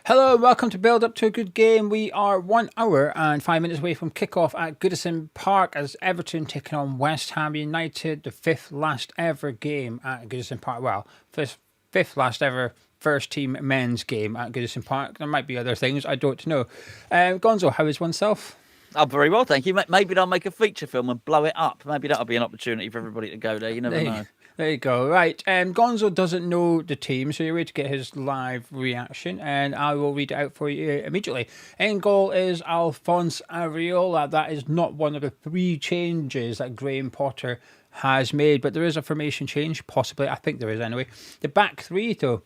Hello, welcome to Build Up to a Good Game. We are 1 hour and 5 minutes away from kickoff at Goodison Park as Everton taking on West Ham United, the fifth last ever game at Goodison Park. Well, fifth last ever first team men's game at Goodison Park. There might be other things, I don't know. Gonzo, how is oneself? Oh, very well, thank you. Maybe they'll make a feature film and blow it up. Maybe that'll be an opportunity for everybody to go there. You never know. There you go. Right. Gonzo doesn't know the team, so you're ready to get his live reaction, and I will read it out for you immediately. In goal is Alphonse Areola. That is not one of the three changes that Graham Potter has made, but there is a formation change, possibly. I think there is anyway. The back three, though,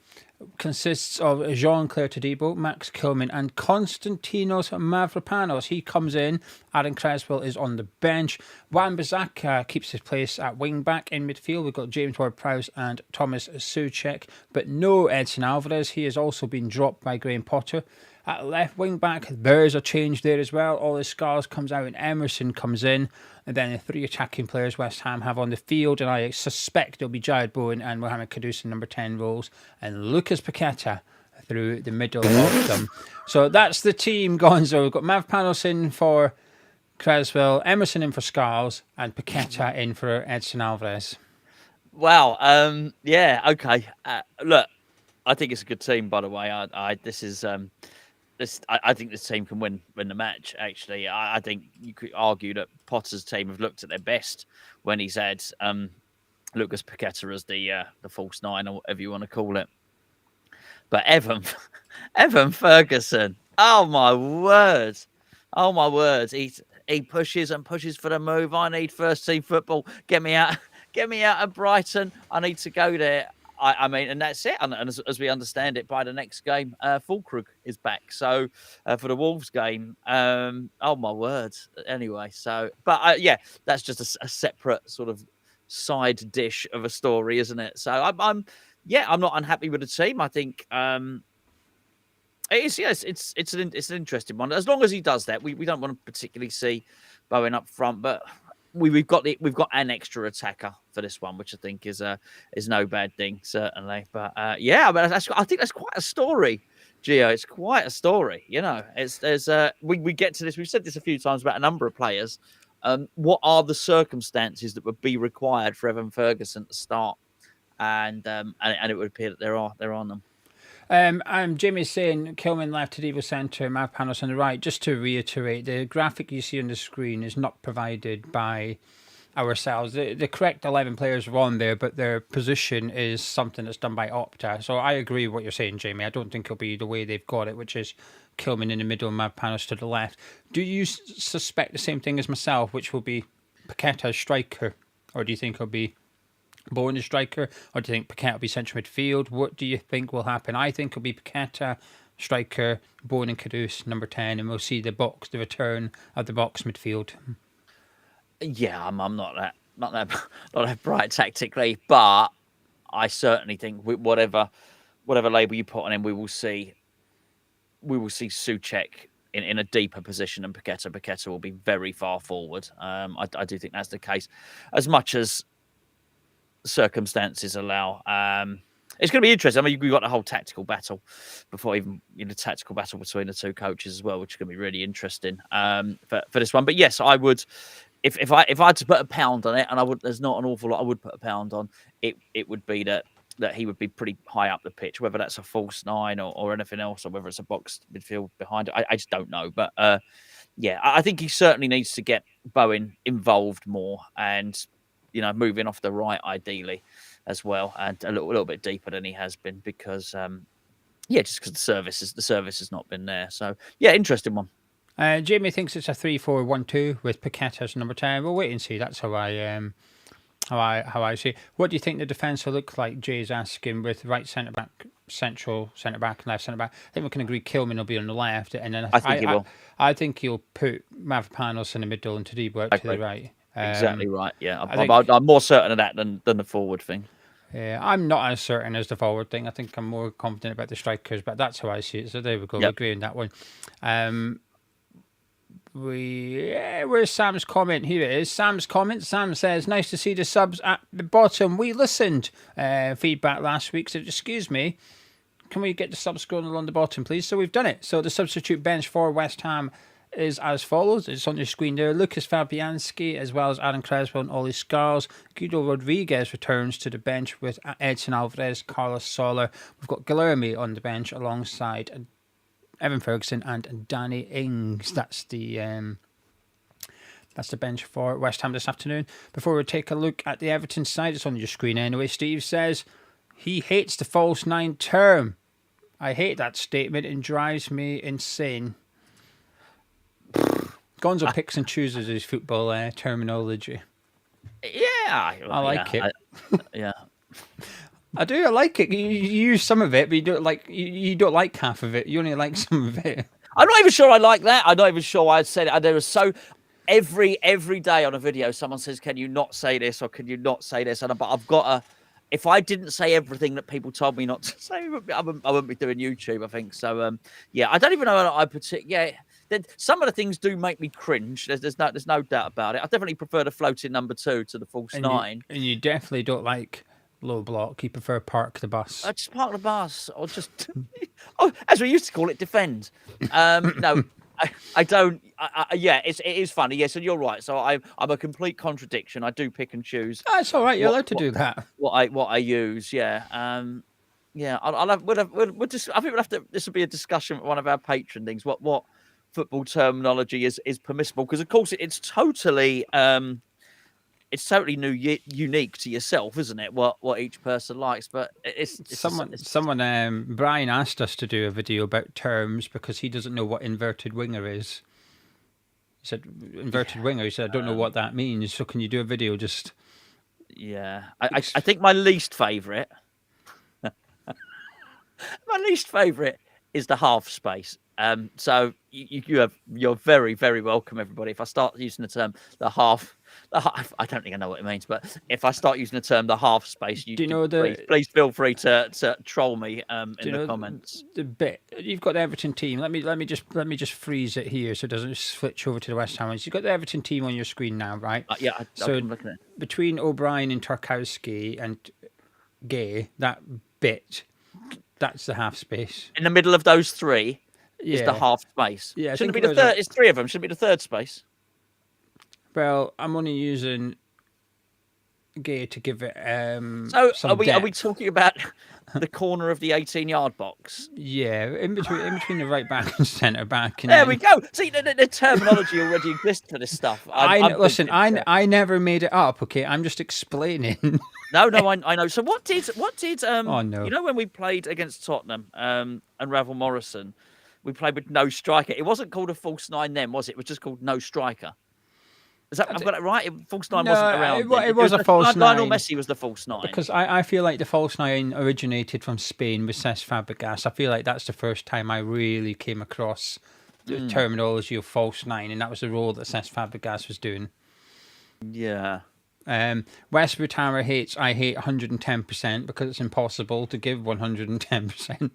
consists of Jean-Claire Todibo, Max Kilman, and Konstantinos Mavropanos. He comes in. Aaron Creswell is on the bench. Wan-Bissaka keeps his place at wing-back. In midfield, we've got James Ward-Prowse and Thomas Soucek, but no Edson Alvarez. He has also been dropped by Graham Potter. At left wing-back, there's a change there as well. Ollie Scars comes out and Emerson comes in. And then the three attacking players West Ham have on the field, and I suspect it'll be Jared Bowen and Mohamed Kudus in number 10 roles, and Lucas Paqueta through the middle of them. So that's the team, Gonzo. We've got Mavropanos in for Creswell, Emerson in for Scars, and Paqueta in for Edson Alvarez. Wow. Yeah. Okay. Look, I think it's a good team. By the way, I think this team can win the match. Actually, I think you could argue that Potter's team have looked at their best when he's had Lucas Paqueta as the false nine or whatever you want to call it. But Evan Ferguson, oh my word, he pushes and pushes for the move. I need first team football. Get me out of Brighton. I need to go there. I mean, and that's it. And as we understand it, by the next game, Fulkrug is back. So for the Wolves game, oh my word. Anyway, so yeah, that's just a separate sort of side dish of a story, isn't it? So I'm not unhappy with the team. I think it's an interesting one. As long as he does that, we don't want to particularly see Bowen up front, but we've got an extra attacker for this one, which I think is no bad thing, certainly. But yeah, but I think that's quite a story, Gio. It's quite a story. You know, we get to this. We've said this a few times about a number of players. What are the circumstances that would be required for Evan Ferguson to start? And it would appear that there are them. Jamie's saying Kilman left, Todibo centre, Mavropanos on the right. Just to reiterate, the graphic you see on the screen is not provided by ourselves. The correct 11 players are on there, but their position is something that's done by Opta. So I agree with what you're saying, Jamie. I don't think it'll be the way they've got it, which is Kilman in the middle and Mavropanos to the left. Do you suspect the same thing as myself, which will be Paqueta as striker? Or do you think it'll be Bowen as striker, or do you think Paqueta will be central midfield? What do you think will happen? I think it'll be Paqueta, striker, Bowen and Kudus, number 10, and we'll see the return of the box midfield. Yeah, I'm not that bright tactically, but I certainly think whatever label you put on him, we will see Soucek in a deeper position than Paqueta. Paqueta will be very far forward. I do think that's the case, as much as circumstances allow. It's going to be interesting. I mean, we've got the whole tactical battle before even tactical battle between the two coaches as well, which is going to be really interesting for this one. But yes, I would, if I had to put a pound on it, and there's not an awful lot I would put a pound on it. It would be that he would be pretty high up the pitch, whether that's a false nine or anything else, or whether it's a boxed midfield behind it. I just don't know. But yeah, I think he certainly needs to get Bowen involved more and moving off the right ideally as well, and a little bit deeper than he has been because just because the service has not been there. So yeah, interesting one. Jamie thinks it's a 3-4-1-2 with Paqueta as number 10. We'll wait and see. That's how I see it. What do you think the defence will look like? Jay's asking, with right centre back, central centre back, and left centre back. I think we can agree Kilman will be on the left, and then I think he will. I think he'll put Mavropanos in the middle and Todibo out to the right. Exactly right. Yeah, I'm more certain of that than the forward thing. Yeah, I'm not as certain as the forward thing. I think I'm more confident about the strikers, but that's how I see it. So there we go. Yep. We agree on that one. Where's Sam's comment? Here it is. Sam's comment. Sam says, "Nice to see the subs at the bottom. We listened. Feedback last week. So excuse me. can we get the subs going along the bottom, please? So we've done it. So the substitute bench for West Ham is as follows. It's on your screen there. Lucas Fabianski, as well as Aaron Creswell and Ollie Scars. Guido Rodriguez returns to the bench with Edson Alvarez, Carlos Soler. We've got Guilherme on the bench alongside Evan Ferguson and Danny Ings. That's the bench for West Ham this afternoon. Before we take a look at the Everton side, it's on your screen anyway. Steve says he hates the false nine term. I hate that statement. It drives me insane. Gonzo picks and chooses his football terminology. Yeah, I like it. Yeah, I do. I like it. You use some of it, but you don't like. You don't like half of it. You only like some of it. I'm not even sure I like that. I'm not even sure I said it. There was so every day on a video, someone says, "Can you not say this?" or "Can you not say this?" But I've got to. If I didn't say everything that people told me not to say, I wouldn't be doing YouTube. I think so. Yeah, I don't even know. Yeah. Some of the things do make me cringe. There's no doubt about it. I definitely prefer the floating number 2 to the false 9. And you definitely don't like low block. You prefer park the bus. Just park the bus, or just as we used to call it, defend. No, I don't. Yeah, it is funny. Yes, and you're right. So I'm a complete contradiction. I do pick and choose. Oh, it's all right. You're allowed to do that. What I use. Yeah. Yeah. We'll just. I think we'll have to. This will be a discussion with one of our patron things. What football terminology is permissible, because of course it's totally unique to yourself, isn't it, what each person likes? But Brian asked us to do a video about terms because he doesn't know what inverted winger is. He said inverted winger. He said, I don't know what that means, so can you do a video just... Yeah, I think my least favourite is the half space. So you're very, very welcome, everybody. If I start using the term the half, I don't think I know what it means, but if I start using the term the half space, please feel free to troll me in the comments. The bit you've got the Everton team. Let me just freeze it here so it doesn't switch over to the West Ham ones. You've got the Everton team on your screen now, right? Yeah. I'm looking at it. Between O'Brien and Tarkowski and Gay, that bit, that's the half space. In the middle of those three. Yeah. Is the half space. Yeah, shouldn't it be the third? It's three of them. Shouldn't it be the third space? Well, I'm only using Gay to give it so some are we talking about the corner of the 18-yard box? Yeah, in between the right back and centre back. There we go. See, the terminology already exists for this stuff. I never made it up. Okay, I'm just explaining. No, I know. So what did oh no, you know when we played against Tottenham and Ravel Morrison, we played with no striker. It wasn't called a false 9 then, was it? It was just called no striker. I've got it right? False 9 wasn't around. It was a false 9. Lionel Messi was the false 9. Because I feel like the false 9 originated from Spain with Cesc Fabregas. I feel like that's the first time I really came across the terminology of false 9, and that was the role that Cesc Fabregas was doing. Yeah. Wes Butara hates I hate 110% because it's impossible to give 110%.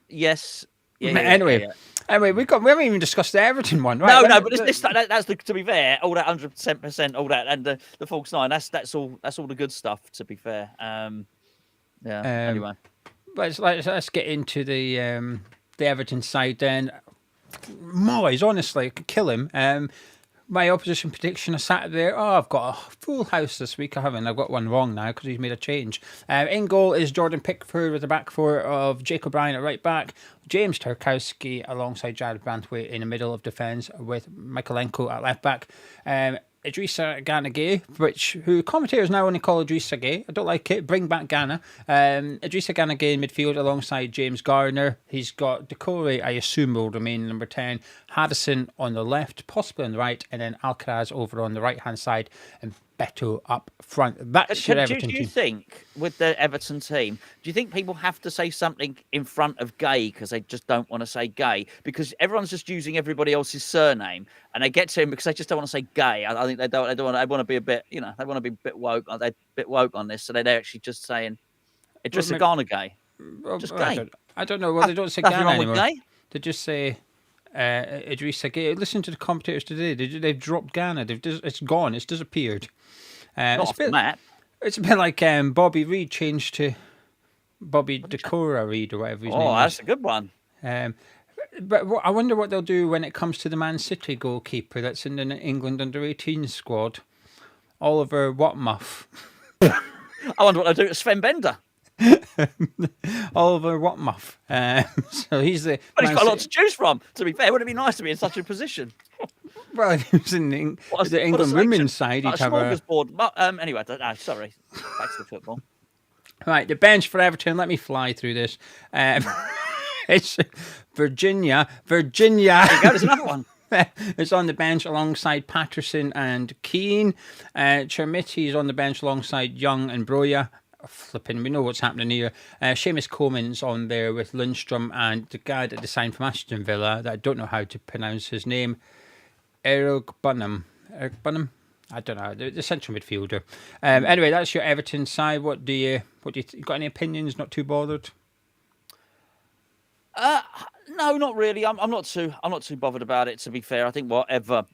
Yes. Yeah, anyway, we haven't even discussed the Everton one, right? No, but that's to be fair, all that 110%, all that, and the false 9. That's all the good stuff. To be fair, Anyway, but let's get into the Everton side then. Moyes, honestly, I could kill him. My opposition prediction, I sat there. I've got a full house this week. I haven't. I've got one wrong now because he's made a change. In goal is Jordan Pickford with the back four of Jake O'Brien at right back, James Tarkowski alongside Jared Brantwaite in the middle of defence with Michaelenko at left back. Idrissa Gana Gueye, who commentators now only call Idrissa Gueye. I don't like it. Bring back Gana. Idrissa Gana Gueye in midfield alongside James Garner. He's got Decore, I assume, will remain number 10. Haddison on the left, possibly on the right, and then Alcaraz over on the right-hand side, and Beto up front. That's your Everton team. Do you think, with the Everton team, do you think people have to say something in front of Gay because they just don't want to say Gay? Because everyone's just using everybody else's surname, and they get to him because they just don't want to say Gay. I think they don't want to be a bit, they want to be a bit woke. They're a bit woke on this, so they're actually just saying Idrissa Gana Gueye. Just Gay. I don't know. Well, they don't say Gana anymore. They just say Idrissa Gueye. Listen to the commentators today. They've dropped Gana. It's gone. It's disappeared. Not off the map. It's a bit like Bobby Reid changed to Bobby Decora Reed or whatever his name Oh, is. that's a good one. But I wonder what they'll do when it comes to the Man City goalkeeper that's in the England under-18 squad, Oliver Watmuff. I wonder what they'll do to Sven Bender. Oliver Watmuff. So he's the. But he's got a lot to choose from. To be fair, wouldn't it be nice to be in such a position? Well, he was in the England women's side. He'd have a smorgasbord. Anyway, sorry. Back to the football. Right, the bench for Everton. Let me fly through this. It's Virginia. There you go, there's another one. It's on the bench alongside Patterson and Keane. Chermiti is on the bench alongside Young and Broja. Flipping, we know what's happening here. Seamus Coleman's on there with Lundstrom and the guy that they signed from Aston Villa, that I don't know how to pronounce his name, Eric Bunham. I don't know, the central midfielder. Anyway, that's your Everton side. What do you got any opinions? Not too bothered? No, not really. I'm not too bothered about it. To be fair, I think whatever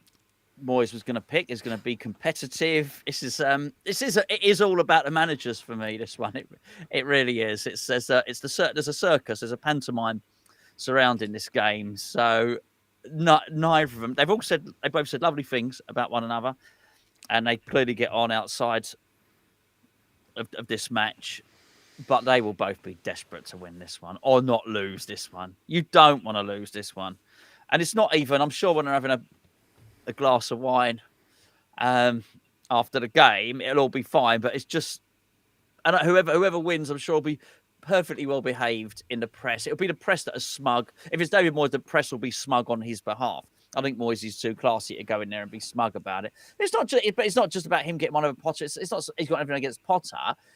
Moyes was going to pick is going to be competitive. It is all about the managers for me. This one, it really is. There's a circus, there's a pantomime surrounding this game. So neither of them. They both said lovely things about one another, and they clearly get on outside of this match. But they will both be desperate to win this one or not lose this one. You don't want to lose this one. And it's not even, I'm sure when they're having a glass of wine after the game, it'll all be fine. But it's just, and whoever wins, I'm sure will be perfectly well behaved in the press. It'll be the press that are smug. If it's David Moyes, the press will be smug on his behalf. I think Moyes is too classy to go in there and be smug about it. It's not just about him getting one over Potter. It's not. He's got everything against Potter.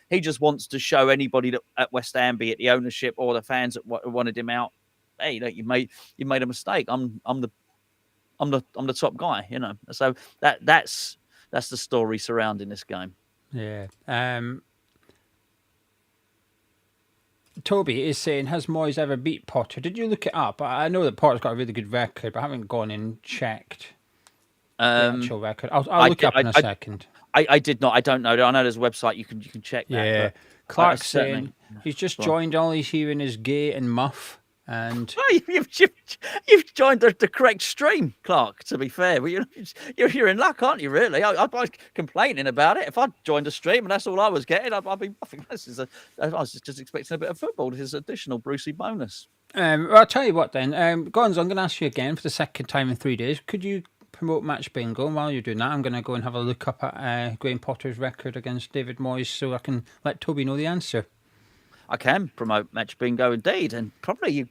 He just wants to show anybody that at West Ham, be it the ownership or the fans that wanted him out, hey, look, you made a mistake. I'm the top guy, you know. So that's the story surrounding this game. Yeah. Toby is saying, has Moyes ever beat Potter? Did you look it up? I know that Potter's got a really good record, but I haven't gone and checked the actual record. I'll look it up in a second. I did not. I don't know. I know there's a website you can check that. Yeah. Clark's saying he's just joined. All he's hearing is gay and muff. And you've joined the correct stream, Clark. To be fair, well, you're in luck, aren't you? Really, I'd be complaining about it if I joined a stream and that's all I was getting. I think this is I was just expecting a bit of football. This is additional Brucey bonus. Well, I'll tell you what then, Gonzo, I'm going to ask you again for the second time in 3 days. Could you promote Match Bingo? And while you're doing that, I'm going to go and have a look up at Graham Potter's record against David Moyes so I can let Toby know the answer. I can promote Match Bingo indeed, and probably you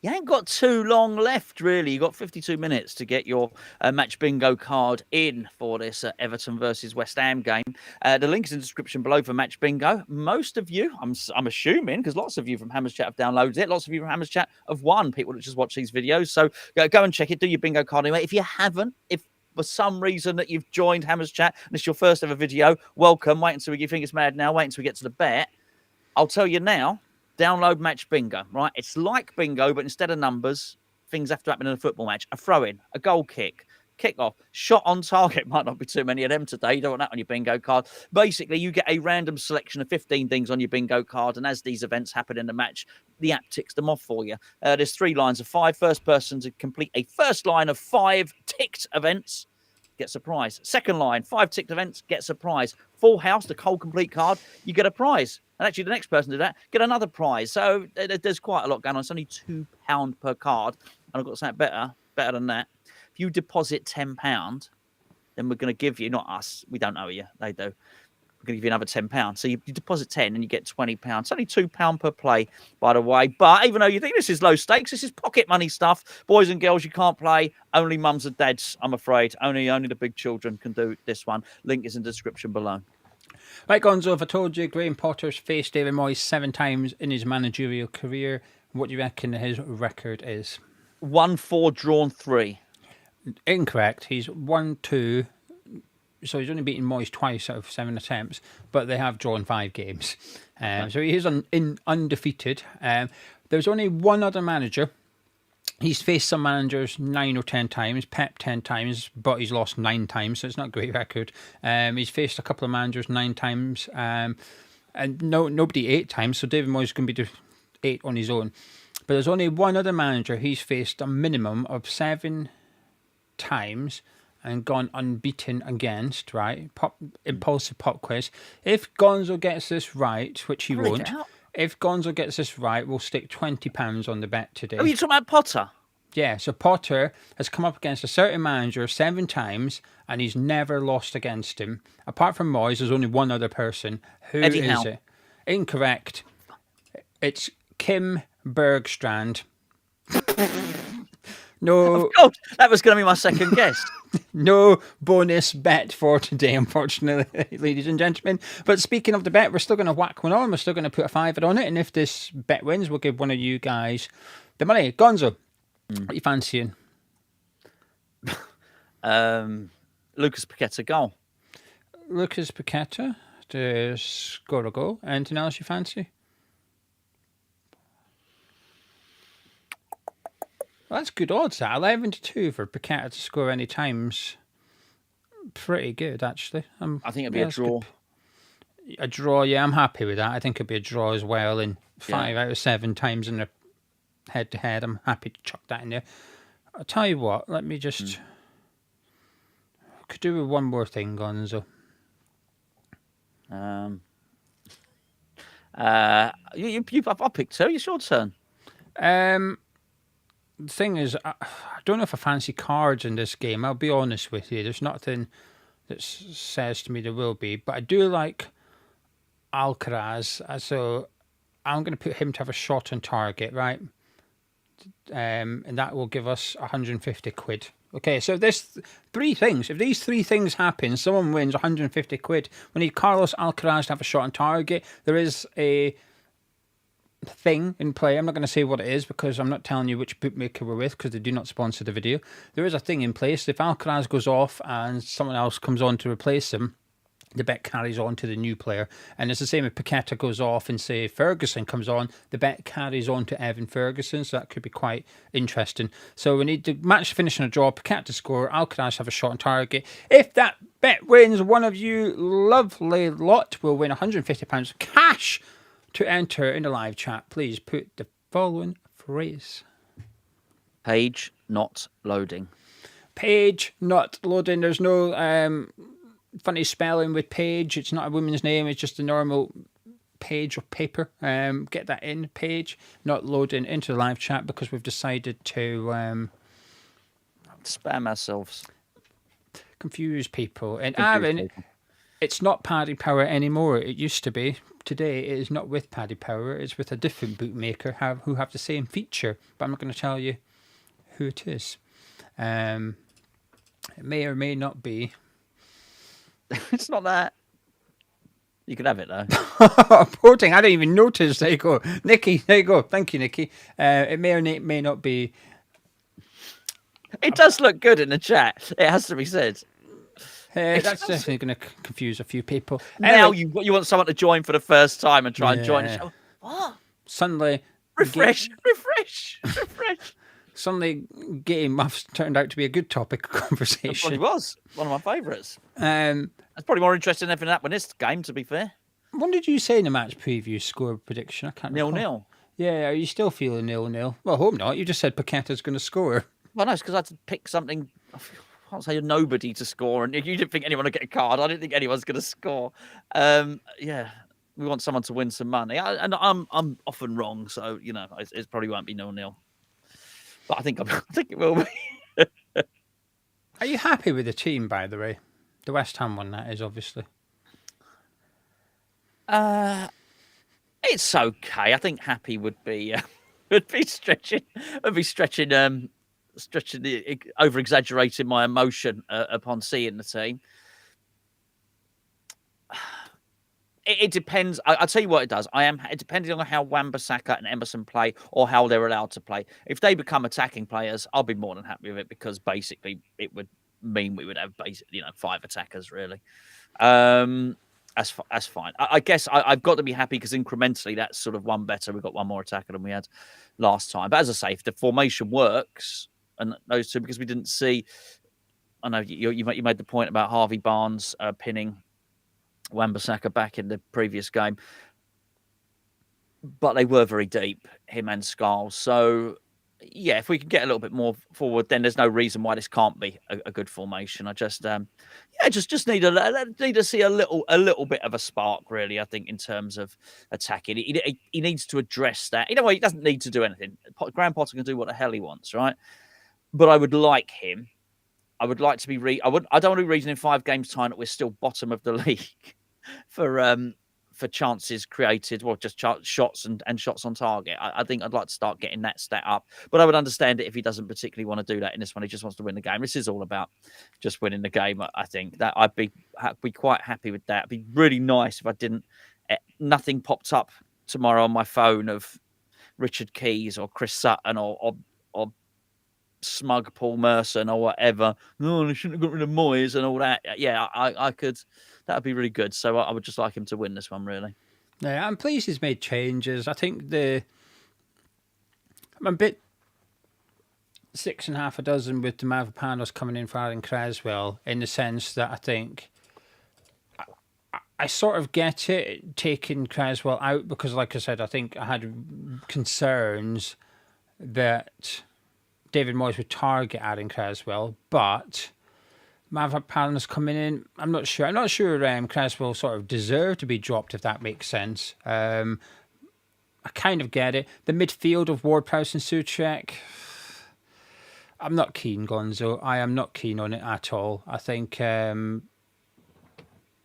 ain't got too long left really. You've got 52 minutes to get your Match Bingo card in for this Everton versus West Ham game. The link's in the description below for Match Bingo. Most of you, I'm assuming, because lots of you from Hammers Chat have downloaded it. Lots of you from Hammers Chat have won. People that just watch these videos, so go and check it. Do your bingo card anyway. If you haven't, if for some reason that you've joined Hammers Chat and it's your first ever video, welcome. Wait until you think it's mad now. Wait until we get to the bet. I'll tell you now, download Match Bingo, right? It's like bingo, but instead of numbers, things have to happen in a football match. A throw-in, a goal kick, kick-off, shot on target. Might not be too many of them today. You don't want that on your bingo card. Basically, you get a random selection of 15 things on your bingo card, and as these events happen in the match, the app ticks them off for you. There's 3 lines of 5. First person to complete a first line of 5 ticked events gets a prize. Second line, 5 ticked events, gets a prize. Full house, the whole complete card, you get a prize. And actually, the next person to do that, get another prize. So there's quite a lot going on. It's only £2 per card. And I've got something better than that. If you deposit £10, then we're going to give you, not us, we don't owe you, they do. We're going to give you another £10. So you deposit 10 and you get £20. It's only £2 per play, by the way. But even though you think this is low stakes, this is pocket money stuff. Boys and girls, you can't play. Only mums and dads, I'm afraid. Only the big children can do this one. Link is in the description below. Right, Gonzo, if I told you Graham Potter's faced David Moyes 7 times in his managerial career, what do you reckon his record is? 1-4, drawn 3. Incorrect. He's 1-2. So he's only beaten Moyes twice out of 7 attempts, but they have drawn 5 games. So he is undefeated. There's only one other manager. He's faced some managers 9 or 10 times, Pep 10 times, but he's lost 9 times, so it's not a great record. He's faced a couple of managers 9 times. and nobody 8 times, so David Moyes is going to be doing 8 on his own. But there's only one other manager he's faced a minimum of 7 times and gone unbeaten against, right? Impulsive pop quiz. If Gonzo gets this right, which he won't, if Gonzo gets this right, we'll stick £20 on the bet today. Oh, you're talking about Potter? Yeah, so Potter has come up against a certain manager 7 times and he's never lost against him. Apart from Moyes, there's only one other person. Who Eddie is Howe. it? Incorrect. It's Kim Bergstrand. No. Oh, that was going to be my second guess. No bonus bet for today, unfortunately, ladies and gentlemen. But speaking of the bet, we're still going to whack one on. We're still going to put a £5 on it. And if this bet wins, we'll give one of you guys the money. Gonzo, what are you fancying? Lucas Paqueta goal. Lucas Paqueta to score a goal. Anything else you fancy? Well, that's good odds, that. 11-2 for Paqueta to score any times. Pretty good, actually. I think it'd be a draw. Good. A draw, yeah, I'm happy with that. I think it'd be a draw as well. And 5 out of 7 times in a head-to-head, I'm happy to chuck that in there. I'll tell you what, let me just... Could do with one more thing, Gonzo. I'll pick 2. It's your turn. The thing is, I don't know if I fancy cards in this game. I'll be honest with you. There's nothing that says to me there will be. But I do like Alcaraz. So I'm going to put him to have a shot on target, right? And that will give us 150 quid. Okay, so there's 3 things. If these 3 things happen, someone wins 150 quid. We need Carlos Alcaraz to have a shot on target. There is a thing in play. I'm not going to say what it is because I'm not telling you which bookmaker we're with because they do not sponsor the video. There is a thing in place. If Alcaraz goes off and someone else comes on to replace him, the bet carries on to the new player. And it's the same if Paqueta goes off and say Ferguson comes on, the bet carries on to Evan Ferguson. So that could be quite interesting. So we need the match to finish on a draw, Paqueta to score, Alcaraz have a shot on target. If that bet wins, one of you lovely lot will win £150 cash to enter in the live chat. Please put the following phrase. Page not loading. Page not loading. There's no funny spelling with page. It's not a woman's name. It's just a normal page of paper. Get that in. Page not loading into the live chat because we've decided to spam ourselves. Confuse people. And Aaron, it's not Paddy Power anymore. It used to be. Today it is not with Paddy Power. It's with a different bookmaker who have the same feature. But I'm not going to tell you who it is. It may or may not be. It's not that. You can have it though. Porting, I didn't even notice. There you go. Nikki, there you go. Thank you, Nikki. It may or may not be. It does look good in the chat. It has to be said. That's definitely going to confuse a few people. Now anyway, you want someone to join for the first time and try and join the show. What? Suddenly, refresh. Suddenly, game muffs turned out to be a good topic of conversation. It was one of my favourites. That's probably more interesting than anything that in this game, to be fair. What did you say in the match preview score prediction? I can't recall. 0-0. Yeah, are you still feeling 0-0? Well, I hope not. You just said Paqueta's going to score. Well, no, it's because I had to pick something. I can't say nobody to score, and you didn't think anyone would get a card. I didn't think anyone's going to score. Yeah, we want someone to win some money, and I'm often wrong, so you know it probably won't be 0-0. But I think it will be. Are you happy with the team, by the way? The West Ham one, that is, obviously. It's okay. I think happy would be stretching. Over exaggerating my emotion upon seeing the team. It depends. I'll tell you what it does. It depends on how Wan-Bissaka and Emerson play or how they're allowed to play. If they become attacking players, I'll be more than happy with it because basically it would mean we would have 5 attackers really. That's fine. I guess I've got to be happy because incrementally that's sort of one better. We've got one more attacker than we had last time. But as I say, if the formation works and those two, because we didn't see. I know you made the point about Harvey Barnes pinning Wan-Bissaka back in the previous game. But they were very deep, him and Scarles. So, yeah, if we can get a little bit more forward, then there's no reason why this can't be a good formation. I just, just need to see a little bit of a spark, really. I think in terms of attacking, he needs to address that. You know what? He doesn't need to do anything. Graham Potter can do what the hell he wants, right? But I would like him. I would like to be. I don't want to be reading in 5 games' time that we're still bottom of the league for chances created, well, just shots and shots on target. I think I'd like to start getting that stat up. But I would understand it if he doesn't particularly want to do that in this one. He just wants to win the game. This is all about just winning the game. I think that I'd be quite happy with that. It'd be really nice if I didn't. Nothing popped up tomorrow on my phone of Richard Keys or Chris Sutton or smug Paul Merson or whatever. No, they shouldn't have got rid of Moyes and all that. Yeah, I could. That would be really good. So I would just like him to win this one, really. Yeah, I'm pleased he's made changes. I think I'm a bit 6 1/2 with the Mavropanos coming in for Aaron Creswell, in the sense that I think I sort of get it taking Creswell out because, like I said, I think I had concerns that David Moyes would target Aaron Creswell, but Mavropanos coming in, I'm not sure. I'm not sure Creswell sort of deserved to be dropped, if that makes sense. I kind of get it. The midfield of Ward-Prowse and Souček, I'm not keen, Gonzo. I am not keen on it at all. I think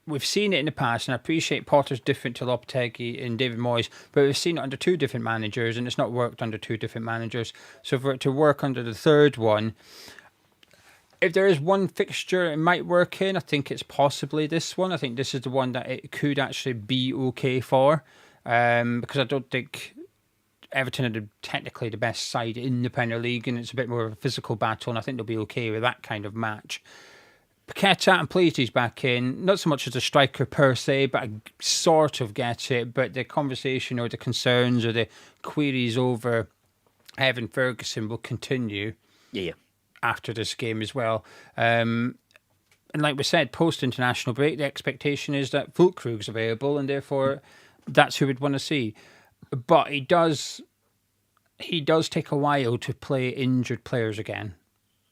we've seen it in the past, and I appreciate Potter's different to Lopetegui and David Moyes, but we've seen it under 2 different managers, and it's not worked under 2 different managers. So for it to work under the third one, if there is one fixture it might work in, I think it's possibly this one. I think this is the one that it could actually be okay for, because I don't think Everton are technically the best side in the Premier League, and it's a bit more of a physical battle, and I think they'll be okay with that kind of match. Paqueta, I'm pleased he's back in. Not so much as a striker per se, but I sort of get it. But the conversation or the concerns or the queries over Evan Ferguson will continue after this game as well. And like we said, post-international break, the expectation is that Füllkrug's available, and therefore that's who we'd want to see. But he does take a while to play injured players again.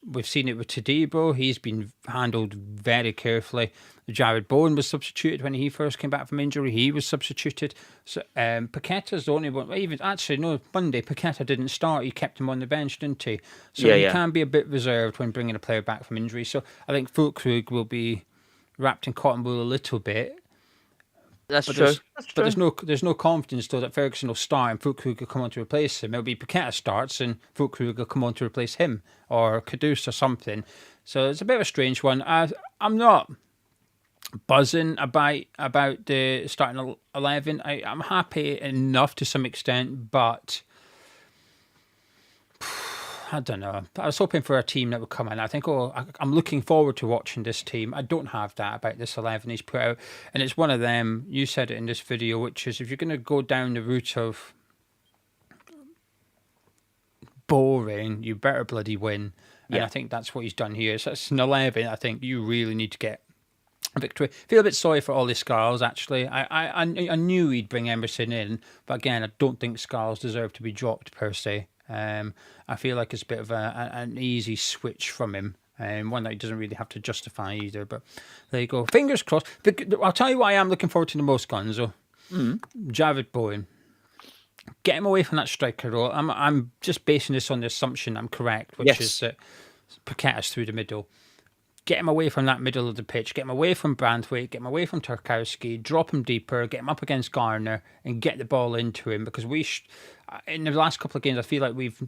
We've seen it with Todibo. He's been handled very carefully. Jared Bowen was substituted when he first came back from injury. He was substituted. So Paqueta's the only one. Even actually, no, Monday Paqueta didn't start. He kept him on the bench, didn't he? So he can be a bit reserved when bringing a player back from injury. So I think Füllkrug will be wrapped in cotton wool a little bit. That's true. But there's no confidence though that Ferguson will start and Füllkrug will come on to replace him. It'll be Paqueta starts and Füllkrug will come on to replace him, or Kudus or something. So it's a bit of a strange one. I'm not buzzing about the starting 11. I'm happy enough to some extent, but I don't know. I was hoping for a team that would come in. I think, I'm looking forward to watching this team. I don't have that about this 11 he's put out. And it's one of them, you said it in this video, which is if you're going to go down the route of boring, you better bloody win. And I think that's what he's done here. So it's an 11. I think you really need to get a victory. I feel a bit sorry for Ollie Scarles, actually. I knew he'd bring Emerson in. But again, I don't think Scarles deserved to be dropped per se. I feel like it's a bit of an easy switch from him, and one that he doesn't really have to justify either. But there you go. Fingers crossed. I'll tell you what I am looking forward to the most, Gonzo. Jared Bowen. Get him away from that striker role. I'm just basing this on the assumption I'm correct, which is that Paqueta's through the middle. Get him away from that middle of the pitch. Get him away from Branthwaite. Get him away from Tarkowski. Drop him deeper. Get him up against Garner and get the ball into him. Because in the last couple of games, I feel like we've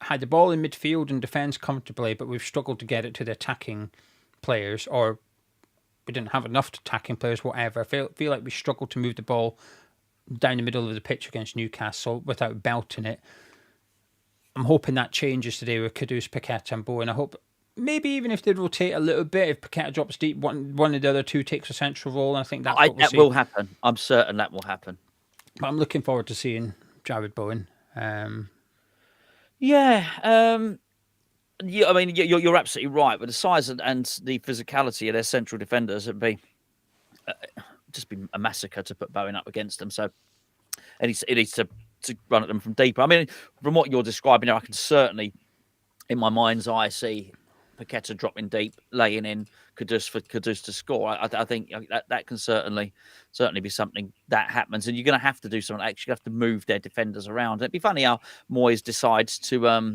had the ball in midfield and defence comfortably, but we've struggled to get it to the attacking players, or we didn't have enough attacking players, whatever. I feel like we struggled to move the ball down the middle of the pitch against Newcastle without belting it. I'm hoping that changes today with Kudus, Paqueta and Bowen. I hope maybe even if they rotate a little bit, if Paqueta drops deep, one of the other two takes a central role, and I think that's what we'll see. That will happen. I'm certain that will happen. But I'm looking forward to seeing Jared Bowen. Yeah, I mean, you're absolutely right. With the size and the physicality of their central defenders, it'd be just be a massacre to put Bowen up against them. So it needs to run at them from deeper. I mean, from what you're describing, I can certainly, in my mind's eye, see Paqueta dropping deep, laying in Kudus to score. I think that can certainly be something that happens, and you're going to have to do something. Actually, you have to move their defenders around. It'd be funny how Moyes decides to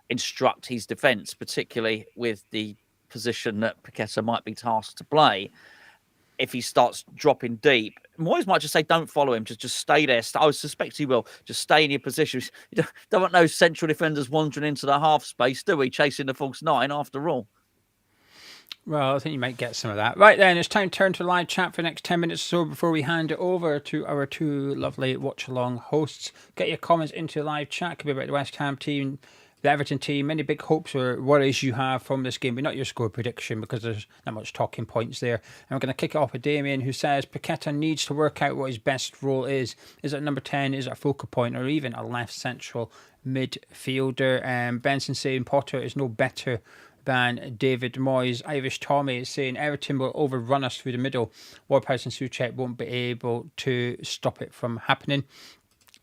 instruct his defence, particularly with the position that Paqueta might be tasked to play. If he starts dropping deep, Moyes might just say, don't follow him, just stay there. I suspect he will. Just stay in your position. You don't want no central defenders wandering into the half space, do we? Chasing the false nine after all. Well, I think you might get some of that. Right then, it's time to turn to live chat for the next 10 minutes or so before we hand it over to our two lovely watch-along hosts. Get your comments into live chat. It could be about the West Ham team, the Everton team, any big hopes or worries you have from this game, but not your score prediction because there's not much talking points there. And we're going to kick it off with Damien, who says Paqueta needs to work out what his best role is. Is it number 10? Is it a focal point, or even a left central midfielder? Benson saying Potter is no better than David Moyes. Irish Tommy is saying Everton will overrun us through the middle. Ward-Prowse and Souček won't be able to stop it from happening.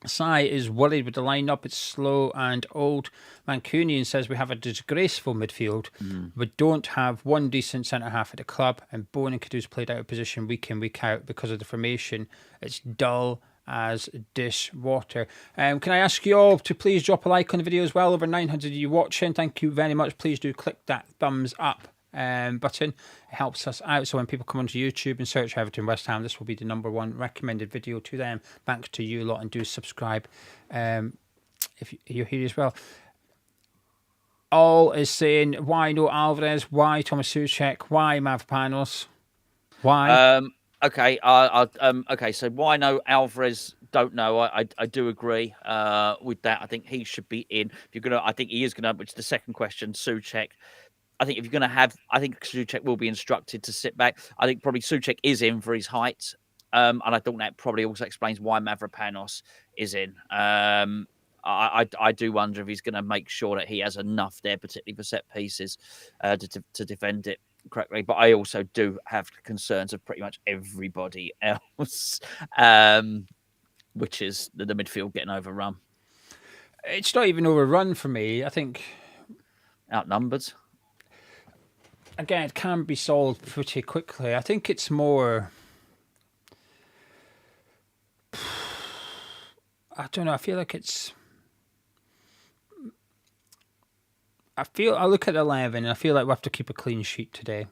Sai is worried with the lineup. It's slow and old. Mancunian says we have a disgraceful midfield. We don't have one decent centre-half at the club, and Bowen and Kudus played out of position week in, week out because of the formation. It's dull as dishwater. Can I ask you all to please drop a like on the video as well? Over 900 of you watching. Thank you very much. Please do click that thumbs up button. It helps us out, so when people come onto YouTube and search Everton West Ham, this will be the #1 recommended video to them. Thanks to you lot, and do subscribe if you're here as well. All is saying, why no Alvarez? Why Thomas Souček? Why Mavropanos? Why? Okay, okay. So why no Alvarez? Don't know. I do agree with that. I think he should be in. If you're gonna, I think he is gonna. Which is the second question. Souček. I think if you're gonna have, I think Souček will be instructed to sit back. I think probably Souček is in for his height, and I think that probably also explains why Mavropanos is in. I do wonder if he's going to make sure that he has enough there, particularly for set pieces, to defend it correctly. But I also do have concerns of pretty much everybody else, which is the midfield getting overrun. It's not even overrun for me. I think outnumbered. Again, it can be solved pretty quickly. I think it's more. I don't know. I feel like it's. I look at 11 and I feel like we have to keep a clean sheet today.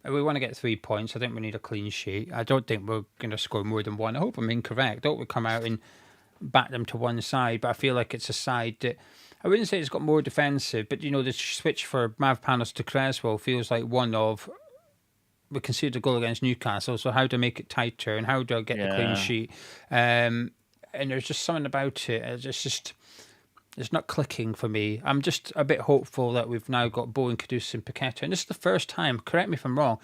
If we want to get 3 points, I think we need a clean sheet. I don't think we're going to score more than one. I hope I'm incorrect. I hope we come out and back them to one side, but I feel like it's a side that, I wouldn't say it's got more defensive, but the switch for Mavropanos to Creswell feels like one of, we conceded a goal against Newcastle, so how do I make it tighter and how do I get the clean sheet? And there's just something about it. It's not clicking for me. I'm just a bit hopeful that we've now got Bowen, Kudus and Paqueta. And this is the first time, correct me if I'm wrong,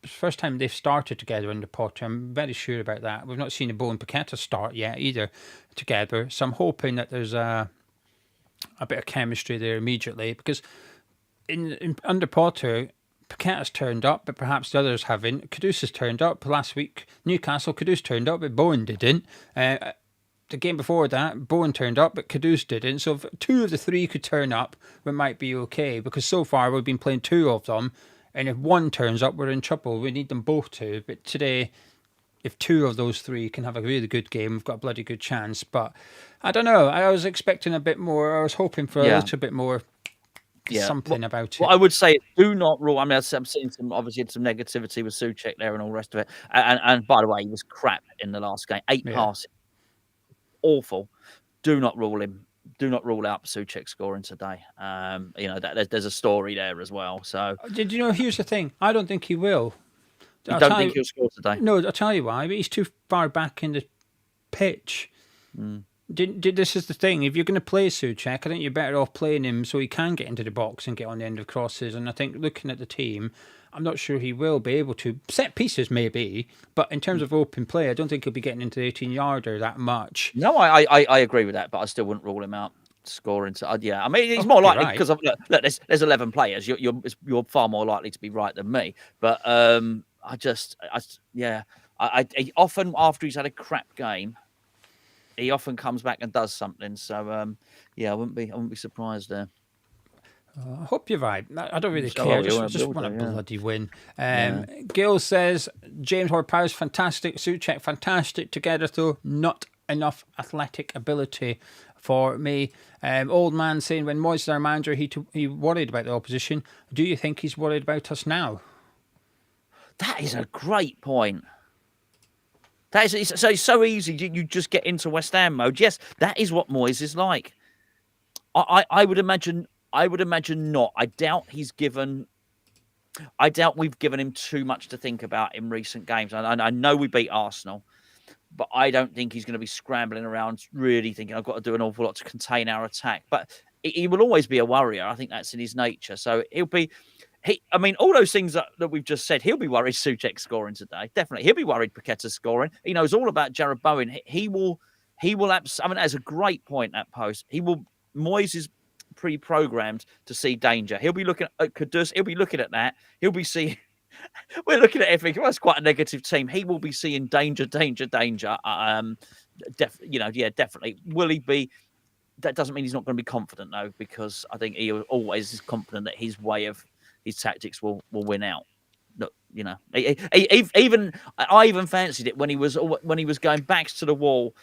it's the first time they've started together under Potter. I'm very sure about that. We've not seen a Bowen Paqueta start yet either together. So I'm hoping that there's a bit of chemistry there immediately. Because in under Potter, Paqueta's turned up, but perhaps the others haven't. Kudus has turned up. Last week, Newcastle, Kudus turned up, but Bowen didn't. The game before that, Bowen turned up, but Kudus didn't. So if 2 of the 3 could turn up, we might be okay. Because so far, we've been playing 2 of them. And if 1 turns up, we're in trouble. We need them both to. But today, if 2 of those 3 can have a really good game, we've got a bloody good chance. But I don't know. I was expecting a bit more. I was hoping for a little bit more something about it. Well, I would say do not rule. I mean, I'm seeing some negativity with Souček there and all the rest of it. And by the way, he was crap in the last game. 8 passes. Awful. Do not rule him. Do not rule out Souček scoring today. There's a story there as well. So did you know? Here's the thing. I don't think he will. You don't think he'll score today? No, I'll tell you why. But he's too far back in the pitch. This is the thing. If you're going to play Souček, I think you're better off playing him so he can get into the box and get on the end of crosses. And I think looking at the team, I'm not sure he will be able to. Set pieces maybe, but in terms of open play, I don't think he'll be getting into the 18-yarder that much. No, I agree with that, but I still wouldn't rule him out. scoring. So, yeah, I mean, it's Oh, more you're likely right. because look, there's 11 players. You're far more likely to be right than me. But I often after he's had a crap game, he often comes back and does something. So yeah, I wouldn't be surprised there. I hope you're right. I don't really So care. will you? Just Will want a do, yeah. bloody win. Yeah. Gail says James Ward-Prowse fantastic, Souček fantastic together though not enough athletic ability for me. Old man saying when Moyes is our manager, he worried about the opposition. Do you think he's worried about us now? That is a great point. It's so easy. You just get into West Ham mode. Yes, that is what Moyes is like. I would imagine. I would imagine not. I doubt we've given him too much to think about in recent games. I know we beat Arsenal, but I don't think he's going to be scrambling around really thinking I've got to do an awful lot to contain our attack. But he will always be a worrier. I think that's in his nature. So I mean, all those things that we've just said, he'll be worried Souček scoring today. Definitely. He'll be worried Paqueta's scoring. He knows all about Jared Bowen. I mean, that's a great point, that post. Moyes is pre-programmed to see danger. He'll be looking at Goodison. He'll be looking at that. He'll be seeing. We're looking at everything. Well, it's quite a negative team. He will be seeing danger. Definitely. Will he be? That doesn't mean he's not going to be confident though, because I think he always is confident that his tactics will win out. Look, I even fancied it when he was going backs to the wall.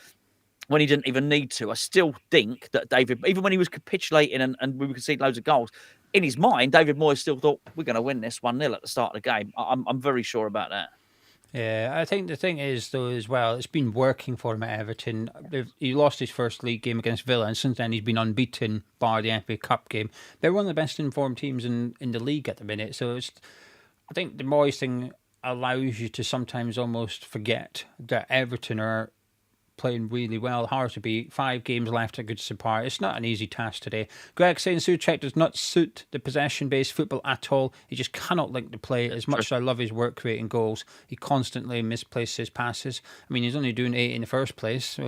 When he didn't even need to. I still think that David, even when he was capitulating and we could see loads of goals, in his mind, David Moyes still thought, we're going to win this 1-0 at the start of the game. I'm very sure about that. Yeah, I think the thing is, though, as well, it's been working for him at Everton. He lost his first league game against Villa, and since then he's been unbeaten, bar the FA Cup game. They're one of the best informed teams in the league at the minute. So I think the Moyes thing allows you to sometimes almost forget that Everton are playing really well, hard to beat. 5 games left at Goodison Park. It's not an easy task today. Greg saying Souček does not suit the possession-based football at all. He just cannot link the play. As much as I love his work creating goals, he constantly misplaces passes. I mean, he's only doing 8 in the first place.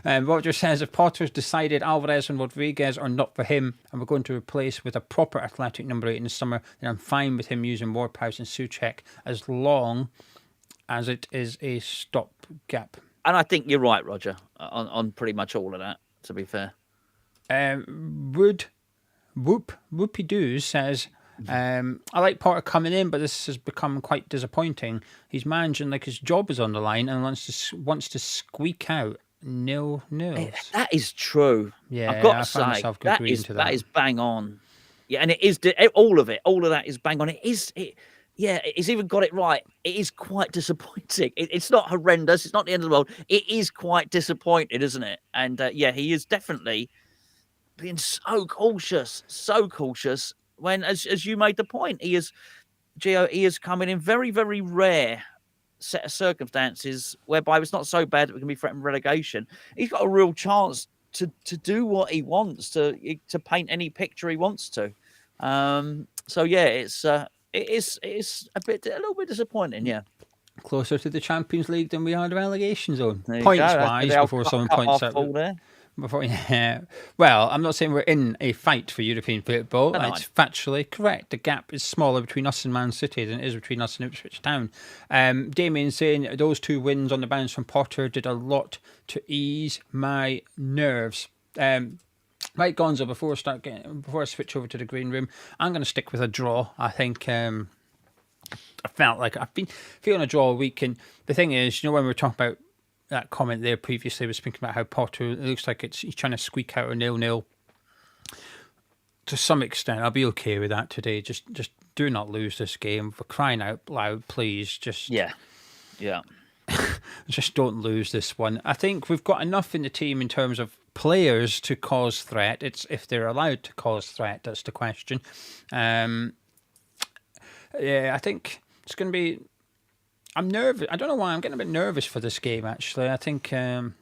Roger says if Potter's decided Alvarez and Rodriguez are not for him and we're going to replace with a proper athletic number 8 in the summer, then I'm fine with him using Ward-Prowse and Souček as long as it is a stopgap. And I think you're right, Roger, on pretty much all of that, to be fair. Whoopie Doo says, I like Potter coming in, but this has become quite disappointing. He's managing like his job is on the line and wants to squeak out nil. That is true. Yeah, I've got to say, that is bang on. Yeah, and it is, all of that is bang on. He's even got it right. It is quite disappointing. It's not horrendous. It's not the end of the world. It is quite disappointing, isn't it? And he is definitely being so cautious. When, as you made the point, he is coming in very, very rare set of circumstances whereby it's not so bad that we can be threatened relegation. He's got a real chance to do what he wants, to paint any picture he wants to. It is a little bit disappointing, yeah. Closer to the Champions League than we are the relegation zone. Points-wise, before someone points out. Well, I'm not saying we're in a fight for European football. It's factually correct. The gap is smaller between us and Man City than it is between us and Ipswich Town. Damien saying those 2 wins on the bounce from Potter did a lot to ease my nerves. Right, Gonzo, before I switch over to the green room, I'm going to stick with a draw. I think I felt like I've been feeling a draw all week. And the thing is, when we were talking about that comment there previously, I was thinking about how Potter, it looks like he's trying to squeak out a 0-0. To some extent, I'll be okay with that today. Just do not lose this game. For crying out loud, please. Yeah. Just don't lose this one. I think we've got enough in the team in terms of players to cause threat. It's if they're allowed to cause threat, that's the question. I think it's going to be... I'm nervous. I don't know why I'm getting a bit nervous for this game, actually. I think it's going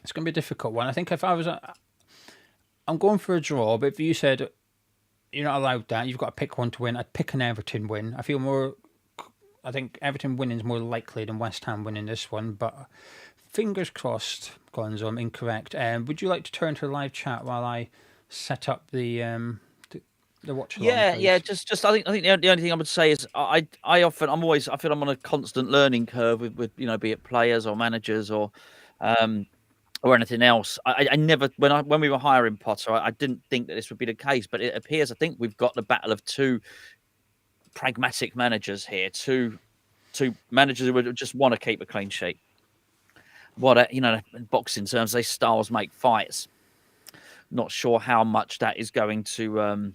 to be a difficult one. I think if I was... I'm going for a draw, but if you said you're not allowed that, you've got to pick one to win, I'd pick an Everton win. I feel more I think Everton winning is more likely than West Ham winning this one, but fingers crossed, Gonzo, I'm incorrect. Would you like to turn to the live chat while I set up the watch along? Yeah. Just I think the only thing I would say is I feel I'm on a constant learning curve with be it players or managers or anything else. I never when we were hiring Potter, I didn't think that this would be the case, but it appears I think we've got the battle of two pragmatic managers here, two managers who would just want to keep a clean sheet. In boxing terms, they styles make fights. Not sure how much that is going to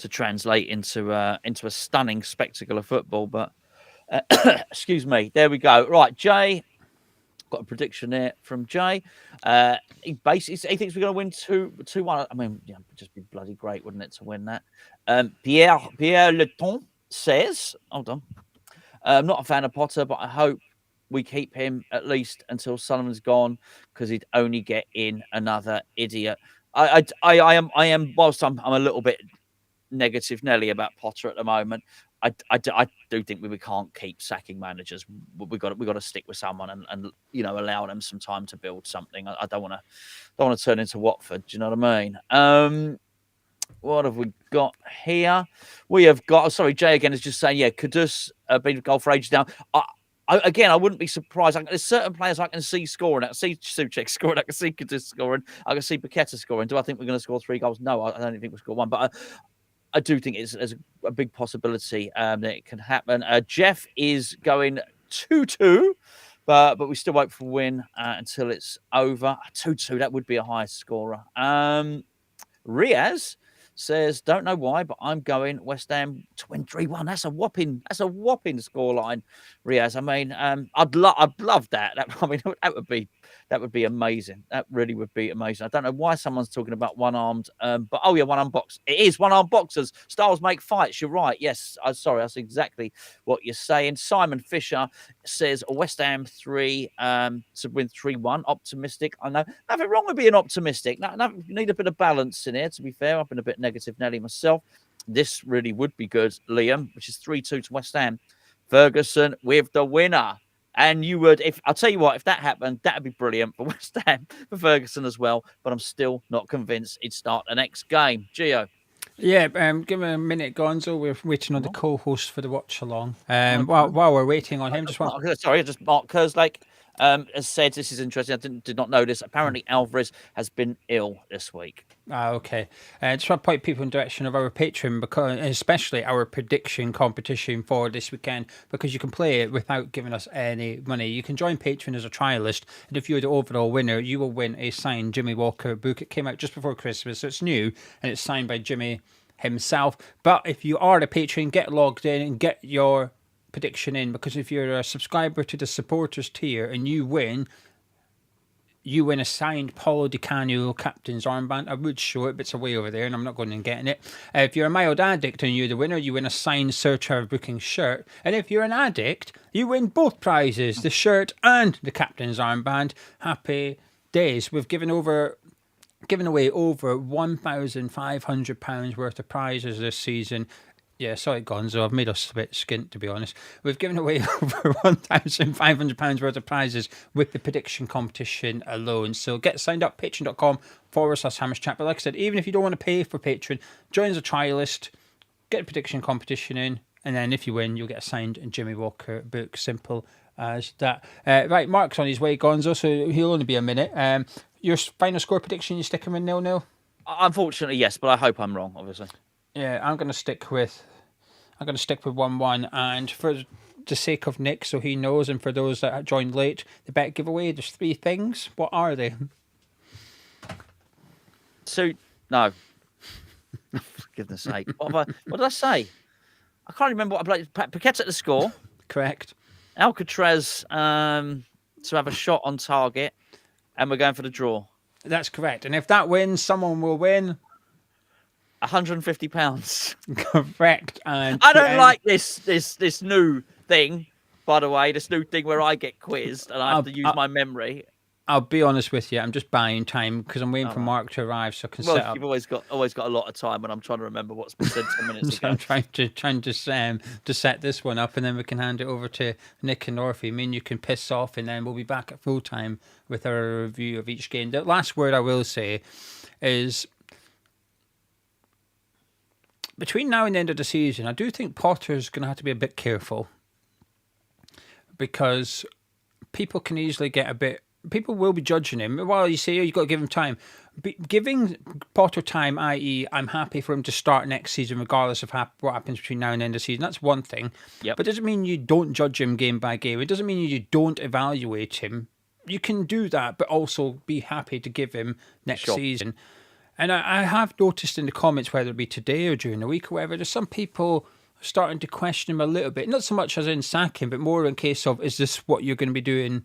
translate into a stunning spectacle of football, but excuse me. There we go. Right, Jay. Got a prediction there from Jay. He thinks we're going to win 2-1. I mean, it'd just be bloody great, wouldn't it, to win that? Pierre Leton says, hold on. I'm not a fan of Potter, but I hope we keep him at least until Sullivan's gone, because he'd only get in another idiot. I am. Whilst I'm a little bit negative Nelly about Potter at the moment, I do think we can't keep sacking managers. We got to stick with someone and allow them some time to build something. I don't want to turn into Watford. Do you know what I mean? What have we got here? We have got. Sorry, Jay again is just saying, Kudus been goal for ages now. I wouldn't be surprised. There's certain players I can see scoring. I can see Souček scoring. I can see Kudus scoring. I can see Paqueta scoring. Do I think we're going to score 3 goals? No, I don't think we'll score 1. But I do think there's a big possibility that it can happen. Jeff is going 2-2, but we still wait for a win until it's over. 2-2, that would be a high scorer. Riaz says, don't know why, but I'm going West Ham to win 3-1. That's a whopping scoreline, Riaz. I mean, I'd love that. That would be amazing. That really would be amazing. I don't know why someone's talking about one-armed, but one-armed box. It is one-armed boxers. Styles make fights. You're right. Yes, sorry, that's exactly what you're saying. Simon Fisher says West Ham 3 to win 3-1. Optimistic. I know nothing wrong with being optimistic. You need a bit of balance in here. To be fair, I've been a bit negative Nelly myself. This really would be good, Liam, which is 3-2 to West Ham. Ferguson with the winner. And you would, I'll tell you what, if that happened, that'd be brilliant for West Ham, for Ferguson as well. But I'm still not convinced he'd start the next game. Gio. Yeah, give me a minute, Gonzo. We're waiting on the co-host for the watch along. While we're waiting on him, Mark Kerslake has said, this is interesting. I did not know this. Apparently, Alvarez has been ill this week. Okay. Just want to point people in the direction of our Patreon, because especially our prediction competition for this weekend, because you can play it without giving us any money. You can join Patreon as a trialist, and if you're the overall winner, you will win a signed Jimmy Walker book. It came out just before Christmas, so it's new, and it's signed by Jimmy himself. But if you are the patron, get logged in and get your prediction in, because if you're a subscriber to the supporters tier and you win a signed Paulo Di Canio captain's armband. I would show it, but it's away over there and I'm not going and getting it. If you're a mild addict and you're the winner, you win a signed Sir Trevor Booking shirt. And if you're an addict, you win both prizes, the shirt and the captain's armband. Happy days. We've given away over £1,500 worth of prizes this season. Yeah, sorry, Gonzo, I've made us a bit skint, to be honest. We've given away over £1,500 worth of prizes with the prediction competition alone. So get signed up, patreon.com/Hamish Chat. But like I said, even if you don't want to pay for Patreon, join as a trialist, get a prediction competition in, and then if you win, you'll get a signed Jimmy Walker book. Simple as that. Right, Mark's on his way, Gonzo, so he'll only be a minute. Your final score prediction, you sticking with 0-0? Unfortunately, yes, but I hope I'm wrong, obviously. Yeah, I'm going to stick with 1-1, and for the sake of Nick, so he knows, and for those that joined late, the bet giveaway, there's 3 things. What are they? No. For goodness sake. What did I say? I can't remember what I played. Paqueta at the score. Correct. Alcatraz to have a shot on target, and we're going for the draw. That's correct. And if that wins, someone will win £150. Correct. And I don't like this new thing, by the way, this new thing where I get quizzed and I have to use my memory. I'll be honest with you. I'm just buying time because I'm waiting for Mark to arrive so I can set up. You've always got a lot of time when I'm trying to remember what's been said 10 minutes So ago. I'm trying to set this one up, and then we can hand it over to Nick and Orphy. I mean, you can piss off, and then we'll be back at full time with our review of each game. The last word I will say is, between now and the end of the season, I do think Potter's going to have to be a bit careful, because people can easily get a bit. People will be judging him. Well, you say, you've got to give him time. Giving Potter time, i.e., I'm happy for him to start next season regardless of what happens between now and the end of the season, that's one thing. Yep. But it doesn't mean you don't judge him game by game. It doesn't mean you don't evaluate him. You can do that, but also be happy to give him next season. And I have noticed in the comments, whether it be today or during the week or whatever, there's some people starting to question him a little bit. Not so much as in sacking, but more in case of, is this what you're going to be doing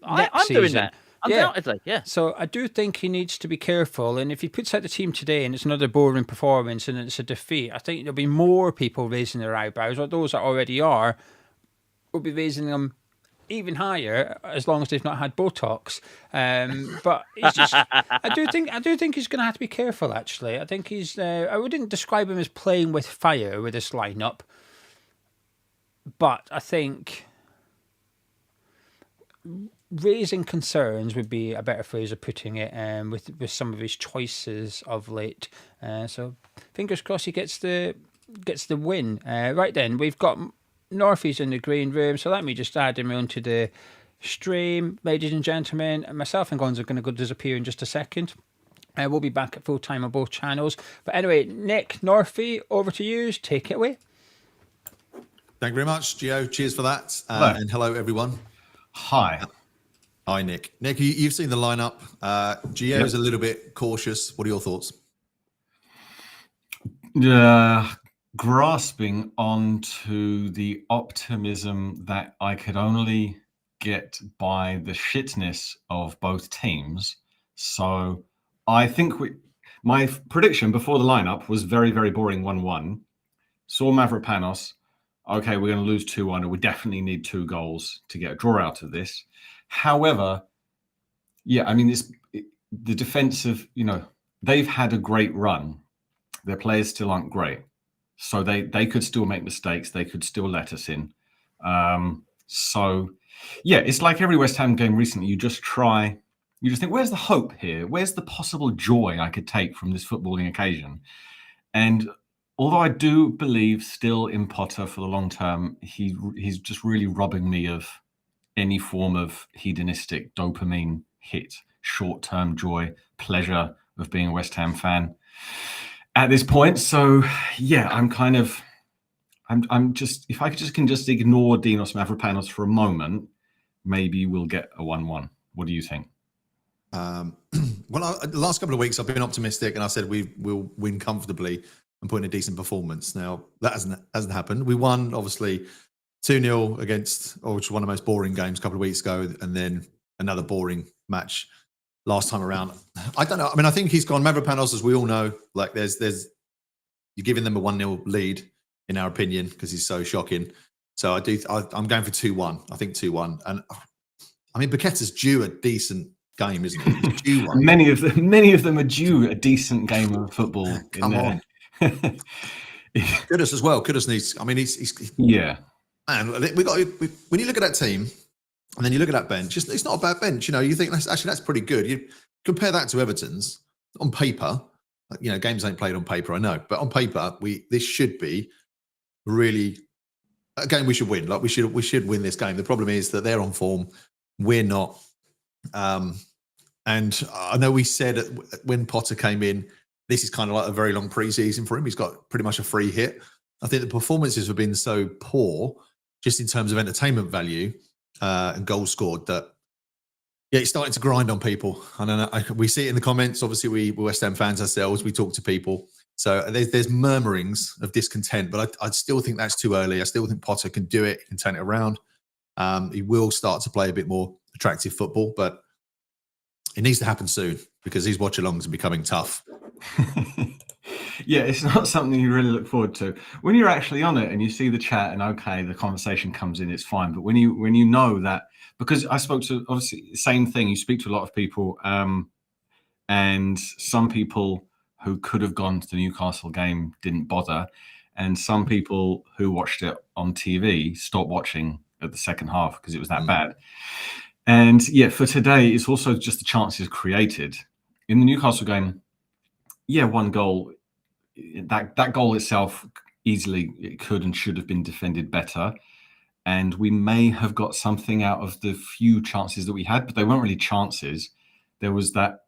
next season? Doing that. Undoubtedly, yeah. So I do think he needs to be careful. And if he puts out the team today and it's another boring performance and it's a defeat, I think there'll be more people raising their eyebrows, or those that already are, will be raising them even higher, as long as they've not had Botox. But he's just, I do think he's going to have to be careful. Actually, I think he's. I wouldn't describe him as playing with fire with this lineup, but I think raising concerns would be a better phrase of putting it, with some of his choices of late. So fingers crossed he gets the win. Right then, we've got Northy's in the green room, so let me just add him onto the stream, ladies and gentlemen. Myself and Gonzo are going to go disappear in just a second. We'll be back at full time on both channels. But anyway, Nick, Northy, over to you. Take it away. Thank you very much, Gio. Cheers for that. And hello, everyone. Hi. Hi, Nick. Nick, you've seen the lineup. Gio's a little bit cautious. What are your thoughts? Grasping onto the optimism that I could only get by the shitness of both teams. So I think my prediction before the lineup was very, very boring 1-1. Saw Mavropanos. Okay, we're going to lose 2-1, and we definitely need 2 goals to get a draw out of this. However, yeah, I mean, the defensive, they've had a great run. Their players still aren't great. So they could still make mistakes. They could still let us in. So, yeah, it's like every West Ham game recently. You just think, where's the hope here? Where's the possible joy I could take from this footballing occasion? And although I do believe still in Potter for the long term, he's just really robbing me of any form of hedonistic dopamine hit, short-term joy, pleasure of being a West Ham fan at this point. So yeah, I'm just, if I can just ignore Dinos Mavropanos for a moment, maybe we'll get a 1-1. What do you think? Well, the last couple of weeks I've been optimistic, and I said we'll win comfortably and put in a decent performance. Now that hasn't happened. We won obviously 2-0 against, which was one of the most boring games a couple of weeks ago, and then another boring match last time around. I don't know. I mean, I think he's gone. Mavropanos, as we all know, like there's you're giving them a 1-0 lead in our opinion because he's so shocking. So I'm going for 2-1. I think 2-1. And I mean, Paqueta's due a decent game, isn't he? He's due one. Many of them are due a decent game of football. Come on. Goodison as well. Goodison needs. I mean, he's yeah. And when you look at that team, and then you look at that bench, it's not a bad bench. You think that's pretty good. You compare that to Everton's on paper. Games ain't played on paper, I know, but on paper, this should be really a game we should win. Like we should win this game. The problem is that they're on form, we're not. And I know we said when Potter came in, this is kind of like a very long pre-season for him. He's got pretty much a free hit. I think the performances have been so poor, just in terms of entertainment value and goals scored, that he's starting to grind on people. I don't know. We see it in the comments. Obviously, we're West Ham fans ourselves. We talk to people, so there's murmurings of discontent. But I still think that's too early. I still think Potter can do it. He can turn it around. He will start to play a bit more attractive football, but it needs to happen soon because these watch-alongs are becoming tough. Yeah, it's not something you really look forward to. When you're actually on it and you see the chat and okay, the conversation comes in, it's fine. But when you know that, because I spoke to, obviously same thing, you speak to a lot of people, and some people who could have gone to the Newcastle game didn't bother, and some people who watched it on TV stopped watching at the second half because it was that bad. And yeah, for today, it's also just the chances created in the Newcastle game. Yeah, one goal. That goal itself easily it could and should have been defended better, and we may have got something out of the few chances that we had, but they weren't really chances. There was that,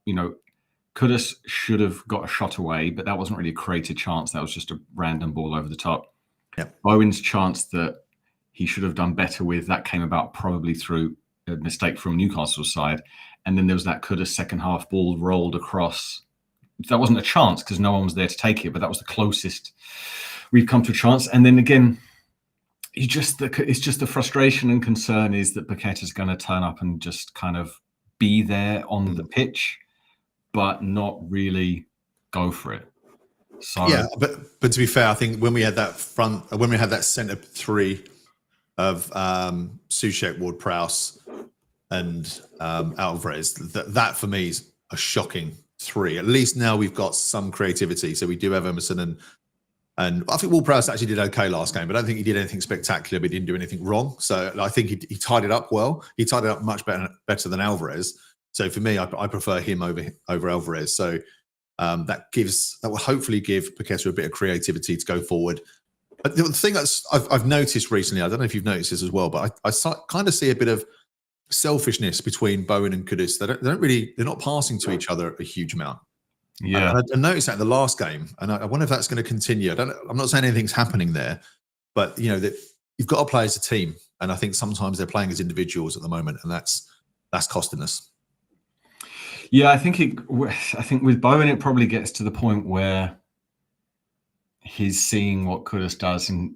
Goodison should have got a shot away, but that wasn't really a created chance. That was just a random ball over the top. Yep. Bowen's chance that he should have done better with, that came about probably through a mistake from Newcastle's side. And then there was that Goodison second half ball rolled across. That wasn't a chance because no one was there to take it, but that was the closest we've come to a chance. And then again, it's just the frustration and concern is that Paqueta's going to turn up and just kind of be there on the pitch, but not really go for it. So yeah, but to be fair, I think when we had that centre three of Souček, Ward-Prowse, and Alvarez, that for me is a shocking three. At least now we've got some creativity. So we do have Emerson and I think Ward-Prowse actually did okay last game, but I don't think he did anything spectacular, but he didn't do anything wrong. So I think he tied it up well. He tied it up much better than Alvarez. So for me, I prefer him over Alvarez. So that will hopefully give Paqueta a bit of creativity to go forward. But the thing I've noticed recently, I don't know if you've noticed this as well, but I kind of see a bit of selfishness between Bowen and Goodison. They're not passing to each other a huge amount. yeah, And I noticed that in the last game, and I wonder if that's going to continue. I'm not saying anything's happening there, but that you've got to play as a team, and I think sometimes they're playing as individuals at the moment, and that's costing us. Yeah, I think with Bowen, it probably gets to the point where he's seeing what Goodison does, and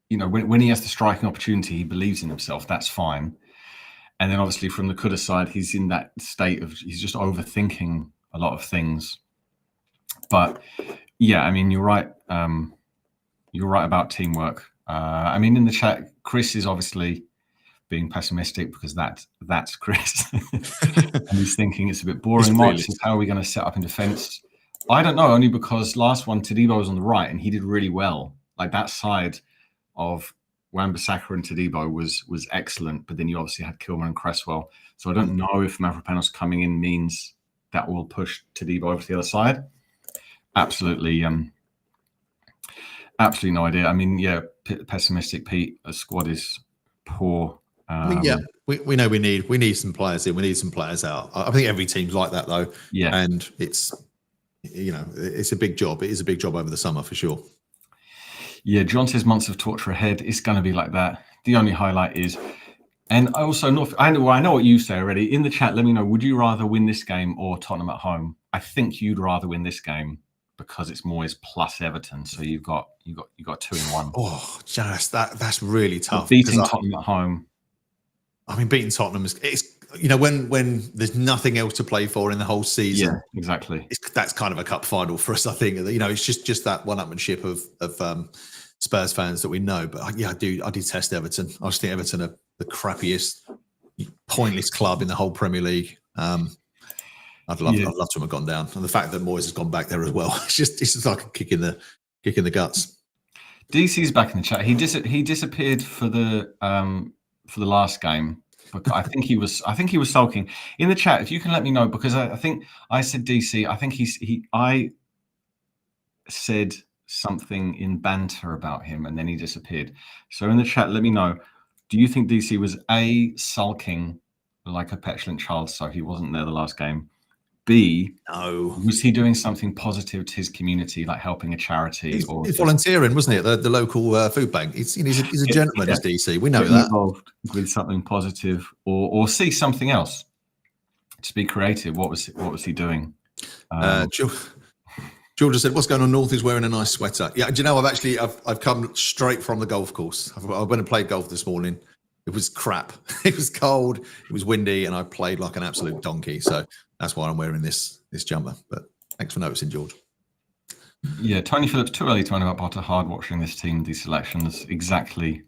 when he has the striking opportunity, he believes in himself. That's fine. And then obviously from the Goodison side, he's in that state of he's just overthinking a lot of things. But yeah, I mean, you're right. You're right about teamwork. I mean, in the chat, Chris is obviously being pessimistic because that's Chris. And he's thinking it's a bit boring. Mark says, how are we going to set up in defence? I don't know, only because last one, Todibo was on the right and he did really well. Like that side of Wan-Bissaka and Todibo was excellent, but then you obviously had Kilmer and Cresswell. So I don't know if Mavropanos coming in means that will push Todibo over to the other side. Absolutely no idea. I mean, yeah, pessimistic, Pete. The squad is poor. I mean, yeah, we know we need some players in. We need some players out. I think every team's like that though. Yeah, and it's a big job. It is a big job over the summer for sure. Yeah, John says months of torture ahead. It's going to be like that. The only highlight is, and I also know I know what you say already in the chat. Let me know. Would you rather win this game or Tottenham at home? I think you'd rather win this game because it's Moyes plus Everton. So you got 2 in 1. Oh, Janice, that's really tough. Beating Tottenham at home. I mean, beating Tottenham it's when there's nothing else to play for in the whole season. Yeah, exactly. That's kind of a cup final for us. I think it's just that one-upmanship of Spurs fans that we know. But yeah, I detest Everton. I just think Everton are the crappiest, pointless club in the whole Premier League. I'd love to have gone down, and the fact that Moyes has gone back there as well. It's just like a kick in the guts. DC's back in the chat. He disappeared for the last game. Because I think he was sulking in the chat. If you can let me know, because I think I said DC. I think I said something in banter about him, and then he disappeared. So in the chat, let me know. Do you think DC was A, sulking like a petulant child, so he wasn't there the last game? B, no, was he doing something positive to his community, like helping a charity? He's volunteering, wasn't he, at the local food bank? He's a gentleman, as DC. We know that. Involved with something positive, or see something else. To be creative. What was he doing? Georgia said, "What's going on? North is wearing a nice sweater." Yeah, do you know? I've come straight from the golf course. I went and played golf this morning. It was crap. It was cold. It was windy, and I played like an absolute donkey. So that's why I'm wearing this jumper. But thanks for noticing, George. Yeah, Tony Phillips, too early to know about Potter. Hard watching this team, these selections. Exactly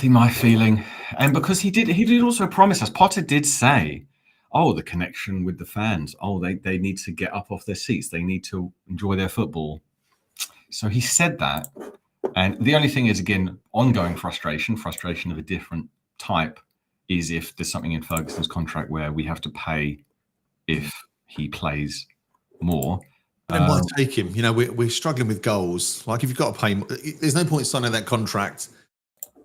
my feeling. And because he did also promise us, Potter did say, oh, the connection with the fans. Oh, they need to get up off their seats. They need to enjoy their football. So he said that. And the only thing is, again, ongoing frustration of a different type is if there's something in Ferguson's contract where we have to pay if he plays more. And why take him? You know, we're struggling with goals. Like, if you've got to pay, there's no point signing that contract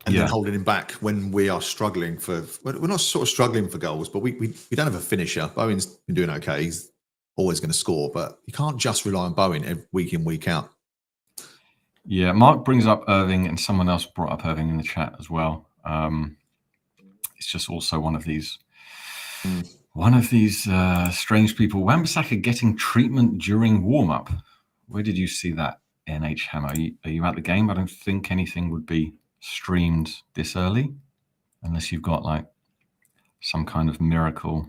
and then holding him back when we are struggling for. We're not sort of struggling for goals, but we don't have a finisher. Bowen's been doing okay. He's always going to score, but you can't just rely on Bowen week in, week out. Yeah, Mark brings up Irving, and someone else brought up Irving in the chat as well. It's just also one of these strange people. Wan-Bissaka getting treatment during warm-up. Where did you see that, NH Hammer? Are you at the game? I don't think anything would be streamed this early, unless you've got like some kind of miracle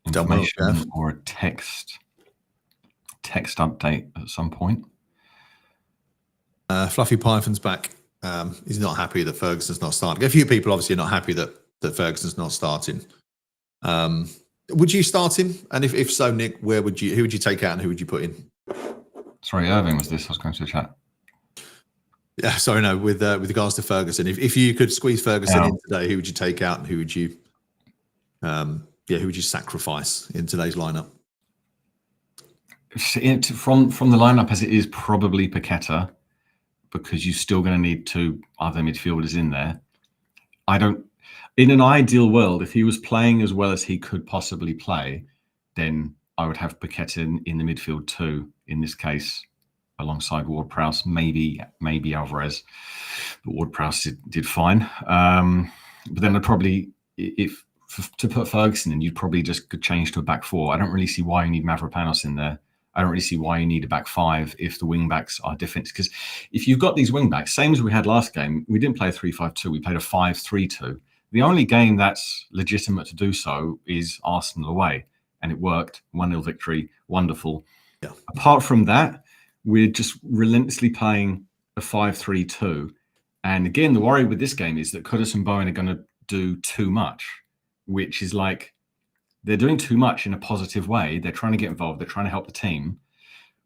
information or a text update at some point. Fluffy Python's back. He's not happy that Ferguson's not starting. A few people obviously are not happy that Ferguson's not starting. Would you start him? And if so, Nick, who would you take out and who would you put in? Sorry, Irving was this. I was going to the chat. Yeah, sorry, no. With regards to Ferguson, if you could squeeze Ferguson in today, who would you take out and who would you, who would you sacrifice in today's lineup? From the lineup as it is, probably Paqueta, because you're still going to need two other midfielders in there. In an ideal world, if he was playing as well as he could possibly play, then I would have Paqueta in the midfield too, in this case, alongside Ward-Prowse, maybe Alvarez. But Ward-Prowse did fine. But then I'd probably, to put Ferguson in, you'd probably just could change to a back four. I don't really see why you need Mavropanos in there. I don't really see why you need a back five if the wing backs are different. Because if you've got these wing backs, same as we had last game, we didn't play a 3-5-2, we played a 5-3-2. The only game that's legitimate to do so is Arsenal away. And it worked. 1-0 victory. Wonderful. Yeah. Apart from that, we're just relentlessly playing a 5-3-2. And again, the worry with this game is that Goodison and Bowen are going to do too much, which is like, they're doing too much in a positive way. They're trying to get involved. They're trying to help the team.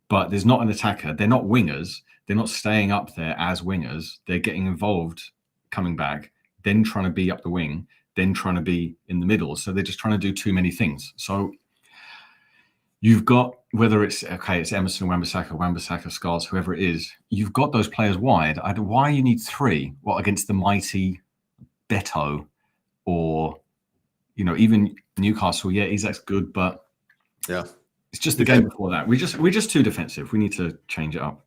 But there's not an attacker. They're not wingers. They're not staying up there as wingers. They're getting involved, coming back, then trying to be up the wing, then trying to be in the middle. So they're just trying to do too many things. So you've got, whether it's Emerson, Wan-Bissaka, Scars, whoever it is, you've got those players wide. Why you need three? What, against the mighty Beto or, even Newcastle? Yeah, Isak's good, but it's just the game before that. We're just too defensive. We need to change it up.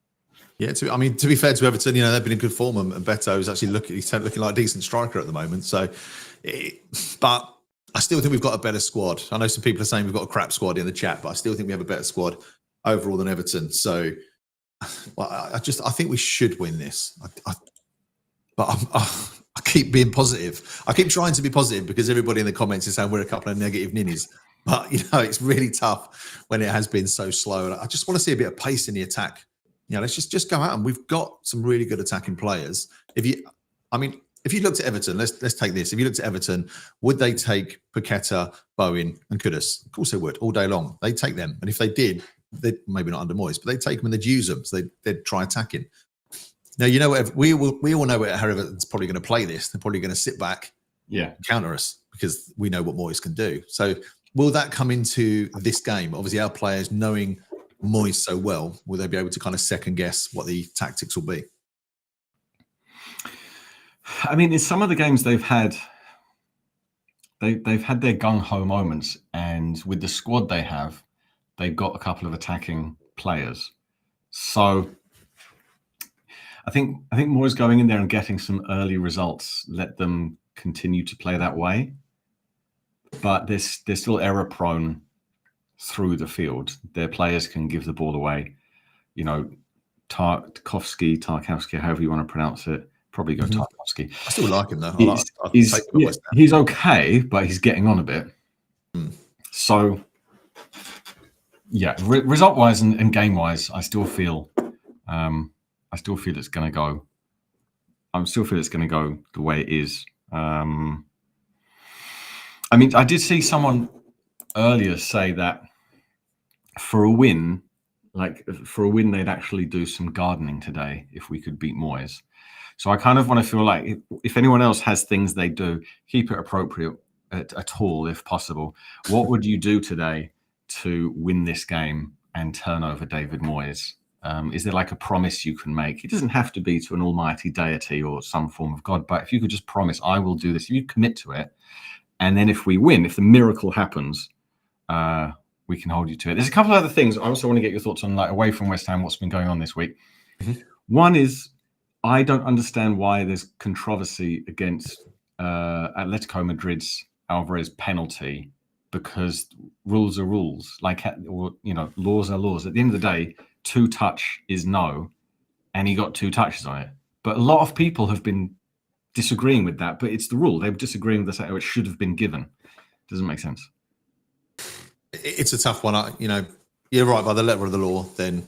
Yeah, to be fair to Everton, they've been in good form, and Beto is actually looking like a decent striker at the moment. So, but I still think we've got a better squad. I know some people are saying we've got a crap squad in the chat, but I still think we have a better squad overall than Everton. So, I think we should win this. I keep being positive. I keep trying to be positive because everybody in the comments is saying we're a couple of negative ninnies. But, it's really tough when it has been so slow. And I just want to see a bit of pace in the attack. Let's just go out, and we've got some really good attacking players. If you looked at Everton, let's take this. If you looked at Everton, would they take Paqueta, Bowen, and Kudus? Of course they would, all day long. They'd take them. And if they did, they'd maybe not under Moyes, but they'd take them and they'd use them. So they'd try attacking. Now, we all know how Everton's probably going to play this. They're probably going to sit back, counter us, because we know what Moyes can do. So will that come into this game? Obviously, our players knowing Moyes so well, will they be able to kind of second guess what the tactics will be? I mean, in some of the games they've had their gung-ho moments, and with the squad they've got a couple of attacking players. So I think Moyes going in there and getting some early results let them continue to play that way. But they're still error-prone through the field. Their players can give the ball away. Tarkowski, however you want to pronounce it. Probably go Tarkowski. I still like him though. He's okay, but he's getting on a bit. So yeah, result wise and game wise, I still feel it's going to go. I still feel it's going to go the way it is. I mean, I did see someone earlier say that for a win, they'd actually do some gardening today if we could beat Moyes. So I kind of want to feel like if anyone else has things they do, keep it appropriate at all if possible. What would you do today to win this game and turn over David Moyes? Is there like a promise you can make? It doesn't have to be to an almighty deity or some form of God, but if you could just promise, I will do this, if you commit to it, and then if we win, if the miracle happens, we can hold you to it. There's a couple of other things I also want to get your thoughts on, like away from West Ham, what's been going on this week. Mm-hmm. One is, I don't understand why there's controversy against Atletico Madrid's Alvarez penalty, because rules are rules. Laws are laws. At the end of the day, 2 touch is no, and he got 2 touches on it. But a lot of people have been disagreeing with that, but it's the rule. They're disagreeing with it should have been given. Doesn't make sense. It's a tough one. You're right, by the letter of the law, then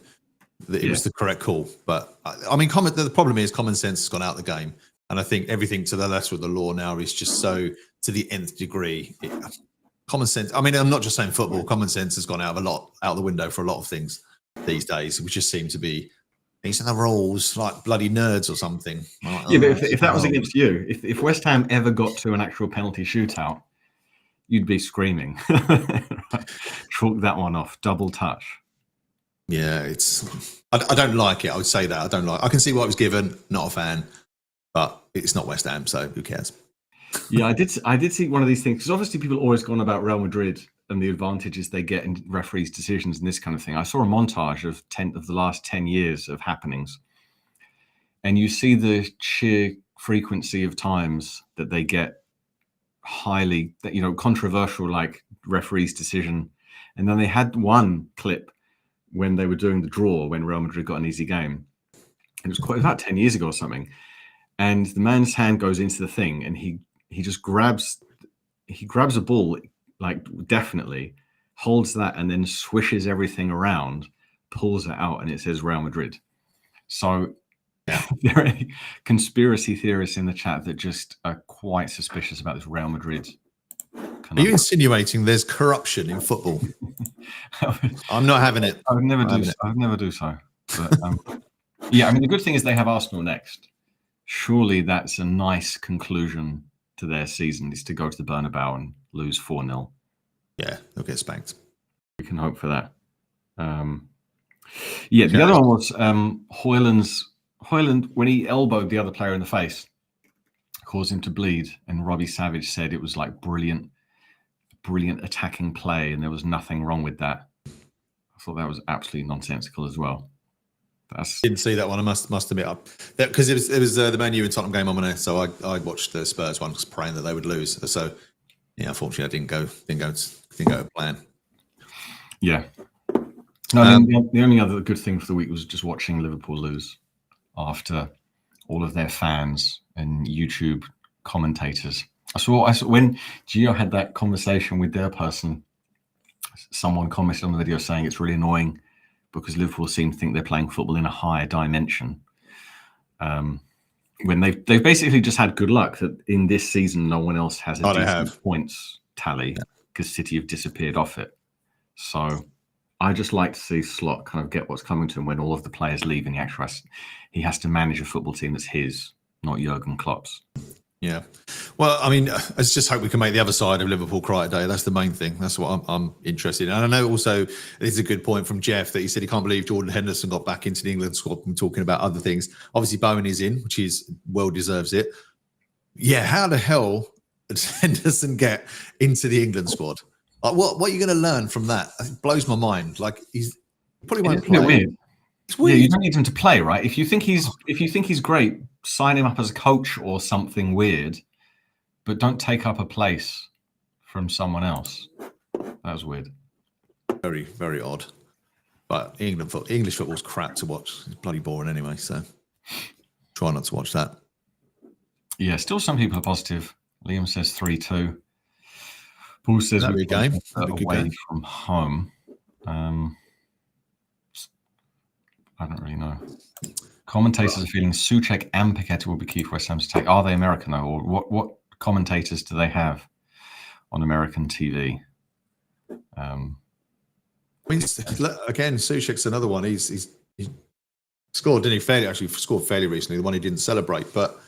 it was the correct call. But I mean, the problem is common sense has gone out of the game. And I think everything to the letter of the law now is just so to the nth degree. Common sense. I mean, I'm not just saying football. Common sense has gone out the window for a lot of things these days, which just seem to be these are the rules, like bloody nerds or something. Like, yeah, but if that was against you, if West Ham ever got to an actual penalty shootout, you'd be screaming. Chalk that one off. Double touch. Yeah, I don't like it. I would say that. I can see what I was given. Not a fan, but it's not West Ham, so who cares? Yeah, I did see one of these things, because obviously people always gone about Real Madrid and the advantages they get in referees' decisions and this kind of thing. I saw a montage of the last 10 years of happenings, and you see the sheer frequency of times that they get highly, controversial, like referee's decision. And then they had one clip when they were doing the draw when Real Madrid got an easy game. It was about 10 years ago or something. And the man's hand goes into the thing, and he just grabs a ball, like definitely holds that, and then swishes everything around, pulls it out, and it says Real Madrid. So there are conspiracy theorists in the chat that just are quite suspicious about this Real Madrid. Are you insinuating there's corruption in football? I'm not having it. I would never do so. But, yeah, I mean, the good thing is they have Arsenal next. Surely that's a nice conclusion to their season, is to go to the Bernabeu and lose 4-0. Yeah, they'll get spanked. We can hope for that. The other one was Højlund, when he elbowed the other player in the face, caused him to bleed, and Robbie Savage said it was like brilliant attacking play, and there was nothing wrong with that. I thought that was absolutely nonsensical as well. Didn't see that one. I must admit, because it was the Man U and Tottenham game on there, so I watched the Spurs one, just praying that they would lose. So yeah, unfortunately, I didn't go to plan. Yeah. No, the only other good thing for the week was just watching Liverpool lose after all of their fans and YouTube commentators. I saw when Gio had that conversation with their person, someone commented on the video saying it's really annoying because Liverpool seem to think they're playing football in a higher dimension. When they've basically just had good luck that in this season no one else has a decent points tally, because City have disappeared off it. So I just like to see Slot kind of get what's coming to him when all of the players leave, and he has to manage a football team that's his, not Jurgen Klopp's. Yeah. Well, I mean, I just hope we can make the other side of Liverpool cry today. That's the main thing. That's what I'm interested in. And I know also it's a good point from Jeff that he said he can't believe Jordan Henderson got back into the England squad and talking about other things. Obviously, Bowen is in, which is well deserves it. Yeah, how the hell does Henderson get into the England squad? Like, what are you going to learn from that? It blows my mind. Like, he's probably won't play. Weird. It's weird. Yeah, you don't need him to play, right? If you think he's great, sign him up as a coach or something weird, but don't take up a place from someone else. That was weird. Very, very odd. But English football's crap to watch. It's bloody boring anyway, so try not to watch that. Yeah, still some people are positive. Liam says 3-2. Paul says that'd be a game. Away from home. I don't really know. Commentators are feeling Souček and Paqueta will be key for West Ham to take. Are they American though, or what commentators do they have on American TV? I mean, again, Souček's another one. He scored, didn't he? Actually scored fairly recently. The one he didn't celebrate, but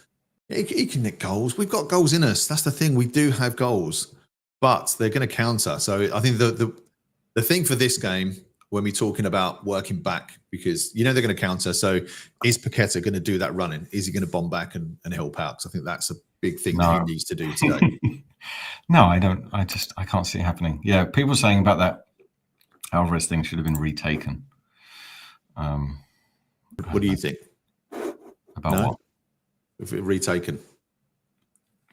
he can nick goals. We've got goals in us. That's the thing. We do have goals, but they're going to counter. So I think the thing for this game, when we're talking about working back, because they're going to counter. So is Paqueta going to do that running? Is he going to bomb back and help out? Because I think that's a big thing that he needs to do today. No, I don't. I can't see it happening. Yeah, people are saying about that Alvarez thing should have been retaken. What do you think? About what? If it retaken?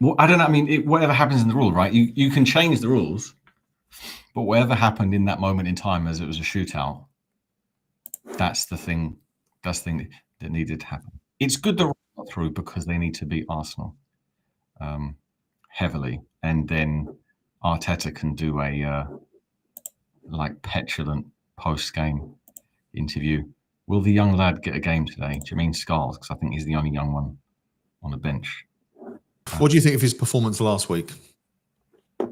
Well, I don't know. I mean, whatever happens in the rule, right? You can change the rules, but whatever happened in that moment in time, as it was a shootout, that's the thing. That's the thing that needed to happen. It's good the got through because they need to beat Arsenal heavily, and then Arteta can do a petulant post-game interview. Will the young lad get a game today? Do you mean Scarles? Because I think he's the only young one on the bench. What do you think of his performance last week?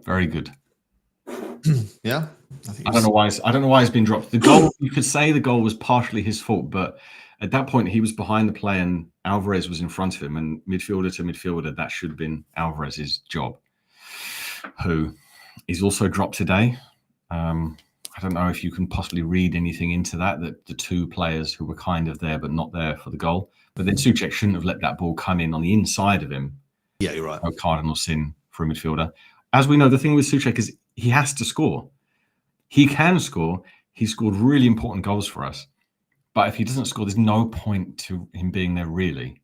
Very good. Yeah, I don't know why he's been dropped. The goal, you could say the goal was partially his fault, but at that point he was behind the play and Alvarez was in front of him, and midfielder to midfielder, that should have been Alvarez's job, who is also dropped today. I don't know if you can possibly read anything into that the two players who were kind of there but not there for the goal. But then Souček shouldn't have let that ball come in on the inside of him. Yeah, you're right. No cardinal sin for a midfielder. As we know, the thing with Souček is he has to score. He can score. He scored really important goals for us. But if he doesn't score, there's no point to him being there, really.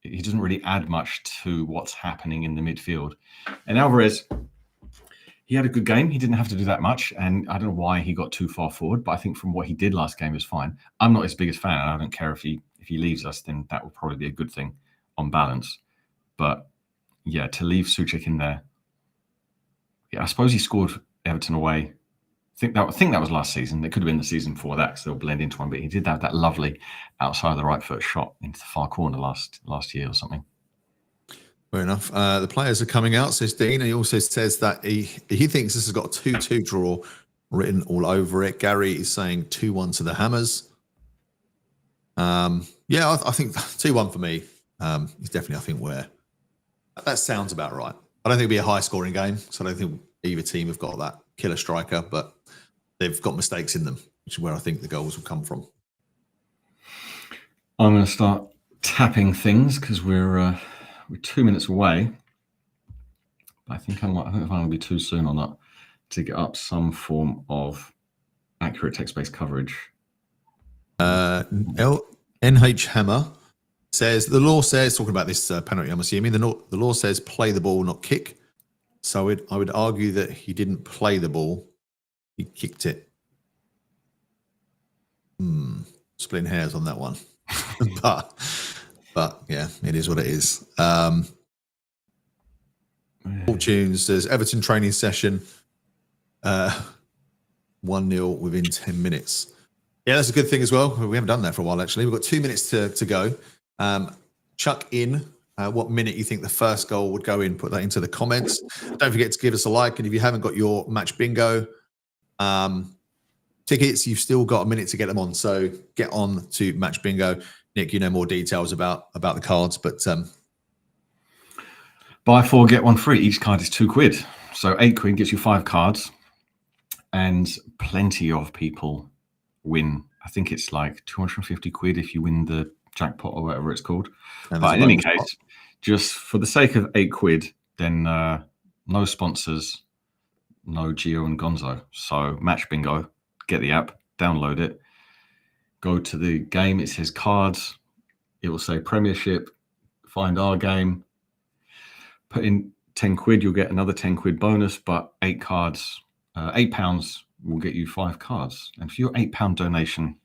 He doesn't really add much to what's happening in the midfield. And Alvarez, he had a good game. He didn't have to do that much. And I don't know why he got too far forward, but I think from what he did last game is fine. I'm not his biggest fan, and I don't care if he leaves us, then that will probably be a good thing on balance. But yeah, to leave Souček in there, yeah, I suppose he scored Everton away. I think that was last season. It could have been the season before that, because they'll blend into one. But he did have that lovely outside the right foot shot into the far corner last year or something. Fair enough. The players are coming out, says Dean. And he also says that he thinks this has got a 2-2 draw written all over it. Gary is saying 2-1 to the Hammers. Yeah, I think 2-1 for me is definitely, I think, where that sounds about right. I don't think it'll be a high-scoring game, so I don't think either team have got that killer striker, but they've got mistakes in them, which is where I think the goals will come from. I'm going to start tapping things because we're 2 minutes away. I think I don't know if I'm going to be too soon or not to get up some form of accurate text-based coverage. NH Hammer says, the law says, talking about this penalty, I'm assuming, the law says play the ball, not kick. So I would argue that he didn't play the ball, he kicked it. Splitting hairs on that one. but yeah, it is what it is. Fortune says, Everton training session, 1-0 within 10 minutes. Yeah, that's a good thing as well. We haven't done that for a while, actually. We've got 2 minutes to go. Chuck in what minute you think the first goal would go in. Put that into the comments. Don't forget to give us a like. And if you haven't got your match bingo tickets, you've still got a minute to get them on. So get on to match bingo. Nick, you know more details about the cards, but buy 4, get 1 free. Each card is £2. So £8 gets you 5 cards, and plenty of people win. I think it's like £250 if you win the jackpot or whatever it's called. But in any case, just for the sake of £8, then no sponsors, no Gio and Gonzo. So match bingo, get the app, download it, go to the game. It says cards. It will say Premiership, find our game, put in £10, you'll get another £10 bonus, but 8 cards, £8 will get you 5 cards. And for your £8 donation,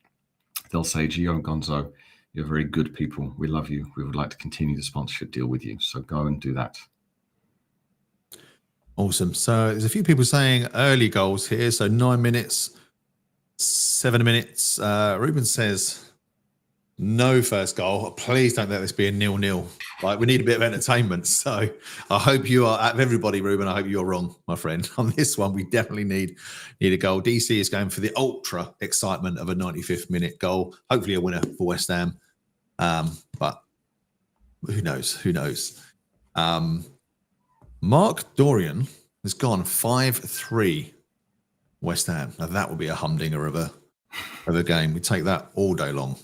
they'll say, Gio and Gonzo, you're very good people. We love you. We would like to continue the sponsorship deal with you. So go and do that. Awesome. So there's a few people saying early goals here. So 9 minutes 7 minutes. Ruben says, no first goal. Please don't let this be a 0-0. Like, we need a bit of entertainment. So I hope you are, out of everybody, Ruben, I hope you're wrong, my friend. On this one, we definitely need a goal. DC is going for the ultra excitement of a 95th minute goal. Hopefully a winner for West Ham. But who knows? Who knows? Mark Dorian has gone 5-3 West Ham. Now that would be a humdinger of a game. We take that all day long.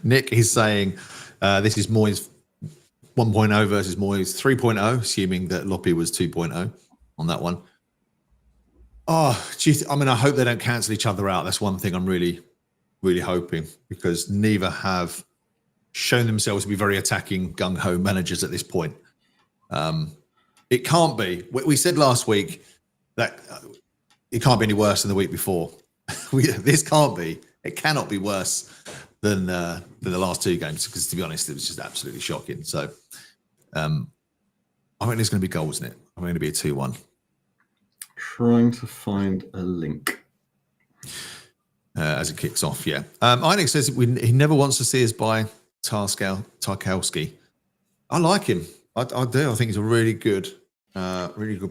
Nick is saying this is Moyes 1.0 versus Moyes 3.0, assuming that Loppy was 2.0 on that one. Oh, geez, I mean, I hope they don't cancel each other out. That's one thing I'm really, really hoping, because neither have shown themselves to be very attacking, gung-ho managers at this point. It can't be. We said last week that it can't be any worse than the week before. This can't be. It cannot be worse than the last two games, because, to be honest, it was just absolutely shocking. So I think there's going to be goals in it. I think it's going to be a 2-1. Trying to find a link. As it kicks off, yeah. Einik says he never wants to see us buy Tarkowski. I like him. I do. I think he's a really good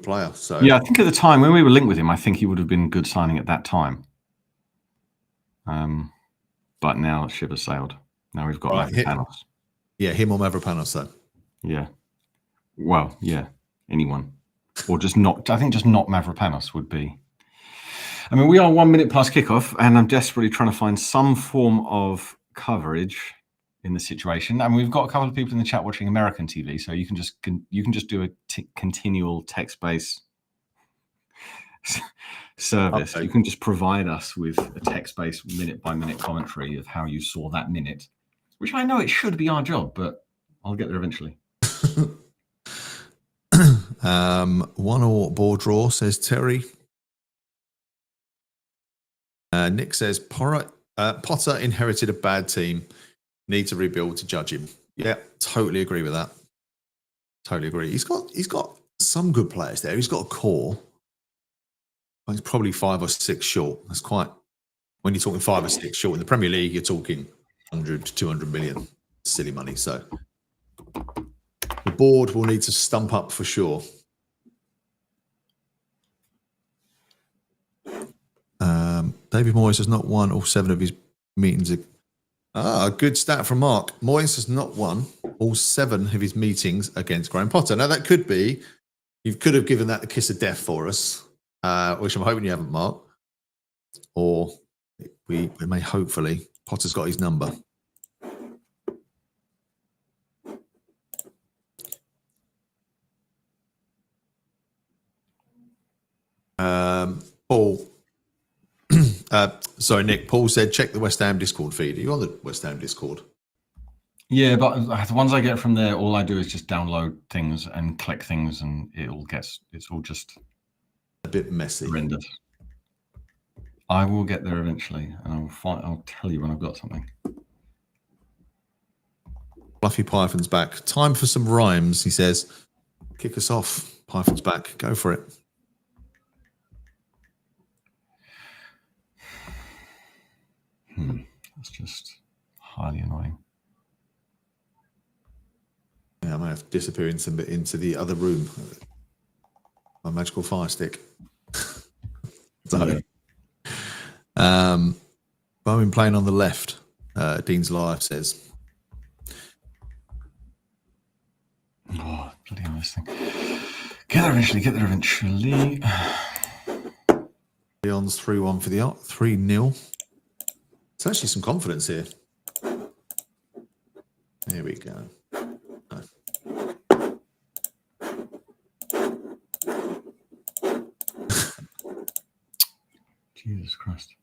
player. So yeah, I think at the time when we were linked with him, I think he would have been a good signing at that time. But now ship has sailed. Now we've got Mavropanos. Yeah, him or Mavropanos, though. Yeah. Well, yeah, anyone. Or just not, I think just not Mavropanos would be. I mean, we are 1 minute past kickoff, and I'm desperately trying to find some form of coverage in the situation. And we've got a couple of people in the chat watching American TV, so you can just do a continual text-based service. Okay. You can just provide us with a text-based minute-by-minute commentary of how you saw that minute, which I know it should be our job, but I'll get there eventually. 1-1 ball draw, says Terry. Nick says Potter inherited a bad team. Need to rebuild to judge him. Yeah, totally agree with that. Totally agree. He's got some good players there. He's got a core. He's probably 5 or 6 short. That's quite. When you're talking 5 or 6 short in the Premier League, you're talking 100 to 200 million. Silly money. So the board will need to stump up for sure. David Moyes has not won all 7 of his meetings. A good stat from Mark. Moyes has not won all 7 of his meetings against Graham Potter. Now, that could be, you could have given that the kiss of death for us, which I'm hoping you haven't, Mark. Or we may hopefully, Potter's got his number. Paul. Sorry, Nick. Paul said, check the West Ham Discord feed. Are you on the West Ham Discord? Yeah, but the ones I get from there, all I do is just download things and click things, and it's all just a bit messy. Horrendous. I will get there eventually, and I'll tell you when I've got something. Fluffy Python's back. Time for some rhymes, he says. Kick us off. Python's back. Go for it. That's just highly annoying. Yeah, I might have to disappear into the other room. My magical fire stick. So, Bowen playing on the left. Dean's Live says. Oh, bloody hell, this thing. Get there eventually. Leon's 3-1 for the 3-0. It's actually some confidence here. Here we go. Jesus Christ.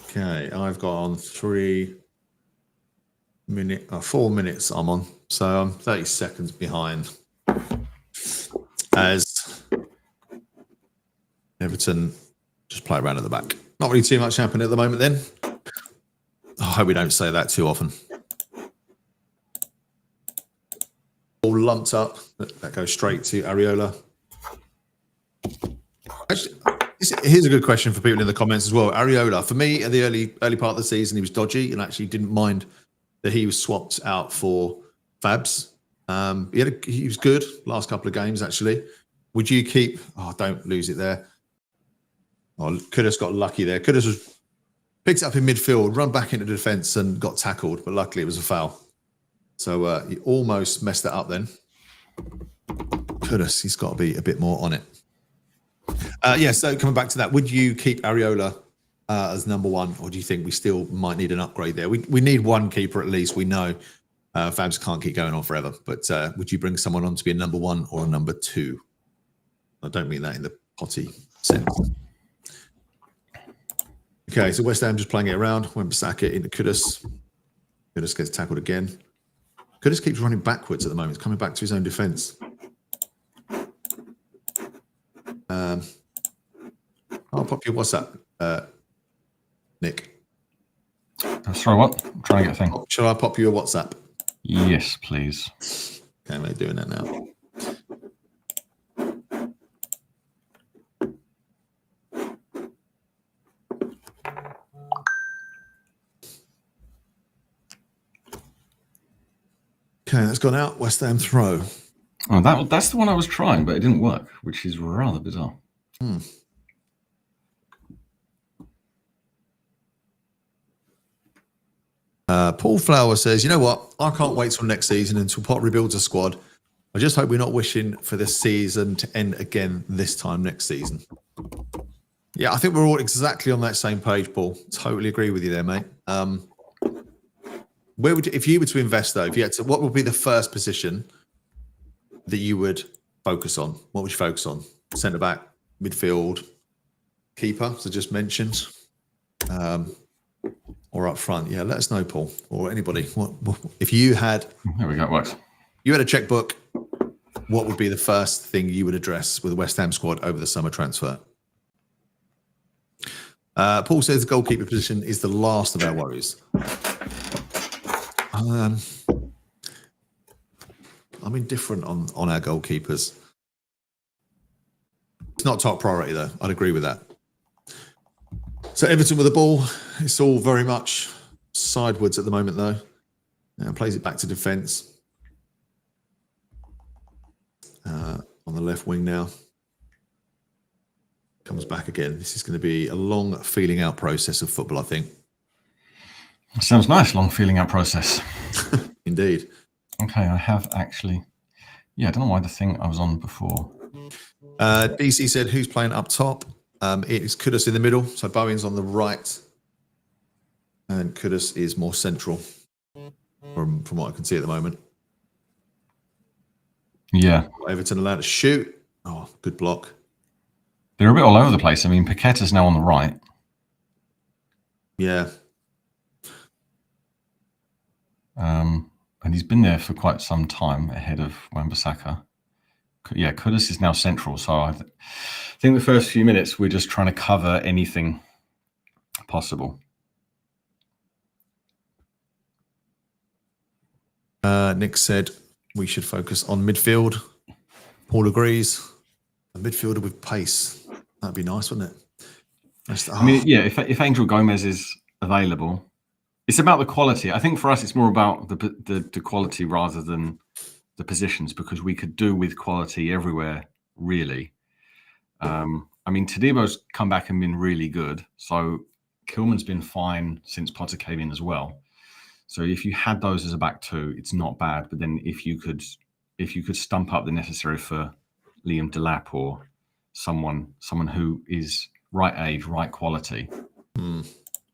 Okay, I've got on 4 minutes I'm on. So I'm 30 seconds behind. As Everton just play around at the back. Not really too much happening at the moment then. I hope we don't say that too often. all lumped up. That goes straight to Areola. Actually, here's a good question for people in the comments as well. Areola, for me, in the early part of the season, he was dodgy and actually didn't mind that he was swapped out for Fabs. He was good last couple of games, actually. Would you keep... Oh, don't lose it there. Oh, Kudus got lucky there. Kudus was picked up in midfield, run back into defence and got tackled, but luckily it was a foul. So he almost messed that up then. Kudus, he's got to be a bit more on it. So coming back to that, would you keep Areola as number one, or do you think we still might need an upgrade there? We need one keeper at least. We know Fabs can't keep going on forever, but would you bring someone on to be a number one or a number two? I don't mean that in the potty sense. Okay, so West Ham just playing it around. Wan-Bissaka into Kudus. Kudus gets tackled again. Kudus keeps running backwards at the moment. He's coming back to his own defence. I'll pop your WhatsApp, Nick. Sorry, what? I'm trying to get a thing. Shall I pop you a WhatsApp? Yes, please. Okay, I'm doing that now. Okay, that's gone out. West Ham throw. Oh, that's the one I was trying, but it didn't work, which is rather bizarre. Paul Flower says, you know what? I can't wait till next season until Pot rebuilds a squad. I just hope we're not wishing for this season to end again this time next season. Yeah, I think we're all exactly on that same page, Paul. Totally agree with you there, mate. Where would you, if you were to invest though, if you had to, what would be the first position that you would focus on? What would you focus on? Centre back, midfield, keeper, as I just mentioned, or up front? Yeah, let us know, Paul, or anybody. What if you had? There we go. It works. You had a checkbook. What would be the first thing you would address with the West Ham squad over the summer transfer? Paul says the goalkeeper position is the last of our worries. I'm indifferent on our goalkeepers. It's not top priority, though. I'd agree with that. So Everton with the ball. It's all very much sidewards at the moment, though. And plays it back to defence. On the left wing now. Comes back again. This is going to be a long feeling out process of football, I think. Sounds nice, long feeling out process. Indeed. Okay, I have actually... Yeah, I don't know why the thing I was on before. DC said, who's playing up top? It is Kudus in the middle. So Bowen's on the right. And Kudus is more central from what I can see at the moment. Yeah. Everton allowed to shoot. Oh, good block. They're a bit all over the place. I mean, Paqueta's now on the right. Yeah. And he's been there for quite some time ahead of Wan-Bissaka. Yeah, Kudus is now central. So I think the first few minutes, we're just trying to cover anything possible. Nick said we should focus on midfield. Paul agrees. A midfielder with pace. That'd be nice, wouldn't it? I mean, yeah, if Angel Gomez is available, it's about the quality. I think for us, it's more about the quality rather than the positions, because we could do with quality everywhere, really. I mean, Tadebo's come back and been really good. So Kilman's been fine since Potter came in as well. So if you had those as a back two, it's not bad. But then if you could stump up the necessary for Liam Delap or someone who is right age, right quality,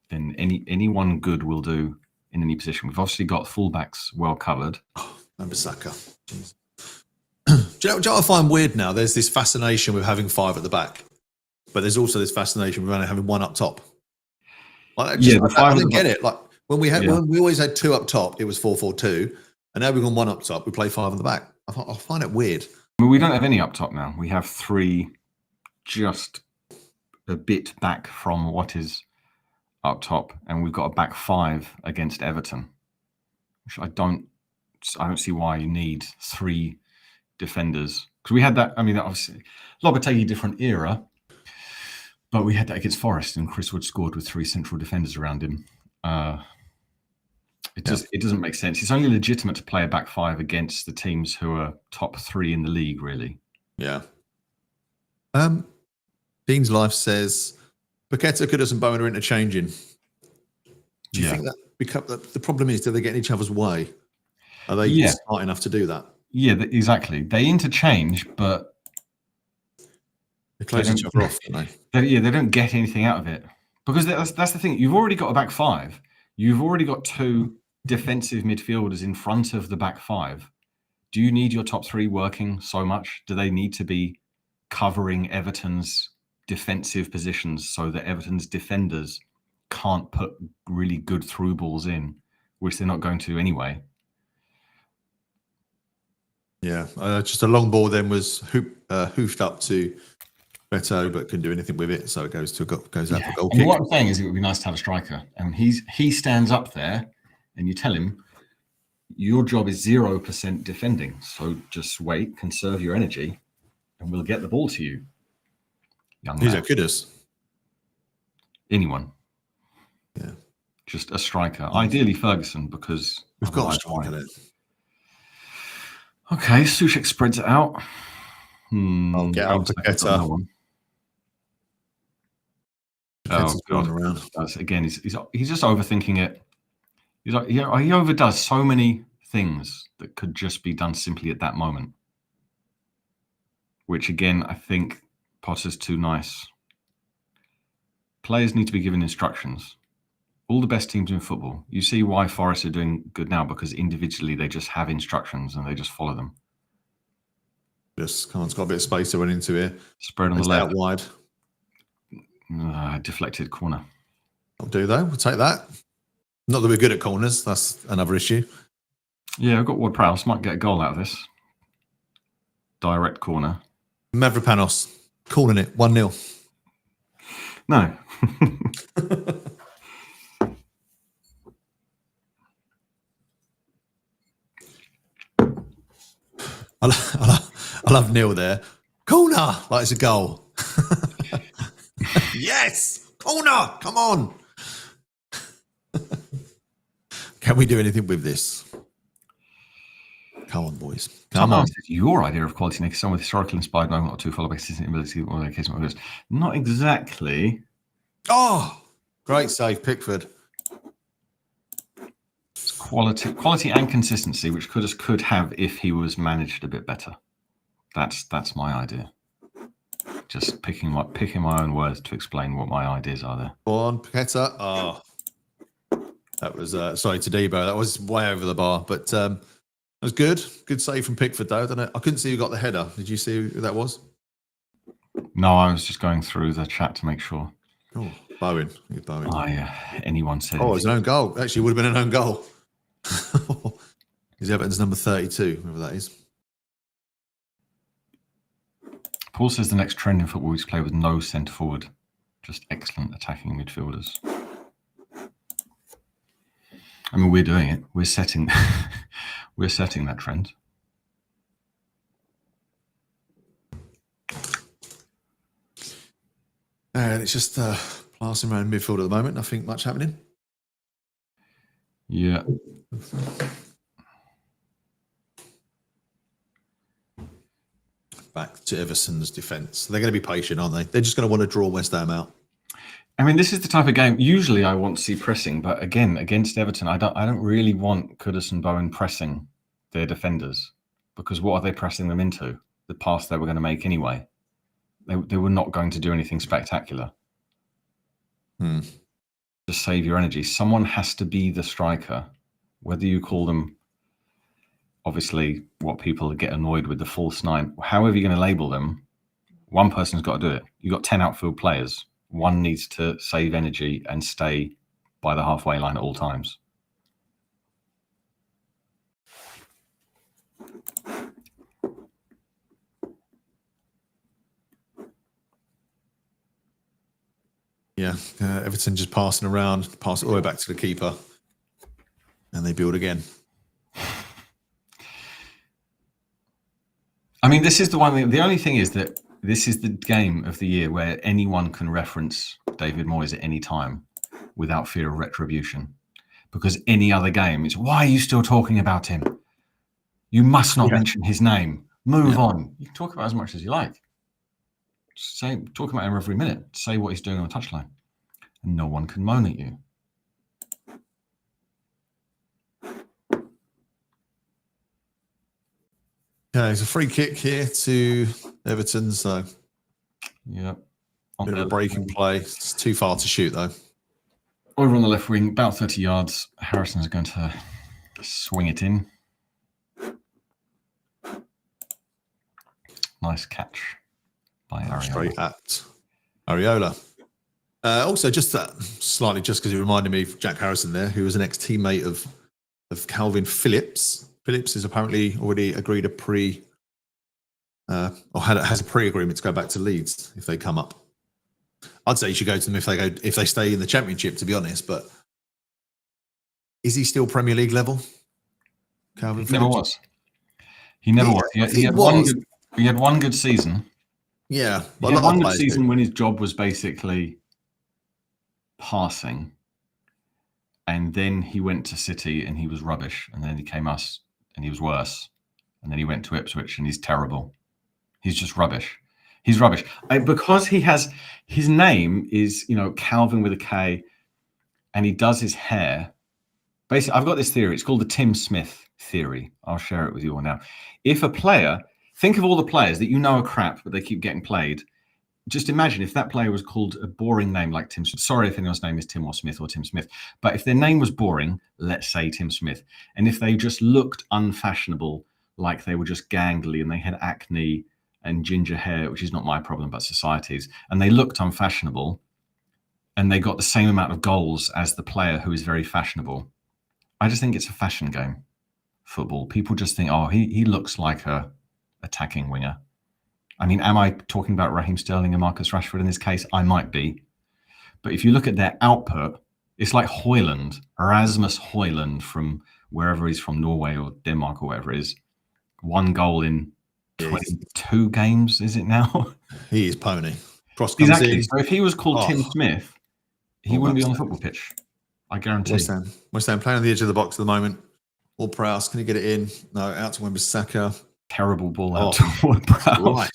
then anyone good will do in any position. We've obviously got fullbacks well covered. Wan-Bissaka. Do you know what I find weird now? There's this fascination with having five at the back, but there's also this fascination with only having one up top. Like, I didn't get it. Like when we always had two up top, it was 4-4-2, and now we've got one up top. We play five on the back. I find it weird. I mean, we don't have any up top now. We have three, just a bit back from what is up top, and we've got a back five against Everton, which I don't I don't see why you need 3 defenders, because we had that. I mean, obviously, Lopetegui, different era, but we had that against Forest, and Chris Wood scored with 3 central defenders around him. It doesn't make sense. It's only legitimate to play a back 5 against the teams who are top 3 in the league, really. Yeah. Dean's Life says Paqueta, Goodison and Bowen are interchanging. Do you think that the problem is, do they get in each other's way? Are they smart enough to do that? Yeah, exactly. They interchange, but they close each other off, don't they? They don't get anything out of it. Because that's the thing. You've already got a back 5. You've already got 2 defensive midfielders in front of the back 5. Do you need your top 3 working so much? Do they need to be covering Everton's defensive positions so that Everton's defenders can't put really good through balls in, which they're not going to anyway? Yeah, just a long ball then was hoofed up to Beto, but couldn't do anything with it, so it goes out for goal kick. What I'm saying is, it would be nice to have a striker, and he stands up there, and you tell him your job is 0% defending, so just wait, conserve your energy, and we'll get the ball to you. Who's that? Goodison? Anyone. Yeah. Just a striker. Ideally Ferguson, because we've got a striker there. Okay, Soucek spreads it out. I'll get out to Paqueta. Oh, God. Around. Again, he's just overthinking it. He's like, he overdoes so many things that could just be done simply at that moment. Which, again, I think Potter's too nice. Players need to be given instructions. All the best teams in football. You see why Forest are doing good now, because individually they just have instructions and they just follow them. Just come on, it's got a bit of space to run into here. Spread on the left. Out wide. Deflected corner. I'll do though. We'll take that. Not that we're good at corners. That's another issue. Yeah, I've got Ward-Prowse. Might get a goal out of this. Direct corner. Mavropanos calling it 1-0. No. I love Neil there. Corner, like it's a goal. Yes, corner. Come on. Can we do anything with this? Come on, boys. Come on. Your idea of quality makes someone with historically inspired moment or 2 followed by consistent ability or occasional. Not exactly. Oh, great save, Pickford. It's quality and consistency, which could have if he was managed a bit better. That's my idea. Just picking my own words to explain what my ideas are there. Go on, Paqueta. Oh, that was sorry to Debo. That was way over the bar, but that was good. Good save from Pickford, though. I couldn't see who got the header. Did you see who that was? No, I was just going through the chat to make sure. Oh, Bowen. Anyone said. Oh, it was an own goal. Actually, it would have been an own goal. Is Everton's number 32, whoever that is. Paul says the next trend in football is to play with no centre forward, just excellent attacking midfielders. I mean, we're doing it. We're setting that trend. And it's just passing around midfield at the moment. Nothing much happening. Yeah. Back to Everton's defence. They're going to be patient, aren't they? They're just going to want to draw West Ham out. I mean, this is the type of game. Usually, I want to see pressing, but again, against Everton, I don't really want Goodison Bowen pressing their defenders, because what are they pressing them into? The pass they were going to make anyway. They were not going to do anything spectacular. Just save your energy. Someone has to be the striker, whether you call them. Obviously, what people get annoyed with, the false 9. However you're going to label them, one person's got to do it. You've got 10 outfield players. One needs to save energy and stay by the halfway line at all times. Yeah, Everton just passing around, pass it all the way back to the keeper, and they build again. I mean, this is the one thing. The only thing is that this is the game of the year where anyone can reference David Moyes at any time without fear of retribution. Because any other game, it's why are you still talking about him? You must not mention his name. Move on. You can talk about as much as you like. Talk about him every minute. Say what he's doing on the touchline. And no one can moan at you. Okay, it's a free kick here to Everton. So, yeah, bit of a breaking play. It's too far to shoot, though. Over on the left wing, about 30 yards. Harrison's going to swing it in. Nice catch by Areola. Straight at Areola. Also, just slightly, just because it reminded me of Jack Harrison there, who was an ex-teammate of Calvin Phillips. Phillips is apparently already agreed has a pre-agreement to go back to Leeds if they come up. I'd say you should go to them if they stay in the Championship, to be honest. But is he still Premier League level? Calvin Never Phillips? was. He never was. He had one good season. Yeah, he had one good season when his job was basically passing, and then he went to City and he was rubbish, and then he came us and he was worse, and then he went to Ipswich and he's terrible. He's just rubbish. He's rubbish because he has his name is Calvin with a K, and he does his hair. Basically, I've got this theory. It's called the Tim Smith theory. I'll share it with you all now. If a player, think of all the players that are crap, but they keep getting played. Just imagine if that player was called a boring name like Tim Smith. Sorry if anyone's name is Tim or Smith or Tim Smith. But if their name was boring, let's say Tim Smith, and if they just looked unfashionable, like they were just gangly and they had acne and ginger hair, which is not my problem, but society's, and they looked unfashionable, and they got the same amount of goals as the player who is very fashionable. I just think it's a fashion game, football. People just think, oh, he looks like a attacking winger. I mean, am I talking about Raheem Sterling and Marcus Rashford in this case? I might be. But if you look at their output, it's like Højlund, Erasmus Højlund from wherever he's from, Norway or Denmark or whatever it is. 1 goal in 22 games, is it now? He is pony. Exactly. So if he was called Tim Smith, he wouldn't be on the football pitch. I guarantee. West Ham playing on the edge of the box at the moment. Ward-Prowse, can he get it in? No, out to Wan-Bissaka. Terrible ball out to Ward-Prowse.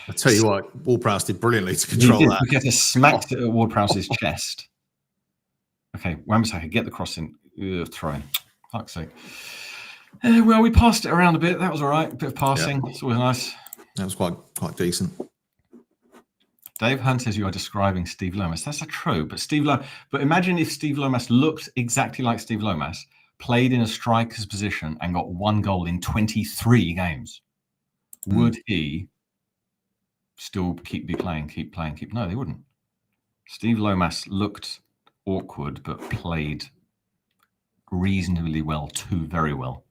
I tell you what, Ward-Prowse did brilliantly to control that. He just smacked it at Ward-Prowse's chest. Okay, Wan-Bissaka, get the cross in. Throw in. Fuck's sake. Well, we passed it around a bit. That was all right. A bit of passing. Yeah. It's always nice. That was quite decent. Dave Hunt says you are describing Steve Lomas. That's not true, but imagine if Steve Lomas looked exactly like Steve Lomas, played in a striker's position, and got 1 goal in 23 games. Would he still keep playing? No, they wouldn't. Steve Lomas looked awkward, but played reasonably well too, very well.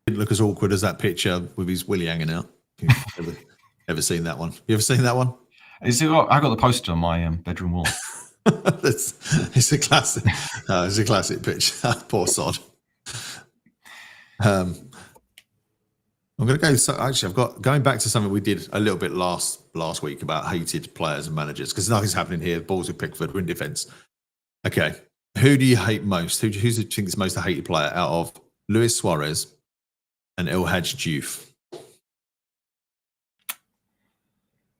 Didn't look as awkward as that picture with his willy hanging out. Ever seen that one? You ever seen that one? I got the poster on my bedroom wall. It's a classic. It's a classic picture. Poor sod. I'm going to go. So actually, I've got going back to something we did a little bit last week about hated players and managers, because nothing's happening here. Balls with Pickford, we're in defence. Okay, who do you hate most? Who do you think is most a hated player out of Luis Suarez and El Hadji Diouf?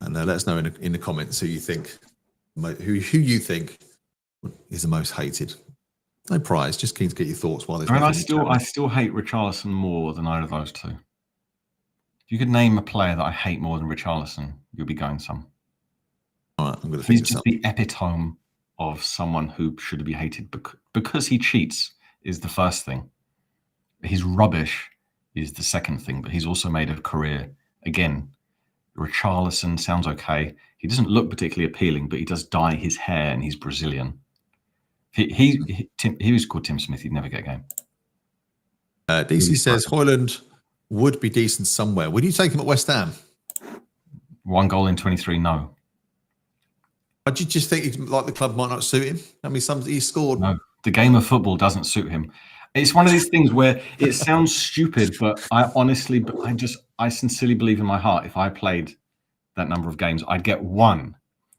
And let us know in the comments who you think you think is the most hated. No prize, just keen to get your thoughts while there's. I still hate Richarlison more than either of those two. If you could name a player that I hate more than Richarlison, you'll be going some. All right, I'm going to think. He's just the epitome of someone who should be hated because he cheats is the first thing. His rubbish is the second thing, but he's also made a career. Again, Richarlison sounds okay. He doesn't look particularly appealing, but he does dye his hair and he's Brazilian. He was called Tim Smith. He'd never get a game. DC says Højlund would be decent somewhere. Would you take him at West Ham? 1 goal in 23, no. But do you just think like the club might not suit him? I mean, he scored. No, the game of football doesn't suit him. It's one of these things where it sounds stupid, but I I sincerely believe in my heart, if I played that number of games, I'd get one.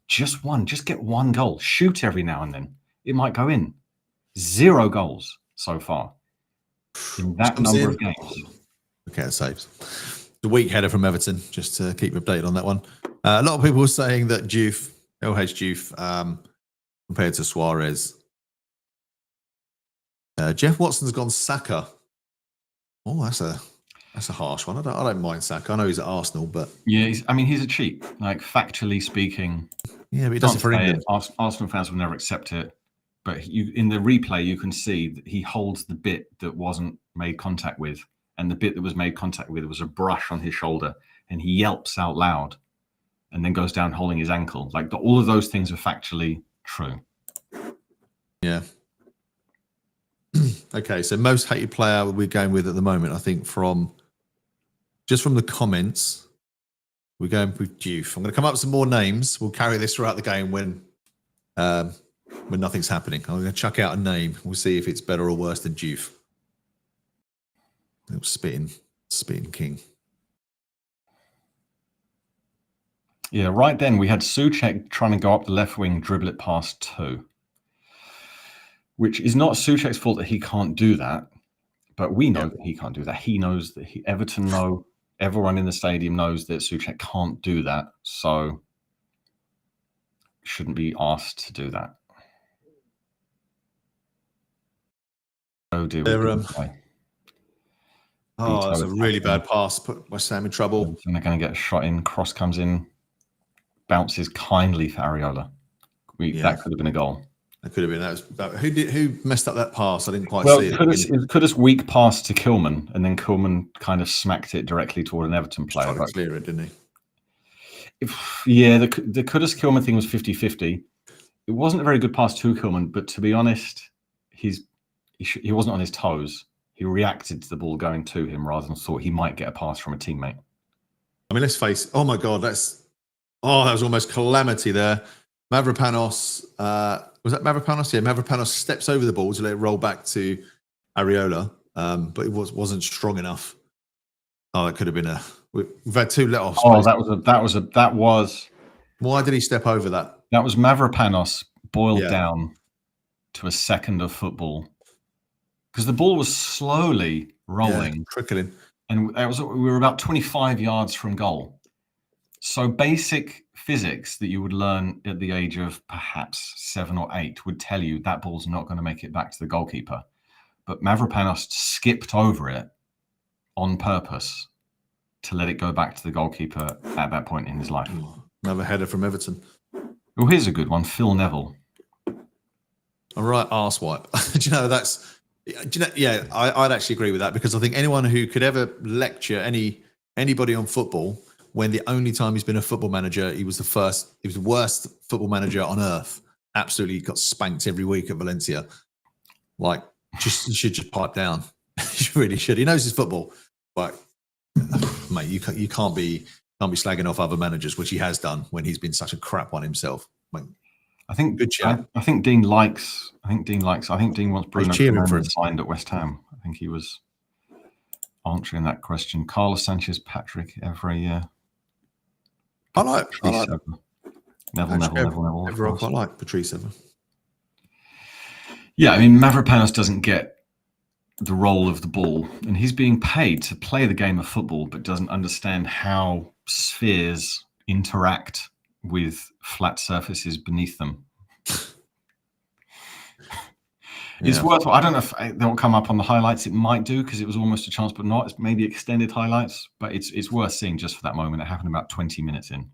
Just one. Just get one goal. Shoot every now and then. It might go in. 0 goals so far in that number of games. Okay, that saves. The weak header from Everton, just to keep updated on that one. A lot of people were saying that LH compared to Suarez. Jeff Watson's gone Saka. Oh, that's a harsh one. I don't mind Saka. I know he's at Arsenal, but yeah, he's a cheat. Like, factually speaking, yeah, but he does it for England. Arsenal fans will never accept it. But in the replay, you can see that he holds the bit that wasn't made contact with, and the bit that was made contact with was a brush on his shoulder, and he yelps out loud, and then goes down holding his ankle. Like, all of those things are factually true. Yeah. Okay, so most hated player we're going with at the moment, I think from the comments, we're going with Diouf. I'm going to come up with some more names. We'll carry this throughout the game when nothing's happening. I'm going to chuck out a name. We'll see if it's better or worse than Diouf. It was spitting king. Yeah, right then we had Souček trying to go up the left wing, dribble it past 2. Which is not Souček's fault that he can't do that, but we know that he can't do that. He knows that Everton know, everyone in the stadium knows that Souček can't do that, so shouldn't be asked to do that. Oh dear. That's a really bad pass. Put West Ham in trouble. And they're going to get a shot in. Cross comes in, bounces kindly for Areola. That could have been a goal. That could have been. Who messed up that pass? I didn't quite see it. Kudus weak pass to Kilman, and then Kilman kind of smacked it directly toward an Everton player. Tried to clear it, didn't he? The Kudus Kilman thing was 50-50. It wasn't a very good pass to Kilman, but to be honest, he wasn't on his toes. He reacted to the ball going to him rather than thought he might get a pass from a teammate. I mean, let's face it. Oh my God, that was almost calamity there. Mavropanos, was that Mavropanos? Yeah, Mavropanos steps over the ball to let it roll back to Areola, but it wasn't strong enough. Oh, it could have been we've had 2 let-offs. Oh, that was. Why did he step over that? That was Mavropanos boiled down to a second of football. Because the ball was slowly rolling, trickling, and we were about 25 yards from goal. So basic physics that you would learn at the age of perhaps 7 or 8 would tell you that ball's not going to make it back to the goalkeeper. But Mavropanos skipped over it on purpose to let it go back to the goalkeeper at that point in his life. Another header from Everton. Oh, here's a good one, Phil Neville. All right, arse wipe. I'd actually agree with that, because I think anyone who could ever lecture anybody on football, when the only time he's been a football manager, he was the worst football manager on earth. Absolutely got spanked every week at Valencia. Like, he should just pipe down. He really should. He knows his football. But mate, you can't be slagging off other managers, which he has done when he's been such a crap one himself. Like, I think good chat. I think Dean wants Bruno Fernandes signed at West Ham. I think he was answering that question. Carlos Sanchez, Patrick Evra, I like Neville. I quite like Patrice Evra. Yeah, I mean, Mavropanos doesn't get the role of the ball, and he's being paid to play the game of football, but doesn't understand how spheres interact with flat surfaces beneath them. It's worthwhile. I don't know if they'll come up on the highlights. It might do, because it was almost a chance, but not. It's maybe extended highlights, but it's worth seeing just for that moment. It happened about 20 minutes in.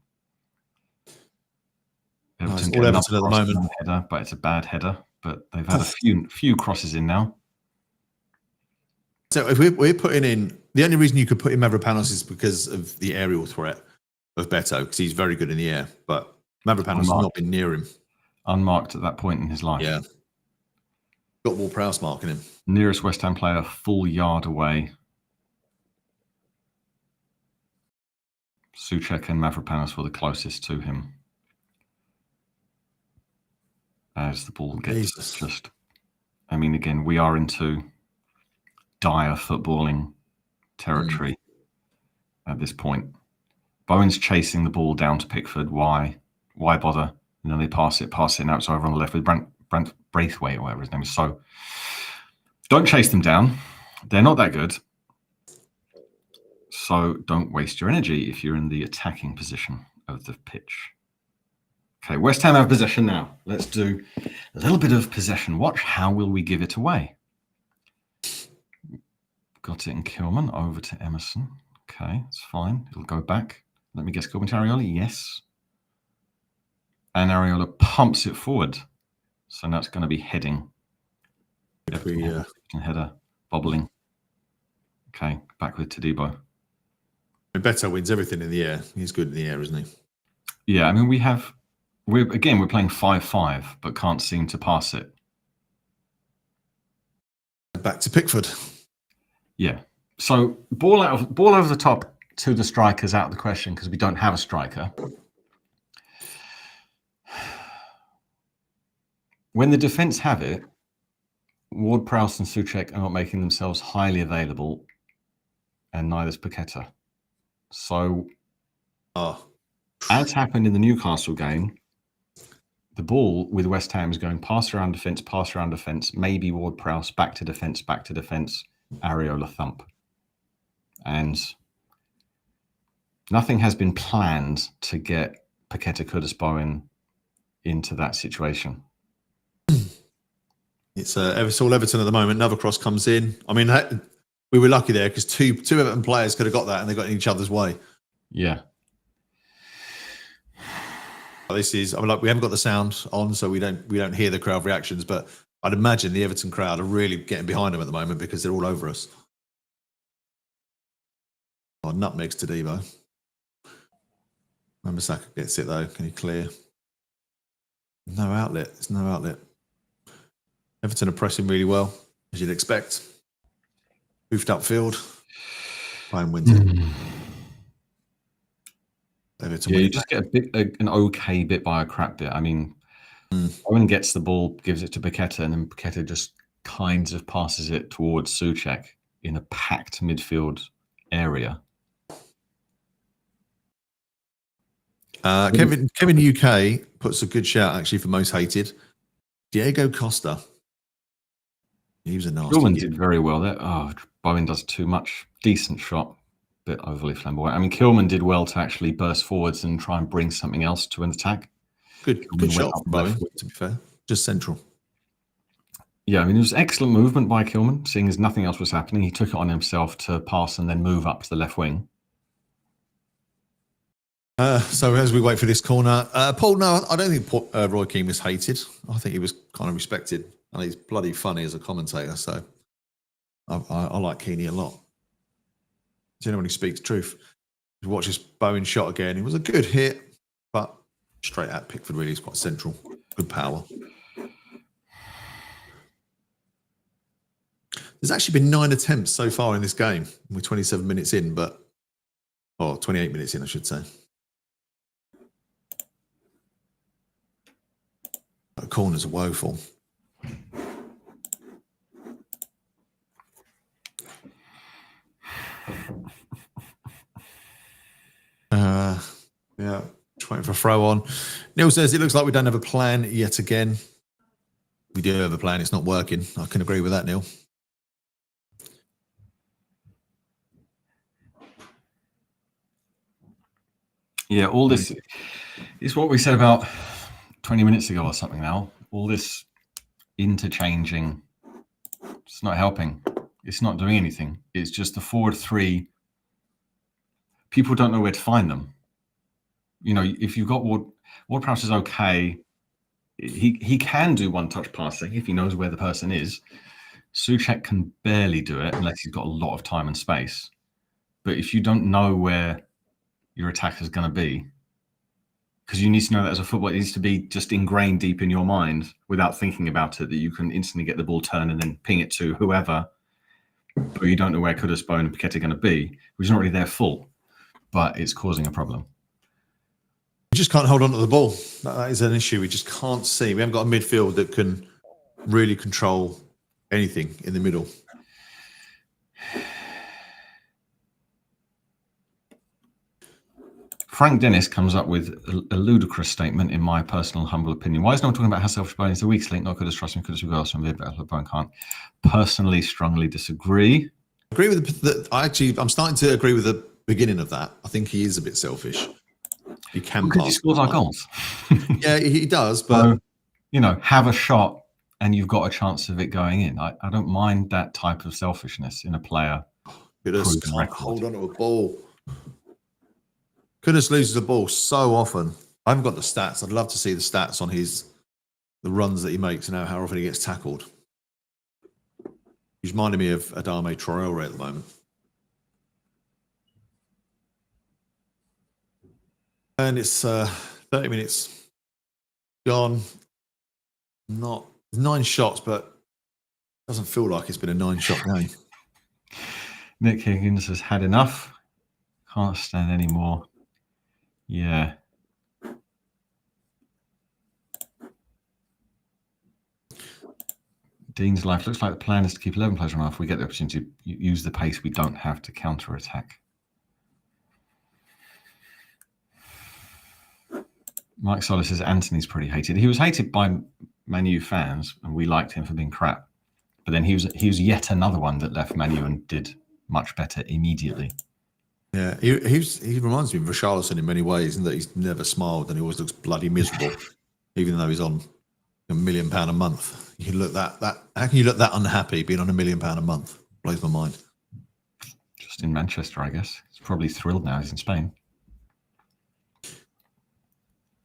Everton at the moment. Header, but it's a bad header. But they've had a few crosses in now. So if we're putting in, the only reason you could put in Mavropanos is because of the aerial threat of Beto, because he's very good in the air. But Mavropanos has not been near him. Unmarked at that point in his life. Yeah. Got more Prowse marking him. Nearest West Ham player, full yard away. Souček and Mavropanos were the closest to him. As the ball gets just... I mean, again, we are into dire footballing territory. at this point. Bowen's chasing the ball down to Pickford. Why bother? And then they pass it. Now it's over on the left with Brent Braithwaite or whatever his name is. So don't chase them down. They're not that good. So don't waste your energy if you're in the attacking position of the pitch. Okay, West Ham have possession now. Let's do a little bit of possession watch. How will we give it away? Got it in Kilman, over to Emerson. Okay, it's fine. It'll go back. Let me guess, Kilman to Areola? Yes. And Areola pumps it forward. So now it's going to be heading. Header, bobbling. Okay, back with Todibo. Beto wins everything in the air. He's good in the air, isn't he? Yeah, I mean, we're playing 5-5, but can't seem to pass it. Back to Pickford. Yeah. So ball over the top to the strikers out of the question because we don't have a striker. When the defence have it, Ward-Prowse and Souček are not making themselves highly available, and neither's Paqueta. So, as happened in the Newcastle game, the ball with West Ham is going pass around defence, maybe Ward-Prowse, back to defence, Areola thump. And nothing has been planned to get Paqueta Goodison into that situation. It's all Everton at the moment. Another cross comes in. I mean, we were lucky there because two Everton players could have got that and they got in each other's way. Yeah. This is, I mean, like, we haven't got the sound on, so we don't hear the crowd reactions, but I'd imagine the Everton crowd are really getting behind them at the moment because they're all over us. Oh, nutmegs to Devo. Remember Saka gets it though. Can he clear? No outlet. There's no outlet. Everton are pressing really well, as you'd expect. Hoofed upfield. Bayern wins it. Everton you just get an okay bit by a crap bit. I mean, Owen gets the ball, gives it to Paqueta, and then Paqueta just kind of passes it towards Souček in a packed midfield area. Kevin UK puts a good shout actually for most hated. Diego Costa. He was a nasty. Kilman did very well there. Oh, Bowen does too much. Decent shot, bit overly flamboyant. I mean, Kilman did well to actually burst forwards and try and bring something else to an attack. Good shot from Bowen, to be fair. Just central. Yeah, I mean, it was excellent movement by Kilman, seeing as nothing else was happening. He took it on himself to pass and then move up to the left wing. So as we wait for this corner, Paul, no, I don't think Roy Keane was hated. I think he was kind of respected. And he's bloody funny as a commentator, so I like Keane a lot. Anyone who speaks truth. You watch this Bowen shot again. It was a good hit, but straight at Pickford really is quite central. Good power. There's actually been 9 attempts so far in this game. We're 27 minutes in, 28 minutes in, I should say. The corners are woeful. Yeah, just waiting for a throw on. Neil says it looks like we don't have a plan yet again. We do have a plan, it's not working. I can agree with that, Neil. Yeah, all this is what we said about 20 minutes ago or something now. All this interchanging, it's not helping. It's not doing anything. It's just the forward three. People don't know where to find them. You know, if you've got Ward-Prowse is okay. He can do one-touch passing if he knows where the person is. Souček can barely do it unless he's got a lot of time and space. But if you don't know where your attacker is going to be, because you need to know that as a footballer, it needs to be just ingrained deep in your mind without thinking about it, that you can instantly get the ball turned and then ping it to whoever, but you don't know where Goodison and Paqueta are going to be, which is not really their fault, but it's causing a problem. We just can't hold on to the ball. That is an issue. We just can't see. We haven't got a midfield that can really control anything in the middle. Frank Dennis comes up with a ludicrous statement, in my personal humble opinion. Why is no one talking about how selfish Bowling is the weak link? Not good as trust me, good as we go. So Bowling can't. Personally, strongly disagree. Agree with I'm starting to agree with the beginning of that. I think he is a bit selfish. He can because pass. he scores our goals. Yeah, he does. But so, you know, have a shot and you've got a chance of it going in. I don't mind that type of selfishness in a player. Hold on to a ball. Goodness loses the ball so often. I haven't got the stats. I'd love to see the stats on the runs that he makes and how often he gets tackled. He's reminding me of Adama Traore at the moment. And it's 30 minutes gone. Not 9 shots, but doesn't feel like it's been a 9-shot game. Nick Higgins has had enough. Can't stand any more. Yeah. Dean's life looks like the plan is to keep 11 players on off. We get the opportunity to use the pace. We don't have to counter attack. Mike Solis says Anthony's pretty hated. He was hated by Man U fans, and we liked him for being crap. But then he was yet another one that left Man U and did much better immediately. Yeah, he reminds me of Richarlison in many ways, in that he's never smiled and he always looks bloody miserable, even though he's on £1 million a month. You look that how can you look that unhappy being on £1 million a month? Blows my mind. Just in Manchester, I guess. He's probably thrilled now. He's in Spain.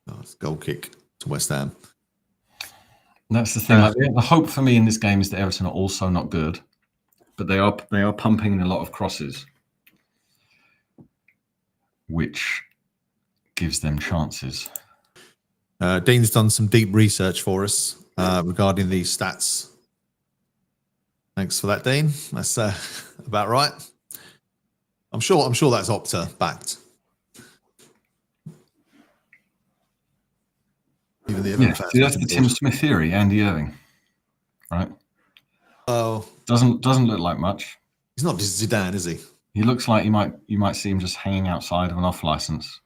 Oh, it's a goal kick to West Ham. And that's the thing. Like, the hope for me in this game is that Everton are also not good, but they are pumping in a lot of crosses, which gives them chances. Dean's done some deep research for us regarding these stats. Thanks for that, Dean. That's about right. I'm sure that's Opta backed. Even the Yeah, see, that's the Tim Smith theory, Andy Irving, right? Oh, doesn't look like much. He's not just Zidane, is he? He looks like you might see him just hanging outside of an off license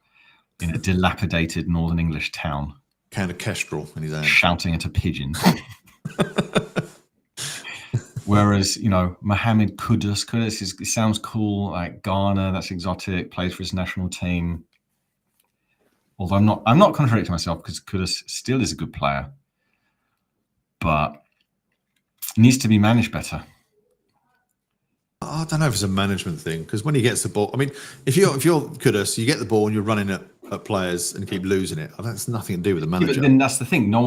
in a dilapidated Northern English town. Kind of kestrel in his hand, shouting at a pigeon. Whereas, you know, Mohamed Kudus sounds cool, like Ghana, that's exotic, plays for his national team. Although I'm not contradicting myself, because Kudus still is a good player, but needs to be managed better. I don't know if it's a management thing, because when he gets the ball, I mean, if you're Kudus, you get the ball and you're running at players and keep losing it. That's nothing to do with the manager. Yeah, but then that's the thing. No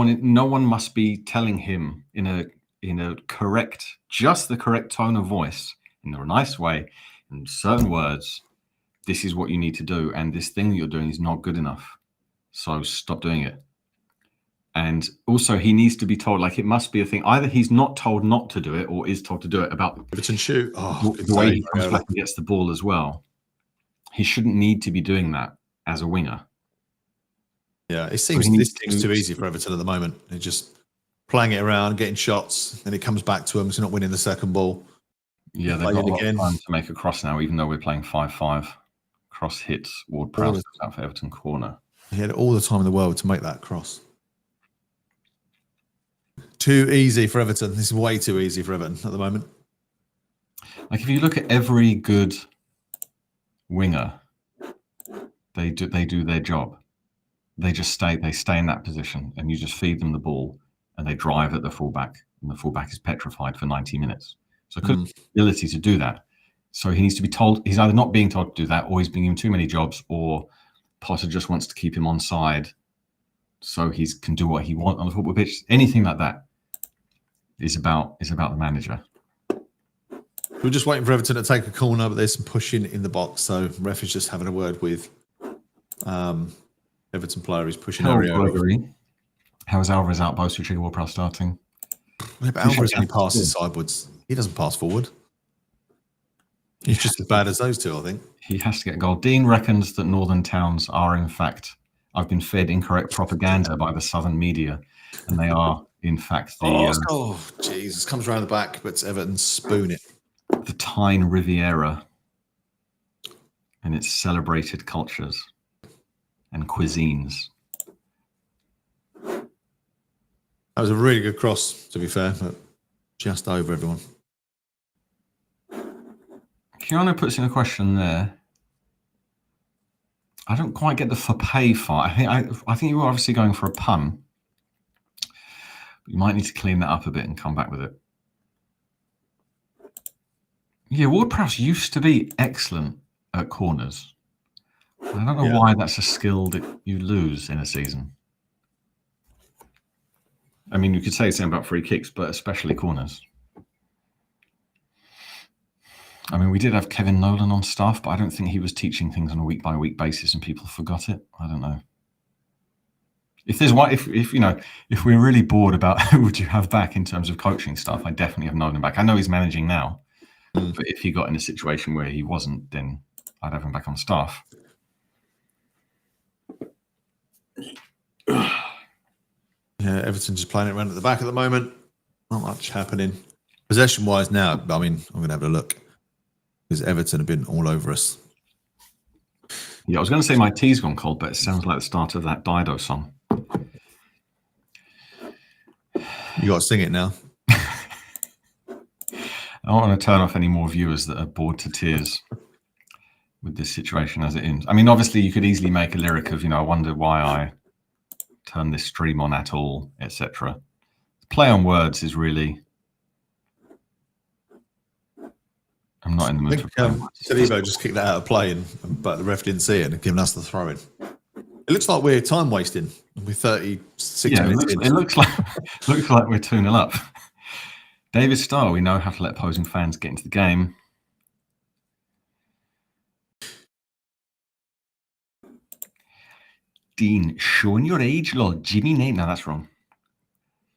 one must be telling him in a correct, just the correct tone of voice, in a nice way, in certain words. This is what you need to do, and this thing that you're doing is not good enough. So stop doing it. And also, he needs to be told, like, it must be a thing. Either he's not told not to do it, or is told to do it about Everton shoot. The way he comes back and gets the ball as well. He shouldn't need to be doing that as a winger. Yeah, this seems too easy for Everton at the moment. They're just playing it around, getting shots, and it comes back to them. It's not winning the second ball. Yeah, they've got a lot of time to make a cross now, even though we're playing 5-5. Cross hits, Ward-Prowse out for Everton corner. He had all the time in the world to make that cross. Too easy for Everton. This is way too easy for Everton at the moment. Like, if you look at every good winger, they do their job. They stay in that position, and you just feed them the ball, and they drive at the fullback, and the fullback is petrified for 90 minutes. So the ability to do that. So he needs to be told. He's either not being told to do that, or he's being given too many jobs, or Potter just wants to keep him on side so he can do what he wants on the football pitch. Anything like that is about the manager. We're just waiting for Everton to take a corner, but there's some pushing in the box. So ref is just having a word with Everton player who's pushing Gregory. How is Alvarez out? Both Trigger Ward-Prowse starting. Yeah, but Alvarez only passes sidewards. He doesn't pass forward. He's just as bad as those two, I think. He has to get a goal. Dean reckons that Northern towns are, in fact, I've been fed incorrect propaganda by the Southern media, and they are, in fact, the... Jesus. Comes around the back, but Everton spoon it. The Tyne Riviera and its celebrated cultures. and cuisines. That was a really good cross, to be fair, but just over everyone. Keanu puts in a question there. I don't quite get the for pay part. I think you were obviously going for a pun. You might need to clean that up a bit and come back with it. Yeah, Ward-Prowse used to be excellent at corners. I don't know why that's a skill that you lose in a season. I mean, you could say the same about free kicks, but especially corners. I mean, we did have Kevin Nolan on staff, but I don't think he was teaching things on a week-by-week basis and people forgot it. I don't know. If we're really bored about who would you have back in terms of coaching stuff, I definitely have Nolan back. I know he's managing now, but if he got in a situation where he wasn't, then I'd have him back on staff. Yeah, Everton just playing it around at the back at the moment. Not much happening. Possession-wise now, I mean, I'm going to have a look. Because Everton have been all over us. Yeah, I was going to say my tea's gone cold, but it sounds like the start of that Dido song. You got to sing it now. I don't want to turn off any more viewers that are bored to tears with this situation as it is. I mean, obviously, you could easily make a lyric of, I wonder why I turn this stream on at all, etc. Play on words is really... I'm not in the mood for playing. Salibo just kicked that out of play, but the ref didn't see it and given us the throw-in. It looks like we're time wasting. We're 36 minutes in. It looks like we're 2-0 up. David Starr, we know how to let opposing fans get into the game. Dean, showing your age, Lord. Jimmy Nate. No, that's wrong.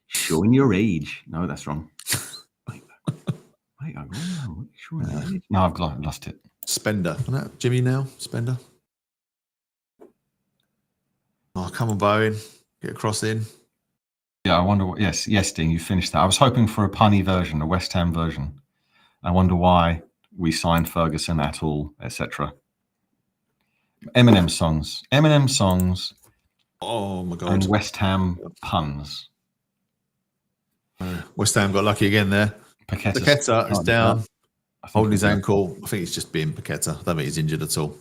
Showing your age. No, that's wrong. No, I've lost it. Spender. Isn't that Jimmy now? Spender. Oh, come on, Bowen. Get a cross in. Yeah, I wonder what... Yes, Dean, you finished that. I was hoping for a punny version, a West Ham version. I wonder why we signed Ferguson at all, etc. Eminem songs. Oh, my God. And West Ham puns. West Ham got lucky again there. Paqueta is down, holding his ankle. I think he's just being Paqueta. I don't think he's injured at all.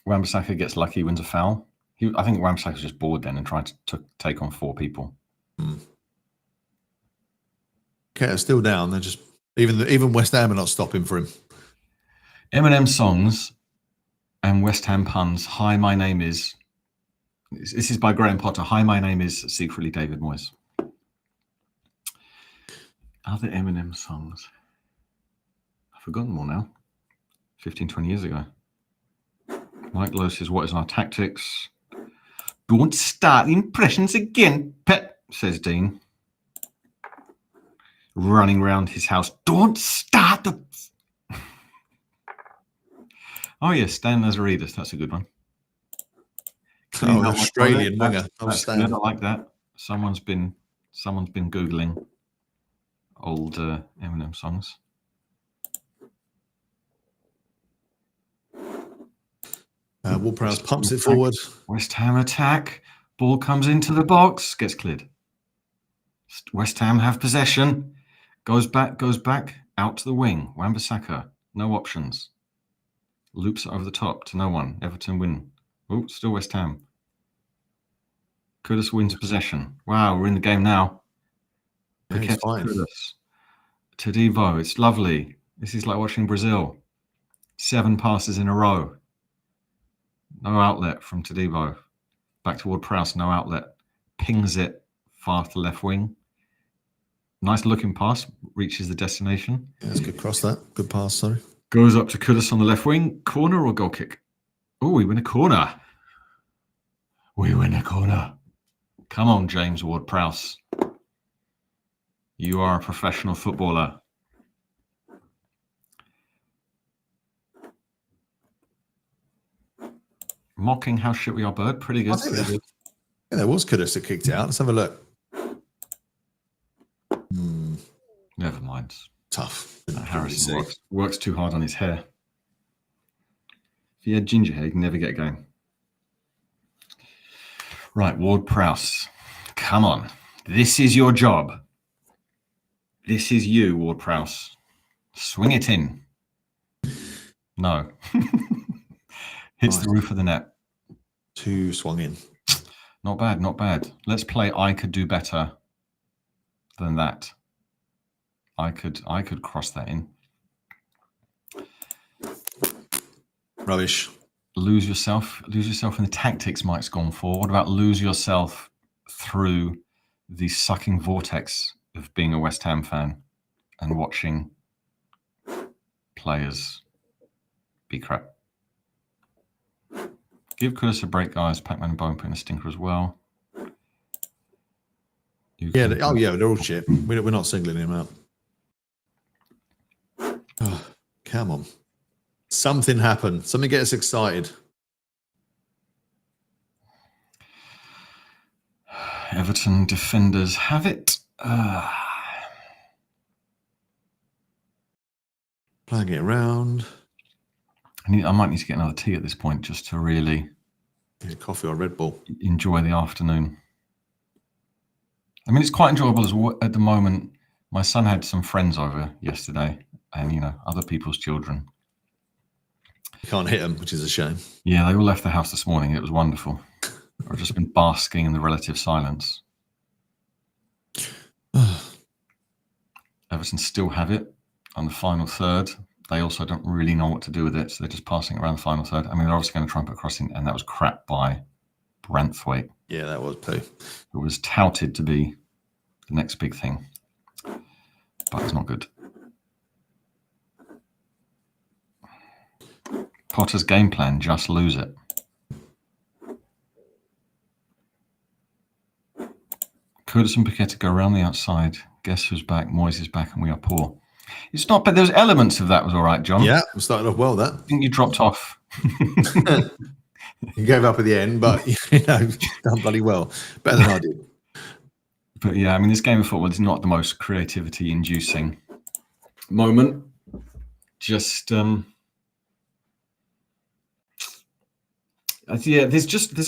Wan-Bissaka gets lucky, wins a foul. I think Wan-Bissaka's just bored then and tried to take on 4 people. Paqueta's still down. They're just even West Ham are not stopping for him. Eminem songs and West Ham puns. Hi, my name is... This is by Graham Potter. Hi, my name is secretly David Moyes. Other Eminem songs. I've forgotten them all now. 15, 20 years ago. Mike Lowe says, what is our tactics? Don't start the impressions again, Pet, says Dean. Running around his house. Don't start the... Oh, yes, Stan Lazaridis. That's a good one. Oh, Australian winger. That's good. I like that. Someone's been Googling old Eminem songs. Ward-Prowse pumps it forward. West Ham attack. Ball comes into the box. Gets cleared. West Ham have possession. Goes back. Out to the wing. Wan-Bissaka. No options. Loops it over the top to no one. Everton win. Oh, still West Ham. Kudus wins possession. Wow, we're in the game now. Yeah, fine. Tadivo, it's lovely. This is like watching Brazil. 7 passes in a row. No outlet from Tadivo. Back toward Prowse, no outlet. Pings it far to the left wing. Nice looking pass. Reaches the destination. Yeah, that's a good cross, that. Good pass, sorry. Goes up to Kudus on the left wing. Corner or goal kick? Oh, we win a corner. Come on, James Ward-Prowse. You are a professional footballer. Mocking how shit we are, Bird. Pretty good. Yeah, there was Kudus that kicked it out. Let's have a look. Never mind. Tough. Harrison works too hard on his hair. If he had ginger hair, he'd never get a game. Right, Ward-Prowse. Come on. This is your job. This is you, Ward-Prowse. Swing it in. No. Hits the roof of the net. 2 swung in. Not bad, not bad. Let's play I could do better than that. I could cross that in. Rubbish. Lose yourself in the tactics Mike's gone for. What about lose yourself through the sucking vortex of being a West Ham fan and watching players be crap? Give Kudus a break, guys. Pac-Man and Bone putting a stinker as well. Yeah. They're all shit. We're not singling him out. Oh, come on. Something happened. Something gets us excited. Everton defenders have it. Playing it around. I might need to get another tea at this point just to really Coffee or Red Bull. enjoy the afternoon. I mean, it's quite enjoyable at the moment. My son had some friends over yesterday and, other people's children. You can't hit them, which is a shame. Yeah, they all left the house this morning. It was wonderful. I've just been basking in the relative silence. Everton still have it on the final third. They also don't really know what to do with it, so they're just passing it around the final third. I mean, they're obviously going to try and put crossing, and that was crap by Branthwaite. Yeah, that was poo. It was touted to be the next big thing, but it's not good. Potter's game plan, just lose it. Curtis and Paqueta go around the outside. Guess who's back? Moyes is back, and we are poor. It's not, but there's elements of that was all right, John. Yeah, we started off well. That I think you dropped off. You gave up at the end, but done bloody well. Better than I did. But yeah, I mean, this game of football is not the most creativity-inducing moment. Just there's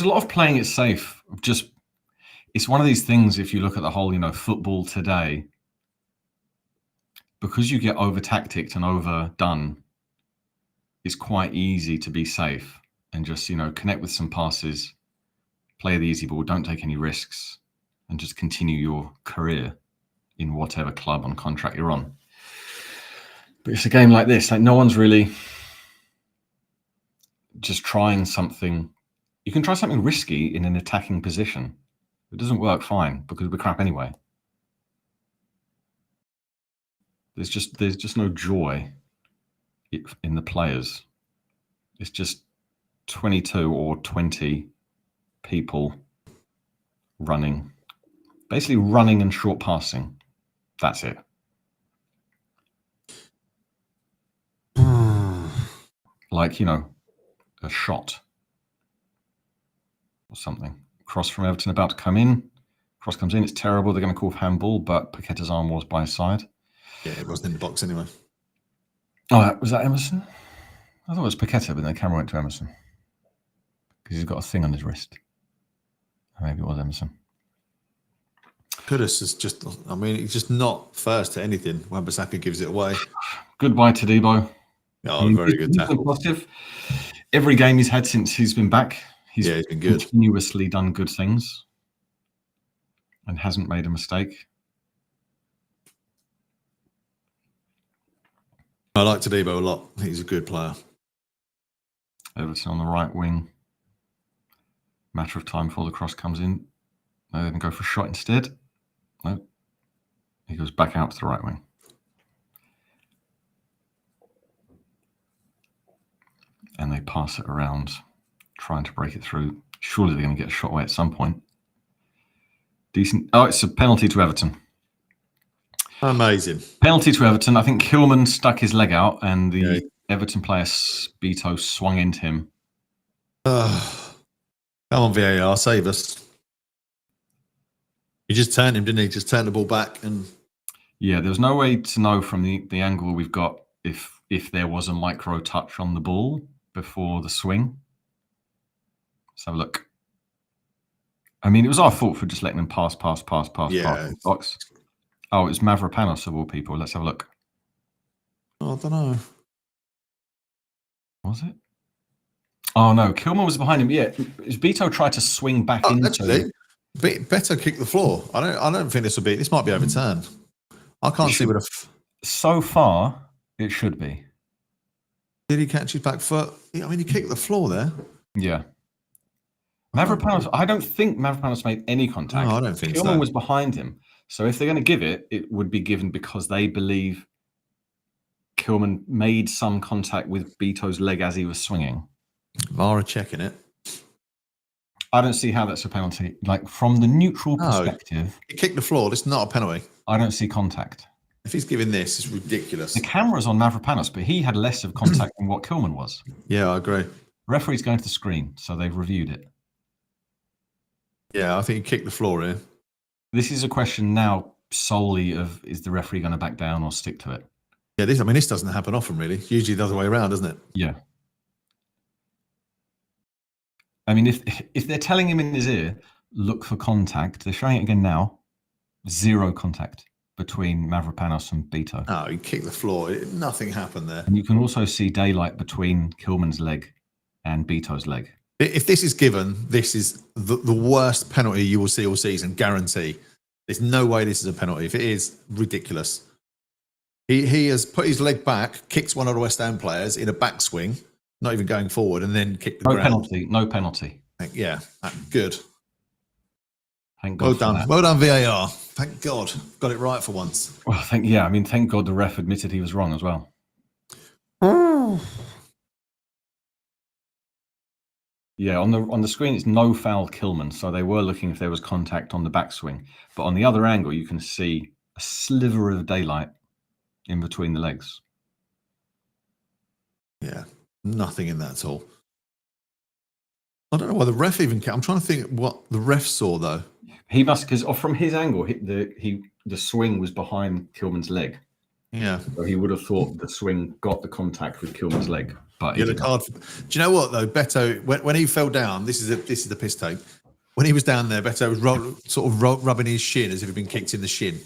a lot of playing it safe. Just it's one of these things. If you look at the whole, football today, because you get over-tacticked and overdone, it's quite easy to be safe and just, connect with some passes, play the easy ball, don't take any risks, and just continue your career in whatever club on contract you're on. But it's a game like this, no one's really just trying something. You can try something risky in an attacking position. If it doesn't work, fine, because we're crap anyway. There's just no joy in the players. It's just 22 or 20 people basically running and short passing. That's it. Like, a shot or something. Cross from Everton about to come in. Cross comes in. It's terrible. They're going to call for handball, but Paqueta's arm was by his side. Yeah, it wasn't in the box anyway. Oh, was that Emerson? I thought it was Paqueta, but then the camera went to Emerson because he's got a thing on his wrist. Maybe it was Emerson. Kudus is he's just not first to anything. Wan-Bissaka gives it away. Goodbye to Debo. Oh, very good tackle. Positive. Every game he's had since he's been back, he's been good. Continuously done good things and hasn't made a mistake. I like Tadibo a lot. I think he's a good player. Everton on the right wing. Matter of time before the cross comes in. No, they can go for a shot instead. No. He goes back out to the right wing. And they pass it around, trying to break it through. Surely they're going to get a shot away at some point. Decent. Oh, it's a penalty to Everton. Amazing. Penalty to Everton. I think Kilman stuck his leg out and the Everton player Beto swung into him. Come on, VAR, save us. He just turned him, didn't he? Just turned the ball back. And yeah, there's no way to know from the angle we've got if there was a micro touch on the ball before the swing. Let's have a look. I mean, it was our fault for just letting them pass Yeah. the box. Oh, it's Mavropanos of all people. Let's have a look. Oh, I don't know. Was it? Oh no, Kilman was behind him. Yeah, Beto tried to swing back into. Actually, Beto kicked the floor. I don't think this will be. This might be overturned. I can't see what. So far, it should be. Did he catch his back foot? I mean, he kicked the floor there. Yeah. Mavropanos. I don't think Mavropanos made any contact. No, I don't think Kilman so. was behind him. So if they're going to give it, it would be given because they believe Kilman made some contact with Beto's leg as he was swinging. Lara checking it. I don't see how that's a penalty. Like from the neutral perspective, he kicked the floor. This is not a penalty. I don't see contact. If he's giving this, it's ridiculous. The camera's on Mavropanos, but he had less of contact than what Kilman was. Yeah, I agree. Referee's going to the screen, so they've reviewed it. Yeah, I think he kicked the floor here. This is a question now solely of is the referee going to back down or stick to it? Yeah, this doesn't happen often, really. Usually the other way around, doesn't it? Yeah. I mean, if they're telling him in his ear, look for contact, they're showing it again now. 0 contact between Mavropanos and Beto. Oh, he kicked the floor. Nothing happened there. And you can also see daylight between Kilman's leg and Beto's leg. If this is given, this is the worst penalty you will see all season, guarantee. There's no way this is a penalty. If it is, ridiculous. He has put his leg back, kicks one of the West Ham players in a backswing, not even going forward, and then kicked the ground. No penalty. Yeah, good. Thank God. Well done. Well done, VAR. Thank God. Got it right for once. Well, thank God the ref admitted he was wrong as well. Yeah, on the screen it's no foul Kilman, so they were looking if there was contact on the backswing. But on the other angle, you can see a sliver of daylight in between the legs. Yeah, nothing in that at all. I don't know why the ref even came. I'm trying to think what the ref saw though. He must, because from his angle, the swing was behind Kilman's leg. Yeah, so he would have thought the swing got the contact with Kilman's leg. But the card. Do you know what though? Beto, when he fell down, this is the piss take. When he was down there, Beto was rubbing his shin as if he'd been kicked in the shin.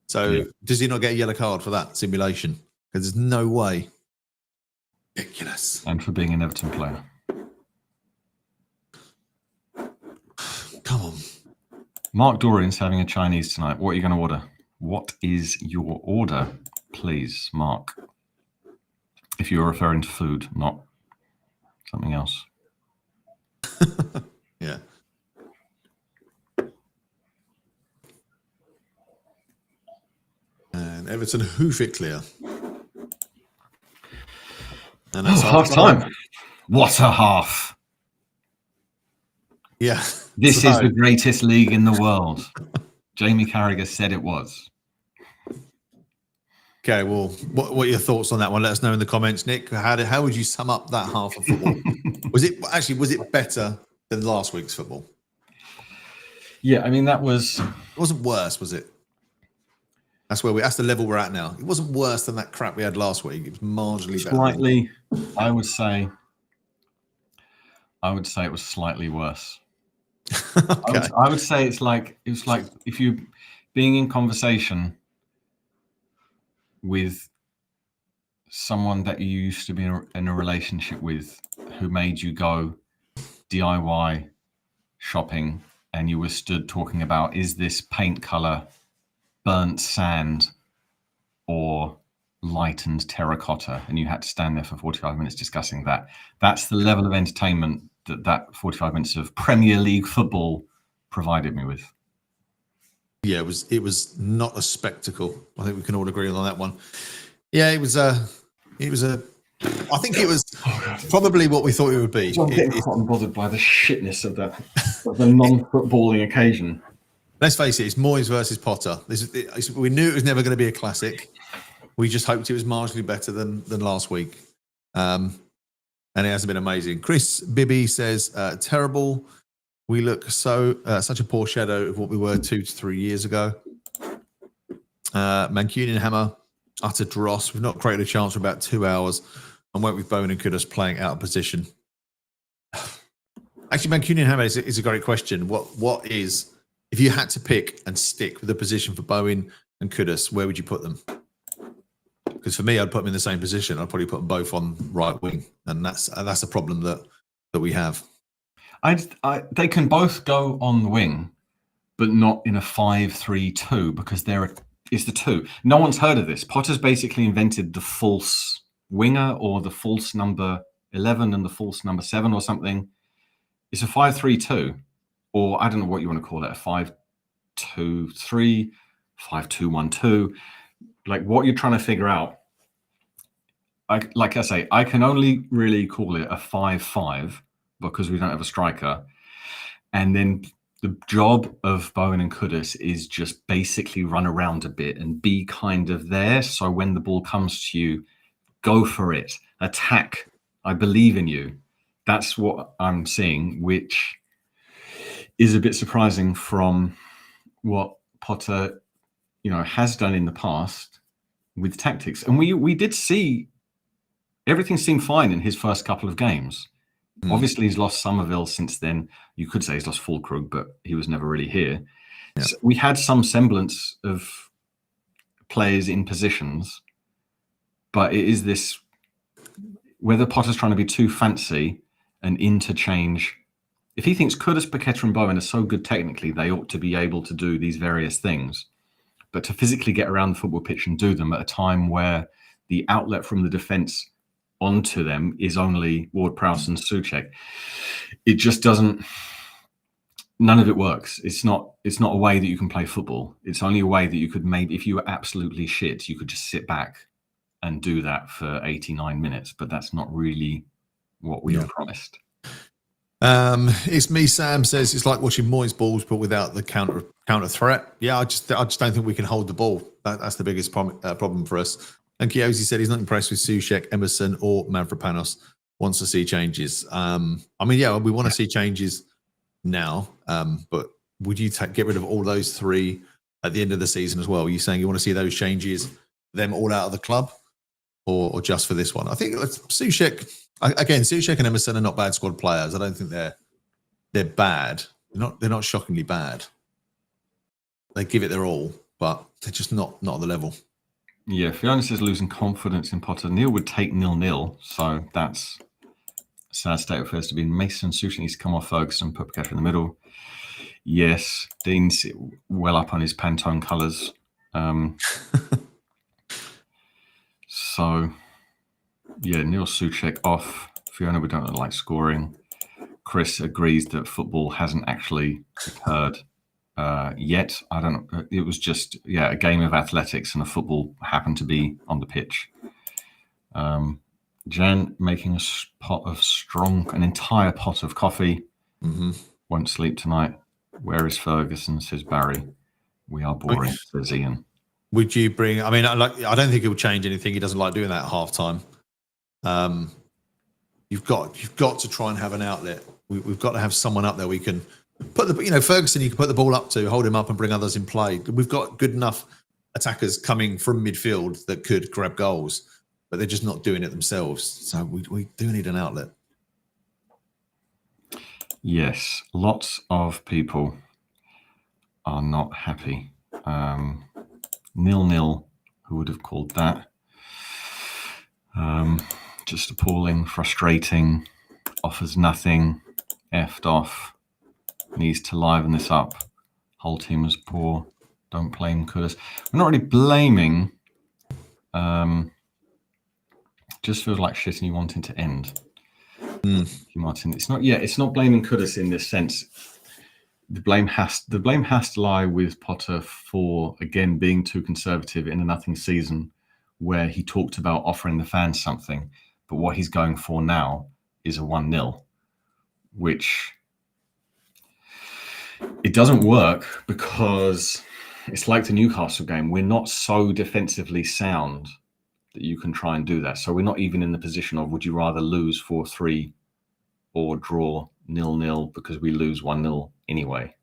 So does he not get a yellow card for that simulation? Because there's no way. Ridiculous. And for being an Everton player. Come on. Mark Dorian's having a Chinese tonight. What are you going to order? What is your order, please, Mark? If you're referring to food, not something else. Yeah. And Everton hoof it clear. And that's half time. What a half. Yeah. This is the greatest league in the world. Jamie Carragher said it was. Okay, well, what are your thoughts on that one? Let us know in the comments, Nick. How would you sum up that half of football? Was it better than last week's football? Yeah, I mean it wasn't worse, was it? That's the level we're at now. It wasn't worse than that crap we had last week. It was marginally better. Slightly, I would say it was slightly worse. Okay. I would say it was like if you being in conversation with someone that you used to be in a relationship with who made you go DIY shopping and you were stood talking about, is this paint color burnt sand or lightened terracotta? And you had to stand there for 45 minutes discussing that. That's the level of entertainment that 45 minutes of Premier League football provided me with. Yeah, it was not a spectacle. I think we can all agree on that one. Yeah, I think it was probably what we thought it would be. I'm getting quite bothered by the shitness of the non-footballing occasion. Let's face it, it's Moyes versus Potter. We knew it was never going to be a classic. We just hoped it was marginally better than last week. And it hasn't been amazing. Chris Bibby says, terrible. We look such a poor shadow of what we were 2 to 3 years ago. Mancunian Hammer, utter dross. We've not created a chance for about 2 hours and went with Bowen and Kudus playing out of position. Actually, Mancunian Hammer is a great question. What is, if you had to pick and stick with a position for Bowen and Kudus, where would you put them? Because for me, I'd put them in the same position. I'd probably put them both on right wing, and that's a problem that we have. They can both go on the wing, but not in a 5-3-2 because it's the two. No one's heard of this. Potter's basically invented the false winger or the false number 11 and the false number 7 or something. It's a 5-3-2, or I don't know what you want to call it, a 5-2-3, 5-2-1-2. Like what you're trying to figure out. Like I say, I can only really call it a 5-5 because we don't have a striker. And then the job of Bowen and Kudus is just basically run around a bit and be kind of there. So when the ball comes to you, go for it, attack. I believe in you. That's what I'm seeing, which is a bit surprising from what Potter, has done in the past with tactics. And we did see everything seemed fine in his first couple of games. Obviously, he's lost Somerville since then. You could say he's lost Fulkrug, but he was never really here. Yeah. So we had some semblance of players in positions, but it is this, whether Potter's trying to be too fancy and interchange. If he thinks Kudus, Paqueta and Bowen are so good technically, they ought to be able to do these various things. But to physically get around the football pitch and do them at a time where the outlet from the defence onto them is only Ward-Prowse and Souček, it just doesn't, none of it works. It's not a way that you can play football. It's only a way that you could, maybe if you were absolutely shit, you could just sit back and do that for 89 minutes, but that's not really what we were promised. It's me, Sam says it's like watching Moyes balls, but without the counter threat. Yeah, I just don't think we can hold the ball. That's the biggest problem for us. And Kiyosi said he's not impressed with Souček, Emerson, or Mavropanos. Wants to see changes. We want to see changes now. But would you get rid of all those three at the end of the season as well? Are you saying you want to see those changes, them all out of the club, or just for this one? I think Souček. Again, Souček and Emerson are not bad squad players. I don't think they're bad. They're not shockingly bad. They give it their all, but they're just not at the level. Yeah, Fiona says losing confidence in Potter. Neil would take 0-0, so that's a sad state of affairs to be in. Mason Souček needs to come off Ferguson, put Paqueta in the middle. Yes, Dean's well up on his Pantone colours. So, yeah, Neil Souček off. Fiona, we don't like scoring. Chris agrees that football hasn't actually occurred yet. I don't know. It was just, a game of athletics and a football happened to be on the pitch. Jan making an entire pot of coffee. Mm-hmm. Won't sleep tonight. Where is Ferguson? Says Barry. We are boring, says Ian. Would you bring? I don't think it will change anything. He doesn't like doing that at half time. You've got to try and have an outlet. We've got to have someone up there we can put Ferguson. You can put the ball up to, hold him up, and bring others in play. We've got good enough attackers coming from midfield that could grab goals, but they're just not doing it themselves. So we do need an outlet. Yes, lots of people are not happy. 0-0, who would have called that? Just appalling, frustrating, offers nothing, effed off, needs to liven this up. Whole team is poor, don't blame Kudus. We're not really blaming, just feels like shit and you wanting to end. Martin, it's not blaming Kudus in this sense. The blame has to lie with Potter for, again, being too conservative in a nothing season where he talked about offering the fans something, but what he's going for now is a 1-0, which it doesn't work because it's like the Newcastle game. We're not so defensively sound that you can try and do that. So we're not even in the position of, would you rather lose 4-3 or draw 0-0 because we lose 1-0 anyway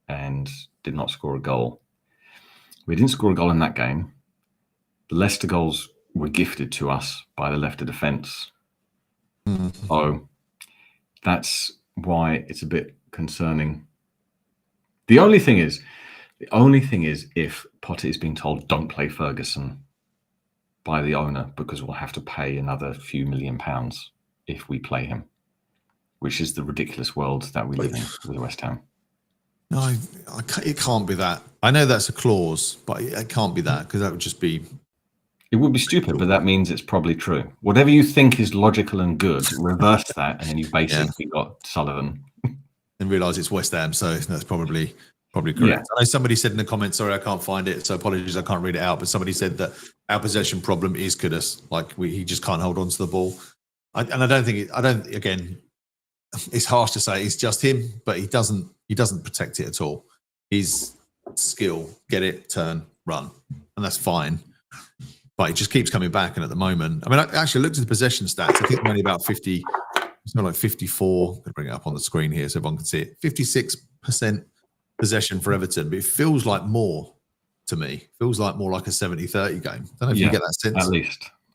and did not score a goal. We didn't score a goal in that game. The Leicester goals were gifted to us by the Leicester defence. Mm-hmm. So that's why it's a bit concerning. The only thing is if Potter is being told don't play Ferguson by the owner because we'll have to pay another few £1 million if we play him, which is the ridiculous world that we live in with West Ham. No, it can't be that. I know that's a clause, but it can't be that because that would just be... It would be stupid, but that means it's probably true. Whatever you think is logical and good, reverse that, and then you basically got Sullivan. And realise it's West Ham, so that's probably correct. Yeah. I know somebody said in the comments, sorry, I can't find it, so apologies, I can't read it out, but somebody said that our possession problem is Kudus. Like, he just can't hold on to the ball. Again, it's harsh to say it's just him, but he doesn't protect it at all. His skill, get it, turn, run, and that's fine. But it just keeps coming back. And at the moment, I mean, I actually looked at the possession stats. I think only about 50, it's not like 54. I'm going to bring it up on the screen here so everyone can see it. 56% possession for Everton, but it feels like more to me. It feels like more like a 70-30 game. I don't know if you get that sense.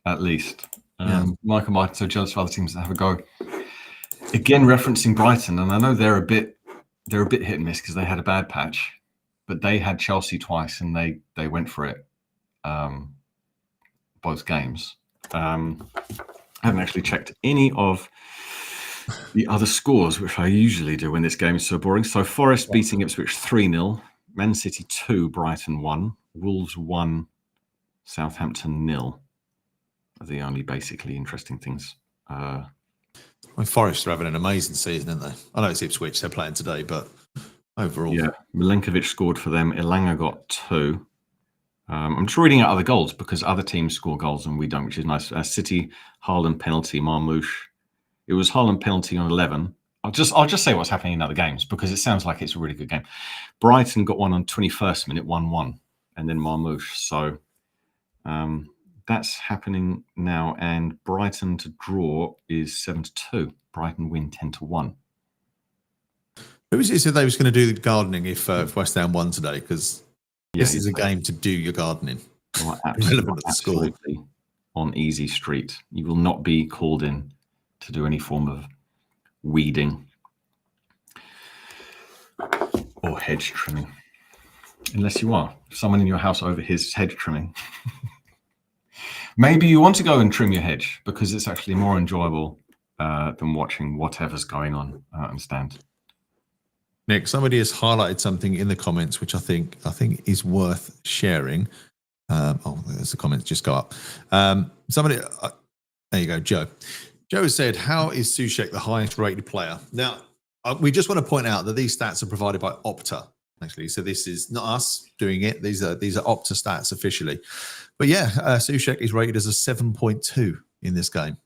At least. Michael Martin, so jealous for other teams that have a go. Again, referencing Brighton, and I know they're a bit hit and miss because they had a bad patch, but they had Chelsea twice and they went for it. Both games. I haven't actually checked any of the other scores, which I usually do when this game is so boring. So Forest beating Ipswich 3-0, Man City 2, Brighton 1, Wolves 1, Southampton 0. Are the only basically interesting things. Forest are having an amazing season, aren't they? I know it's Ipswich they're playing today, but overall. Yeah, Milenkovic scored for them. Elanga got 2. I'm just reading out other goals because other teams score goals and we don't, which is nice. City, Haaland penalty, Marmouche. It was Haaland penalty on 11. I'll just say what's happening in other games because it sounds like it's a really good game. Brighton got one on 21st minute, 1-1, and then Marmouche. So that's happening now. And Brighton to draw is 7-2. Brighton win 10-1. Who was it said they was going to do the gardening if West Ham won today? Because this is a game to do your gardening. Absolutely on easy street. You will not be called in to do any form of weeding or hedge trimming. Unless you are. Someone in your house overhears hedge trimming. Maybe you want to go and trim your hedge because it's actually more enjoyable than watching whatever's going on. I understand. Nick, somebody has highlighted something in the comments which I think is worth sharing. There's the comments just go up. There you go, Joe. Joe said, "How is Souček the highest rated player?" Now, we just want to point out that these stats are provided by Opta. Actually, so this is not us doing it. These are Opta stats officially. But yeah, Souček is rated as a 7.2 in this game.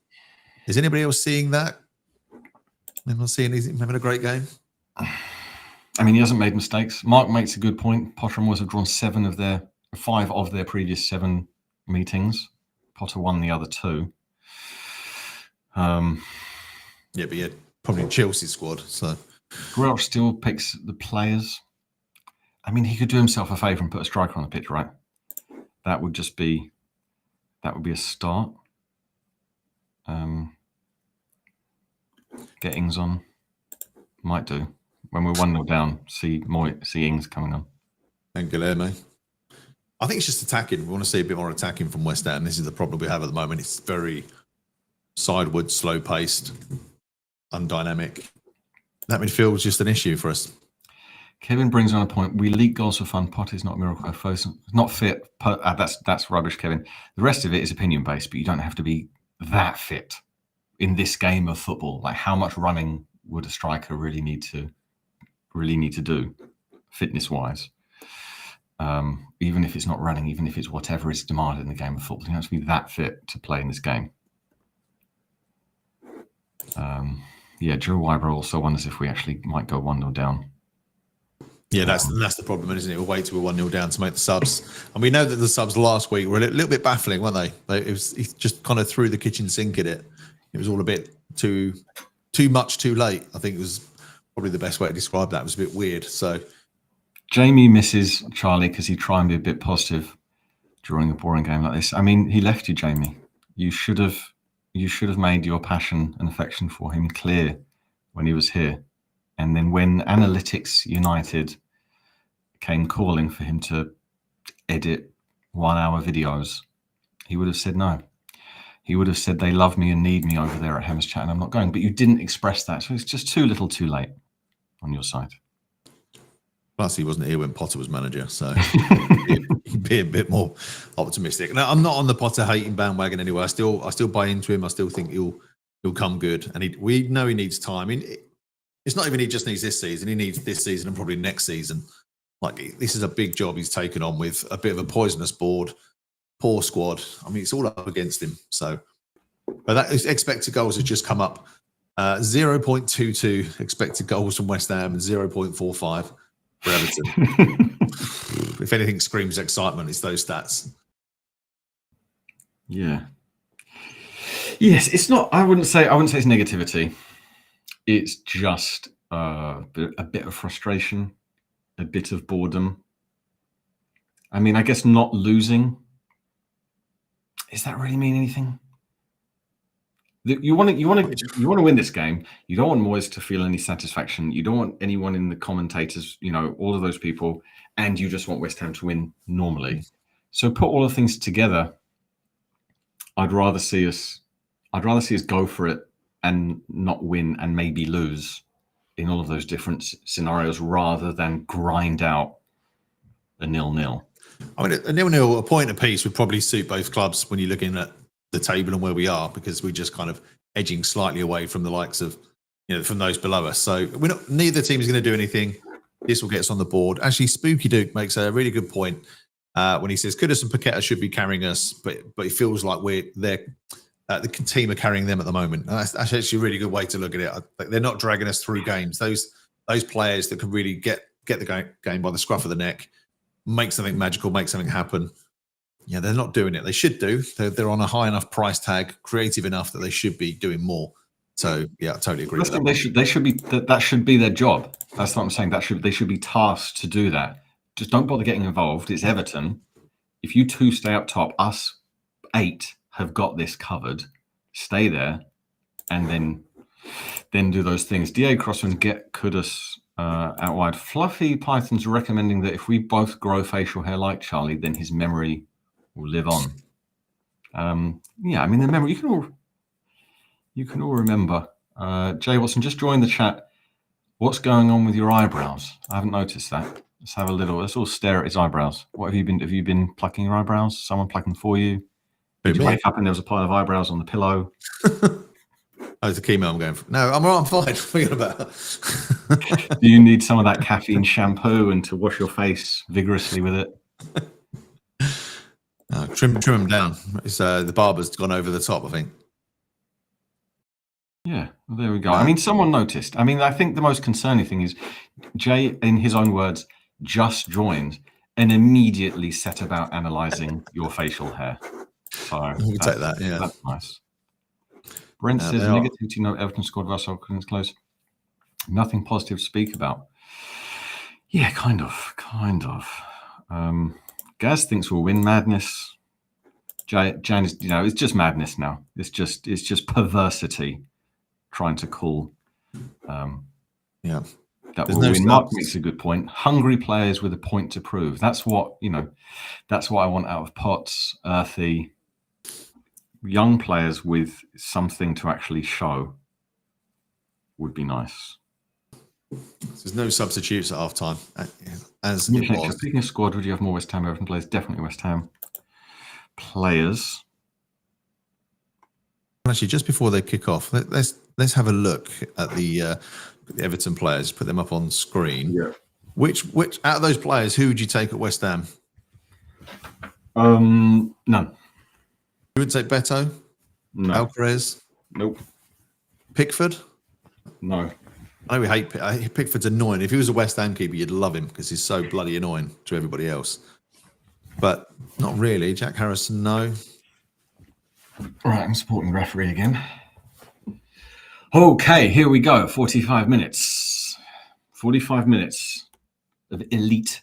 Is anybody else seeing that? Anyone seeing him having a great game? I mean, he hasn't made mistakes. Mark makes a good point. Potter and Moyes have drawn 5 of their previous 7 meetings. Potter won the other 2. Yeah, but he had probably Chelsea squad. So Welsh still picks the players. I mean, he could do himself a favour and put a striker on the pitch, right? That would be a start. Get Ings on. Might do. When we're 1-0 down, see Ings coming on. And Guilherme. I think it's just attacking. We want to see a bit more attacking from West Ham. This is the problem we have at the moment. It's very sideward, slow-paced, undynamic. That midfield is just an issue for us. Kevin brings on a point. We leak goals for fun. Potter's not a miracle. Not fit. That's rubbish, Kevin. The rest of it is opinion-based, but you don't have to be that fit in this game of football. Like, how much running would a striker really need to do, fitness-wise? Even if it's not running, even if it's whatever is demanded in the game of football, you don't have to be that fit to play in this game. Joe Wyber also wonders if we actually might go 1-0 down. Yeah, that's the problem, isn't it? We'll wait till we're 1-0 down to make the subs. And we know that the subs last week were a little bit baffling, weren't they? He just kind of threw the kitchen sink at it. It was all a bit too much too late. I think it was probably the best way to describe that. It was a bit weird. So Jamie misses Charlie because he tried and be a bit positive during a boring game like this. I mean, he left you, Jamie. You should have made your passion and affection for him clear when he was here. And then when Analytics United came calling for him to edit 1-hour videos, he would have said no. He would have said they love me and need me over there at Hammers Chat and I'm not going. But you didn't express that. So it's just too little too late on your side. Plus, he wasn't here when Potter was manager, so be a bit more optimistic. Now, I'm not on the Potter hating bandwagon anyway. I still buy into him. I still think he'll come good, and we know he needs time. I mean, it's not even he just needs this season. He needs this season and probably next season. Like, this is a big job he's taken on with a bit of a poisonous board, poor squad. I mean, it's all up against him. So, but that expected goals has just come up. 0.22 expected goals from West Ham and 0.45 for Everton. If anything screams excitement, it's those stats. Yeah. Yes, it's not. I wouldn't say it's negativity. It's just a bit of frustration, a bit of boredom. I mean, I guess not losing. Does that really mean anything? You want to win this game. You don't want Moyes to feel any satisfaction. You don't want anyone in the commentators, all of those people, and you just want West Ham to win normally. So put all the things together. I'd rather see us go for it and not win and maybe lose in all of those different scenarios rather than grind out a 0-0. I mean, a 0-0, a point apiece would probably suit both clubs when you're looking at the table and where we are, because we're just kind of edging slightly away from the likes of, from those below us. So neither team is going to do anything. This will get us on the board. Actually, Spooky Duke makes a really good point when he says Goodison Park should be carrying us, but it feels like the team are carrying them at the moment. And that's actually a really good way to look at it. They're not dragging us through games. Those players that can really get the game by the scruff of the neck, make something magical, make something happen. Yeah, they're not doing it. They should do. They're on a high enough price tag, creative enough that they should be doing more. So yeah, I totally agree with that. That should be their job. That's what I'm saying. They should be tasked to do that. Just don't bother getting involved. It's Everton. If you two stay up top, us 8 have got this covered. Stay there, and then do those things. DA Crossman, get Kudus out wide. Fluffy Python's recommending that if we both grow facial hair like Charlie, then his memory will live on. Yeah, I mean, the memory, you can all remember. Jay Watson, just join the chat. What's going on with your eyebrows? I haven't noticed that. Let's all stare at his eyebrows. What have you been plucking your eyebrows? Someone plucking for you? Did you wake up and there was a pile of eyebrows on the pillow? Oh, it's the chemo I'm going for. No, I'm fine. Forget about it. Do you need some of that caffeine shampoo and to wash your face vigorously with it? Trim them down. It's the barber's gone over the top, I think. Yeah, well, there we go. I mean, someone noticed. I mean, I think the most concerning thing is Jay, in his own words, just joined and immediately set about analysing your facial hair. So we take that, yeah. That's nice. Brent says, negativity note, Everton scored Russell, couldn't close. Nothing positive to speak about. Yeah, kind of. Gaz thinks we'll win. Madness. Jan is, it's just madness now. It's just perversity trying to call. That will win. Mark makes a good point. Hungry players with a point to prove. That's what I want out of Potts, Earthy. Young players with something to actually show would be nice. There's no substitutes at half time. As speaking of squad, would you have more West Ham Everton players? Definitely West Ham players. Actually, just before they kick off, let's have a look at the Everton players. Put them up on screen. Yeah. Which out of those players, who would you take at West Ham? None. You wouldn't take Beto? No. Alvarez? Nope. Pickford? No. I know we hate Pickford's annoying. If he was a West Ham keeper, you'd love him because he's so bloody annoying to everybody else. But not really. Jack Harrison, no. Right, I'm supporting the referee again. Okay, here we go. 45 minutes. 45 minutes of elite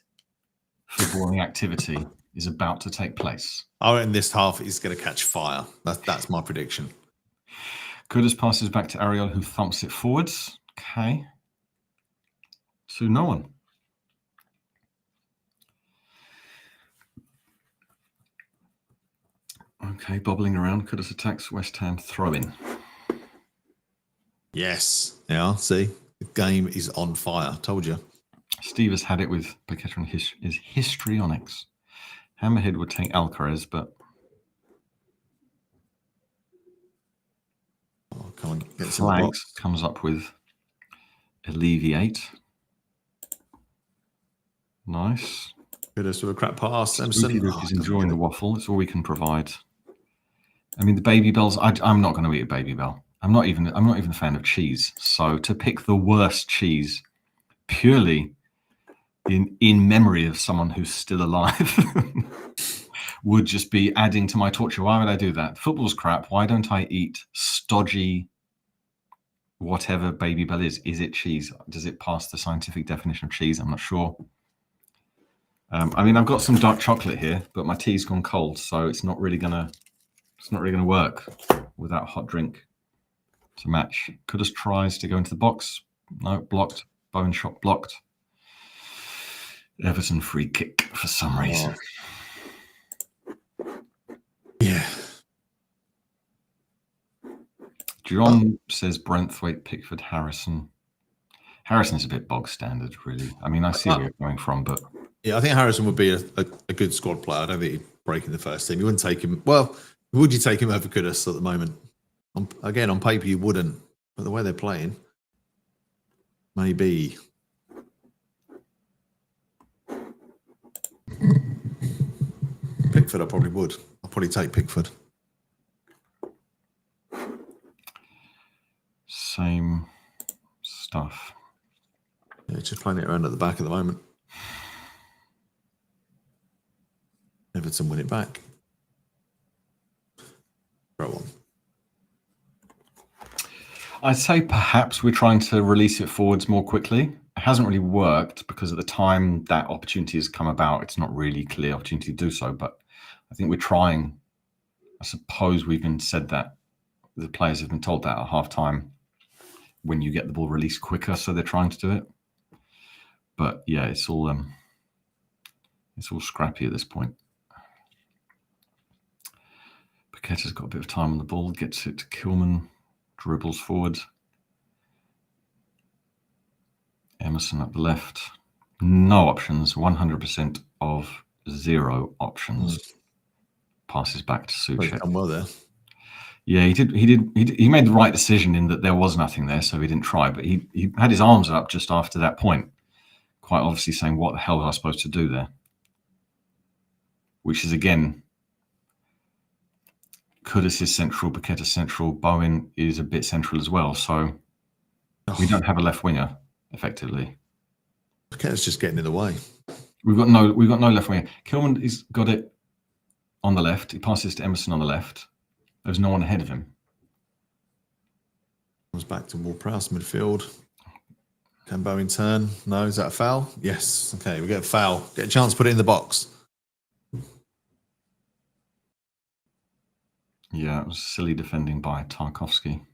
footballing activity is about to take place. I reckon this half is going to catch fire. That's my prediction. Kudus passes back to Ariel, who thumps it forwards. Okay. So no one. Okay, bobbling around. Goodison attacks West Ham throw-in. Yes. Yeah, see? The game is on fire. Told you. Steve has had it with Paqueta and his histrionics. Hammerhead would take Alcaraz, but Come on, get some box. Flags comes up with Alleviate. Nice. Goodison with a crap pass. Spooky Emerson. Luke is enjoying the waffle. It's all we can provide. I mean, the Baby Bells. I'm not going to eat a Baby Bell. I'm not even a fan of cheese. So to pick the worst cheese purely in memory of someone who's still alive would just be adding to my torture. Why would I do that? Football's crap. Why don't I eat stodgy whatever Baby Bell is? Is it cheese? Does it pass the scientific definition of cheese? I'm not sure. I mean, I've got some dark chocolate here, but my tea's gone cold, so it's not really gonna work without a hot drink to match. Kudus tries to go into the box. No, blocked. Bowen shot blocked. Everton free kick for some reason. Yeah. John says Brentthwaite, Pickford, Harrison. Harrison's a bit bog standard, really. I mean, I see where you're going from, but Yeah, I think Harrison would be a good squad player. I don't think he'd break in the first team. You wouldn't take him. Well, would you take him over Goodison at the moment? Again, on paper, you wouldn't. But the way they're playing, maybe. Pickford, I probably would. I'll probably take Pickford. same stuff. Yeah, just playing it around at the back at the moment. Everton win it back. Throw on. I'd say perhaps we're trying to release it forwards more quickly. It hasn't really worked because at the time that opportunity has come about, it's not really clear opportunity to do so. But I think we're trying. I suppose we've been said that the players have been told that at half time when you get the ball released quicker, so they're trying to do it. But yeah, it's all scrappy at this point. Paqueta's got a bit of time on the ball, gets it to Kilman, dribbles forward. Emerson up the left. No options, 100% of 0 options. Passes back to Souček. Done well there. Yeah, he made the right decision in that there was nothing there, so he didn't try. But he had his arms up just after that point, quite obviously saying, "What the hell was I supposed to do there?" Which is again, Kudus is central, Paqueta central, Bowen is a bit central as well. So we don't have a left winger effectively. Paqueta's just getting in the way. We've got no left winger. Kilman has got it on the left. He passes to Emerson on the left. There's no one ahead of him. Comes back to Ward-Prowse midfield. Can Bowen turn? No, is that a foul? Yes. Okay, we get a foul. Get a chance to put it in the box. Yeah, it was silly defending by Tarkovsky.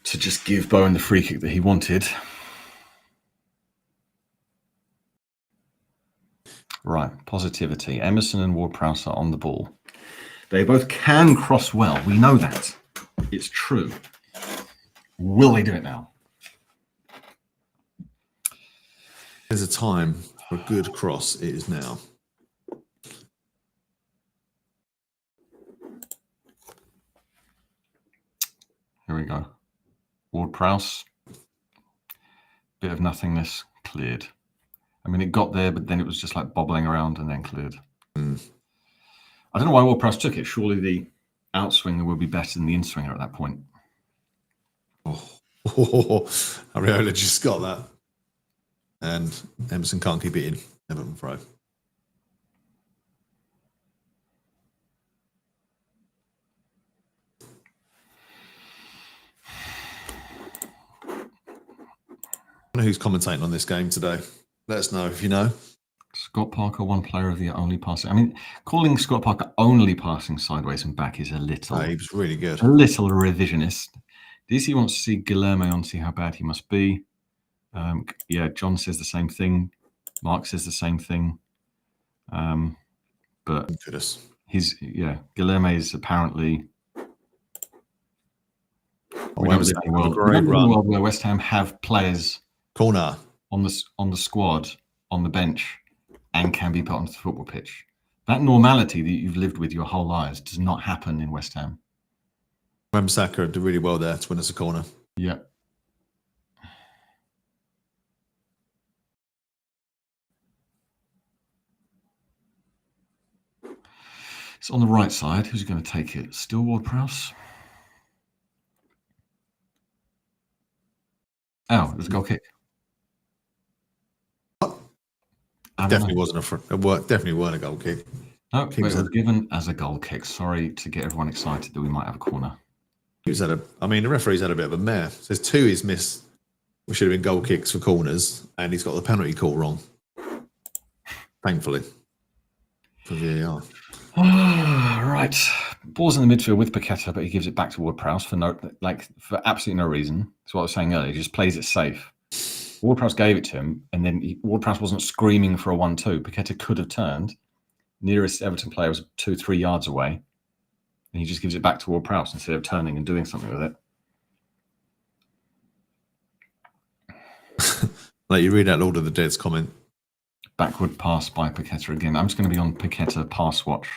To just give Bowen the free kick that he wanted. Right, positivity. Emerson and Ward-Prowse are on the ball. They both can cross well. We know that. It's true. Will they do it now? There's a time for a good cross. It is now. Here we go. Ward-Prowse. Bit of nothingness. Cleared. I mean, it got there, but then it was just like bobbling around and then cleared. I don't know why Ward-Prowse took it. Surely the outswinger would be better than the inswinger at that point. Areola just got that. And Emerson can't keep it in. Everton throw. I don't know who's commentating on this game today. Let us know if you know. Scott Parker, one player of the only passing. I mean, calling Scott Parker only passing sideways and back is a little. He was really good. A little revisionist. DC wants to see Guilherme on, see how bad he must be. Yeah, John says the same thing. Mark says the same thing. But Guilherme is apparently. We don't live in a world where West Ham have players corner on the squad, on the bench, and can be put onto the football pitch. That normality that you've lived with your whole lives does not happen in West Ham. Wan-Bissaka did really well there to win us a corner. Yeah. It's on the right side. Who's going to take it? Still Ward-Prowse? Oh, there's a goal kick. Definitely wasn't definitely weren't a goal kick. No, it was given as a goal kick. Sorry to get everyone excited that we might have a corner. The referee's had a bit of a mare. Says 2 he's missed. We should have been goal kicks for corners, and he's got the penalty call wrong. Thankfully, for VAR. Right, ball's in the midfield with Paqueta, but he gives it back to Ward-Prowse for absolutely no reason. That's what I was saying earlier. He just plays it safe. Ward-Prowse gave it to him, and then Ward-Prowse wasn't screaming for a 1-2. Paqueta could have turned. Nearest Everton player was 2-3 yards away, and he just gives it back to Ward-Prowse instead of turning and doing something with it. Like you read out Lord of the Dead's comment. Backward pass by Paqueta again. I'm just going to be on Paqueta pass watch.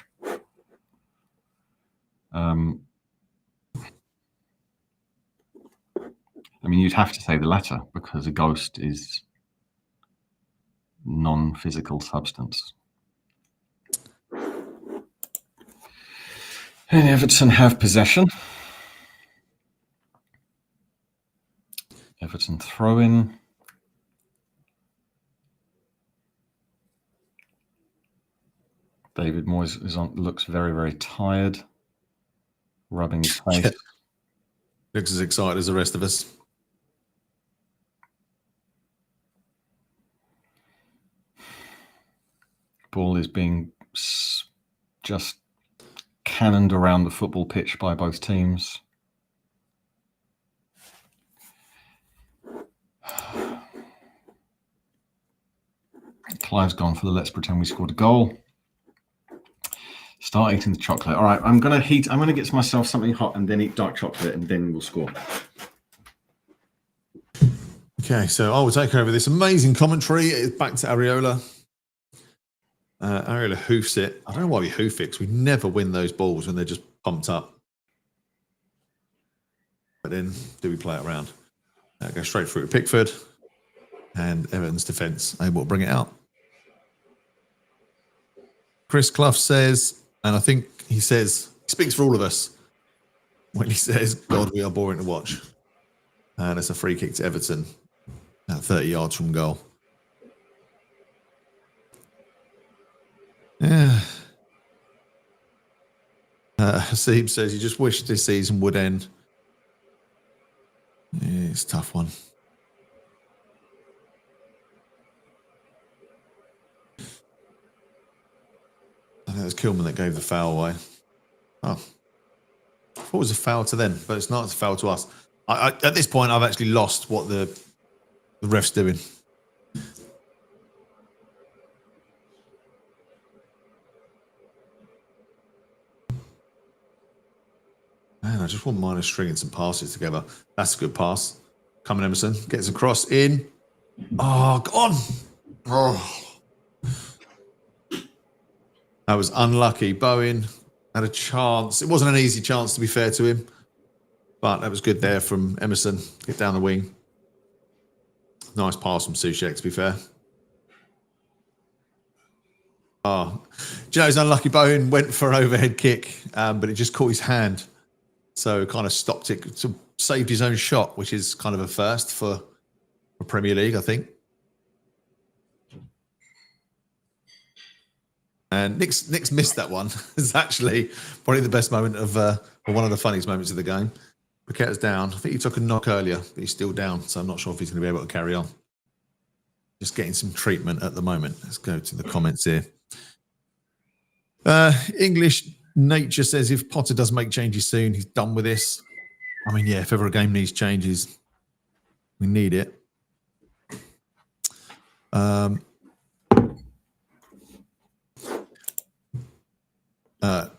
I mean, you'd have to say the latter because a ghost is non-physical substance. And Everton have possession. Everton throw in. David Moyes looks very, very tired, rubbing his face. Yeah. Looks as excited as the rest of us. Ball is being just cannoned around the football pitch by both teams. Clive's gone for the let's pretend we scored a goal. Start eating the chocolate. All right, I'm going to get myself something hot and then eat dark chocolate and then we'll score. Okay, so I will take over this amazing commentary. It's back to Areola. Areola hoofs it. I don't know why we hoof it, because we never win those balls when they're just pumped up. But then, do we play it around? Go straight through to Pickford. And Everton's defence able to bring it out. Chris Clough says, and I think he speaks for all of us when he says, God, we are boring to watch. And it's a free kick to Everton at 30 yards from goal. Yeah. Haseeb says, you just wish this season would end. Yeah, it's a tough one. I think it was Kilman that gave the foul away. Oh. I thought it was a foul to them, but it's not a foul to us. At this point, I've actually lost what the ref's doing. Man, I just wouldn't mind us stringing some passes together. That's a good pass. Coming Emerson, gets across in. Oh, gone. Oh. That was unlucky. Bowen had a chance. It wasn't an easy chance, to be fair to him. But that was good there from Emerson. Get down the wing. Nice pass from Soucek, to be fair. Oh, Joe's unlucky. Bowen went for an overhead kick, but it just caught his hand. So kind of stopped it, so saved his own shot, which is kind of a first for Premier League, I think. And Nick's missed that one. It's actually probably the best moment of, or one of the funniest moments of the game. Paqueta's down. I think he took a knock earlier, but he's still down. So I'm not sure if he's going to be able to carry on. just getting some treatment at the moment. Let's go to the comments here. English Nature says if Potter does make changes soon, he's done with this. I mean, yeah, if ever a game needs changes, we need it.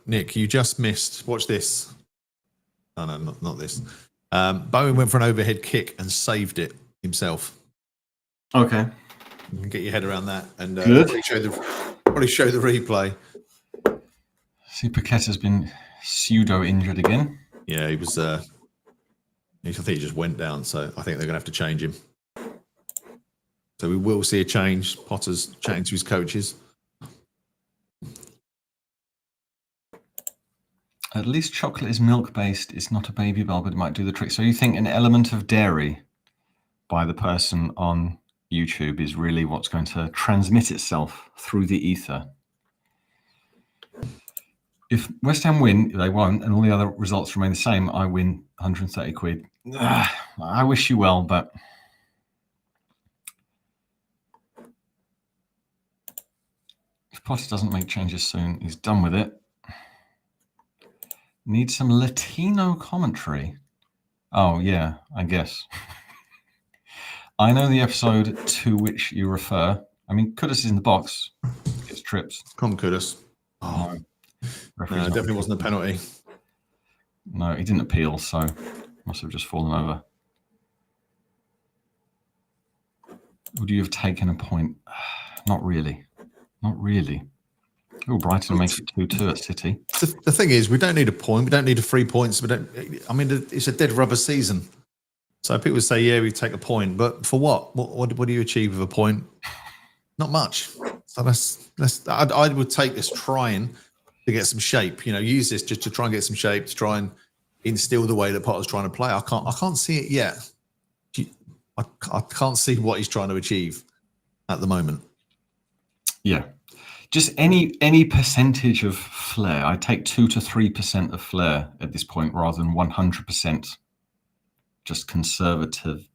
Nick, you just missed. Watch this. Oh, no, not this. Bowen went for an overhead kick and saved it himself. Okay. You can get your head around that and probably show the replay. See, Paqueta's been pseudo-injured again. Yeah, he was. I think he just went down, so I think they're going to have to change him. So we will see a change. Potter's chatting to his coaches. At least chocolate is milk-based. It's not a baby bell, but it might do the trick. So you think an element of dairy by the person on YouTube is really what's going to transmit itself through the ether? If West Ham win, they won't, and all the other results remain the same, I win 130 quid. I wish you well, but if Potter doesn't make changes soon, he's done with it. Need some Latino commentary. Oh, yeah, I guess. I know the episode to which you refer. I mean, Kudus is in the box. Gets trips. Come Kudus. Oh, no, definitely wasn't a penalty. No, he didn't appeal, so must have just fallen over. Would you have taken a point? Not really. Not really. Oh, Brighton makes it 2-2 at City. The thing is, we don't need a point. We don't need 3 points. We don't. I mean, it's a dead rubber season. So people say, yeah, we take a point, but for what? What do you achieve with a point? Not much. So I would take this trying to get some shape. You know, use this just to try and get some shape, to try and instill the way that Potter's trying to play. I can't see it yet. I can't see what he's trying to achieve at the moment. Yeah. Just any percentage of flair. I take 2 to 3% of flair at this point rather than 100%. Just conservatism.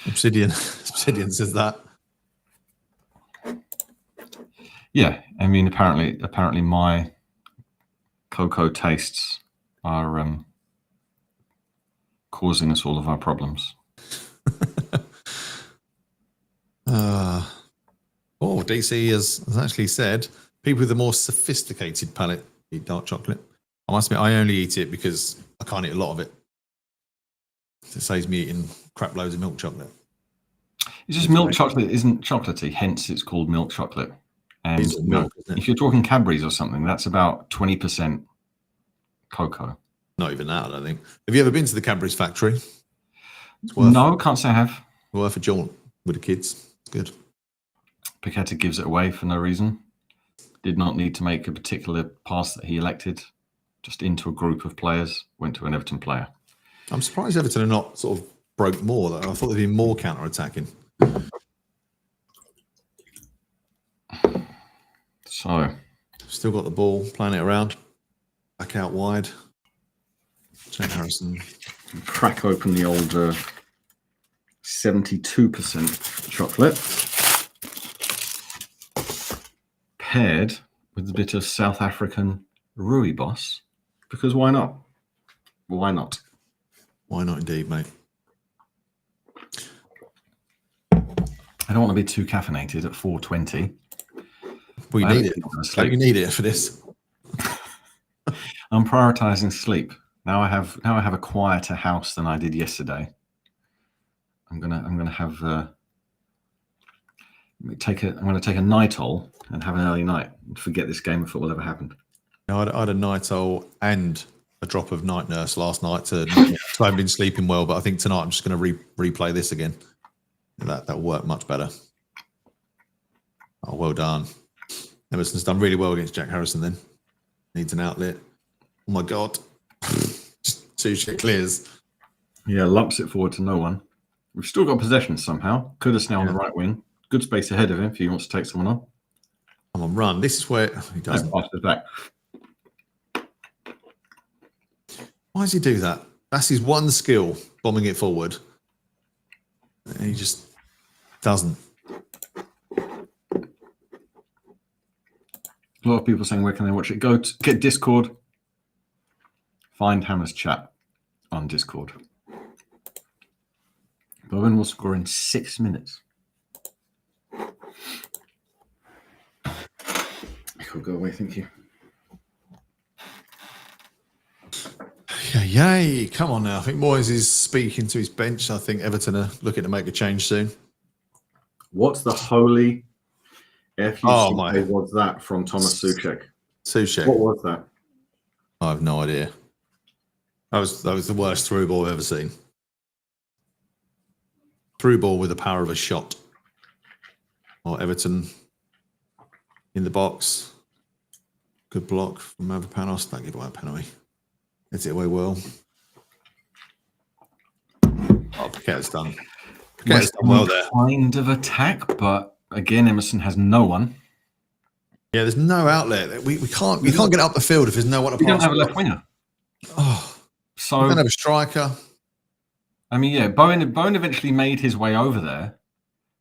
Obsidian says that. Yeah, I mean, apparently my cocoa tastes are causing us all of our problems. DC has actually said people with a more sophisticated palate eat dark chocolate. I must admit, I only eat it because I can't eat a lot of it. It saves me eating crap loads of milk chocolate. It's just milk chocolate isn't chocolatey, hence it's called milk chocolate. And milk, if you're talking Cadbury's or something, that's about 20% cocoa. Not even that, I don't think. Have you ever been to the Cadbury's factory? No, can't say I have. Worth a jaunt with the kids. It's good. Paqueta gives it away for no reason. Did not need to make a particular pass that he elected. Just into a group of players, went to an Everton player. I'm surprised Everton are not sort of broke more. I thought they'd be more counter-attacking. So. Still got the ball, playing it around. Back out wide. Jack Harrison. Crack open the old 72% chocolate. Paired with a bit of South African rooibos. Because why not? Why not? Why not indeed, mate? I don't want to be too caffeinated at 4:20. We need it. Don't you need it for this? I'm prioritizing sleep. Now I have a quieter house than I did yesterday. I'm gonna take a Nitol and have an early night and forget this game of football ever happened. I had a Nitol and a drop of Night Nurse last night so I haven't been sleeping well, but I think tonight I'm just going to replay this again. That'll work much better. Oh, well done. Emerson's done really well against Jack Harrison then. Needs an outlet. Oh my God. Just 2 shit clears. Yeah, lumps it forward to no one. We've still got possession somehow. Kudus now on the right wing. Good space ahead of him if he wants to take someone on. Come on, run. This is where he doesn't. Pass it back. Why does he do that? That's his one skill, bombing it forward. And he just doesn't. A lot of people saying, where can they watch it? Go to get Discord. Find Hammer's chat on Discord. Bowen will score in 6 minutes. Cool, go away, thank you. Yay, come on now. I think Moyes is speaking to his bench. I think Everton are looking to make a change soon. What's the holy Oh, my. was that from Thomas Souček? Souček. What was that? I have no idea. That was the worst through ball I've ever seen. Through ball with the power of a shot. Or Everton in the box. Good block from Mavropanos. Don't give away a penalty. Gets it away well. Oh, Paqueta's done. Paqueta's done well there. Kind of attack, but again, Emerson has no one. Yeah, there's no outlet. We can't get up the field if there's no one to pass. We don't have a left winger. Oh, so we don't have a striker. I mean, yeah, Bowen eventually made his way over there,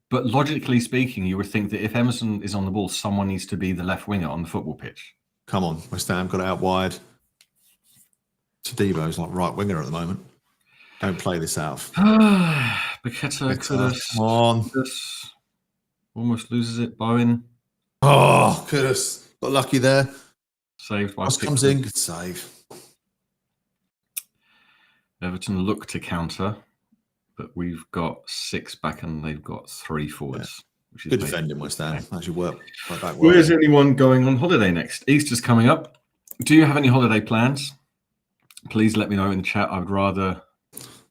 but logically speaking, you would think that if Emerson is on the ball, someone needs to be the left winger on the football pitch. Come on, West Ham got it out wide. Tadebo's like right winger at the moment. Don't play this out. Paqueta could have. Come on. Almost loses it. Bowen. Oh, Goodison. Got lucky there. Saved by Pickford. Comes in, good save. Everton look to counter, but we've got 6 back and they've got 3 forwards. Yeah. Which is good defending, West Ham. Actually work. Where's anyone going on holiday next? Easter's coming up. Do you have any holiday plans? Please let me know in the chat. I would rather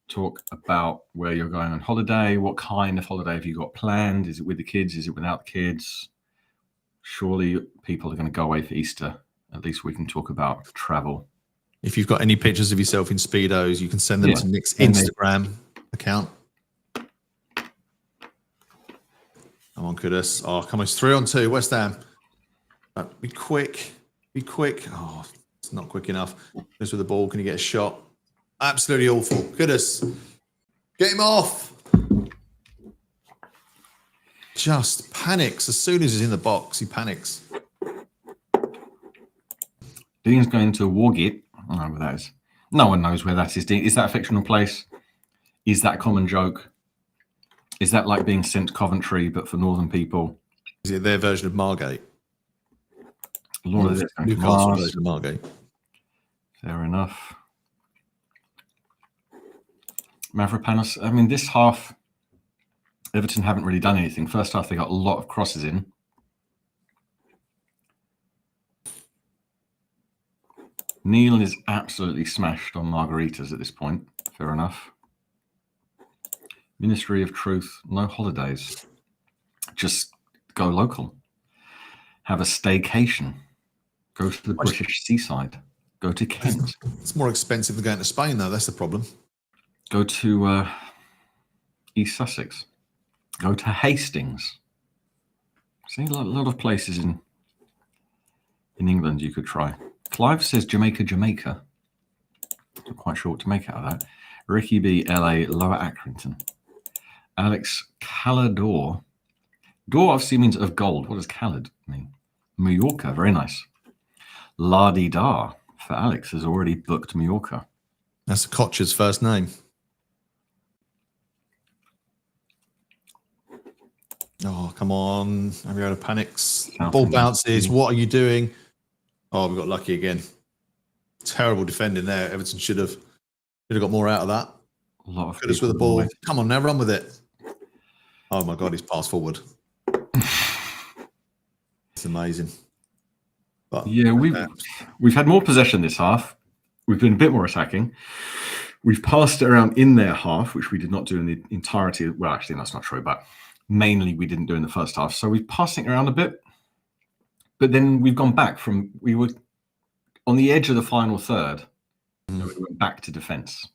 talk about where you're going on holiday. What kind of holiday have you got planned? Is it with the kids? Is it without the kids? Surely people are going to go away for Easter. At least we can talk about travel. If you've got any pictures of yourself in Speedos, you can send them to Nick's Instagram account. Come on, Goodison. Oh, come on. It's 3-on-2. West Ham. Be quick. Be quick. Oh, it's not quick enough. Just with the ball. Can you get a shot? Absolutely awful. Goodison. Get him off. Just panics. As soon as he's in the box, he panics. Dean's going to Wargate. I don't know where that is. No one knows where that is, Dean. Is that a fictional place? Is that a common joke? Is that like being sent to Coventry, but for northern people? Is it their version of Margate? Newcastle version of Margate. Fair enough. Mavropanos. I mean, this half, Everton haven't really done anything. First half, they got a lot of crosses in. Neil is absolutely smashed on margaritas at this point. Fair enough. Ministry of Truth, no holidays. Just go local. Have a staycation. Go to the British seaside. Go to Kent. It's more expensive than going to Spain, though. That's the problem. Go to East Sussex. Go to Hastings. See, a lot of places in England you could try. Clive says Jamaica. Not quite sure what to make out of that. Ricky B, LA, Lower Accrington. Alex Calador. Door obviously means of gold. What does Calad mean? Mallorca, very nice. La-di-da for Alex has already booked Mallorca. That's Koch's first name. Oh, come on. Ariana panics. Ball bounces. What are you doing? Oh, we got lucky again. Terrible defending there. Everton should have got more out of that. A lot of Goodison with the ball. Come on, now run with it. Oh my God, he's passed forward. It's amazing. But yeah, we've had more possession this half. We've been a bit more attacking. We've passed it around in their half, which we did not do in the entirety. Well, actually, that's not true, but mainly we didn't do in the first half. So we're passing it around a bit. But then we've gone back from, we were on the edge of the final third, and we went back to defence.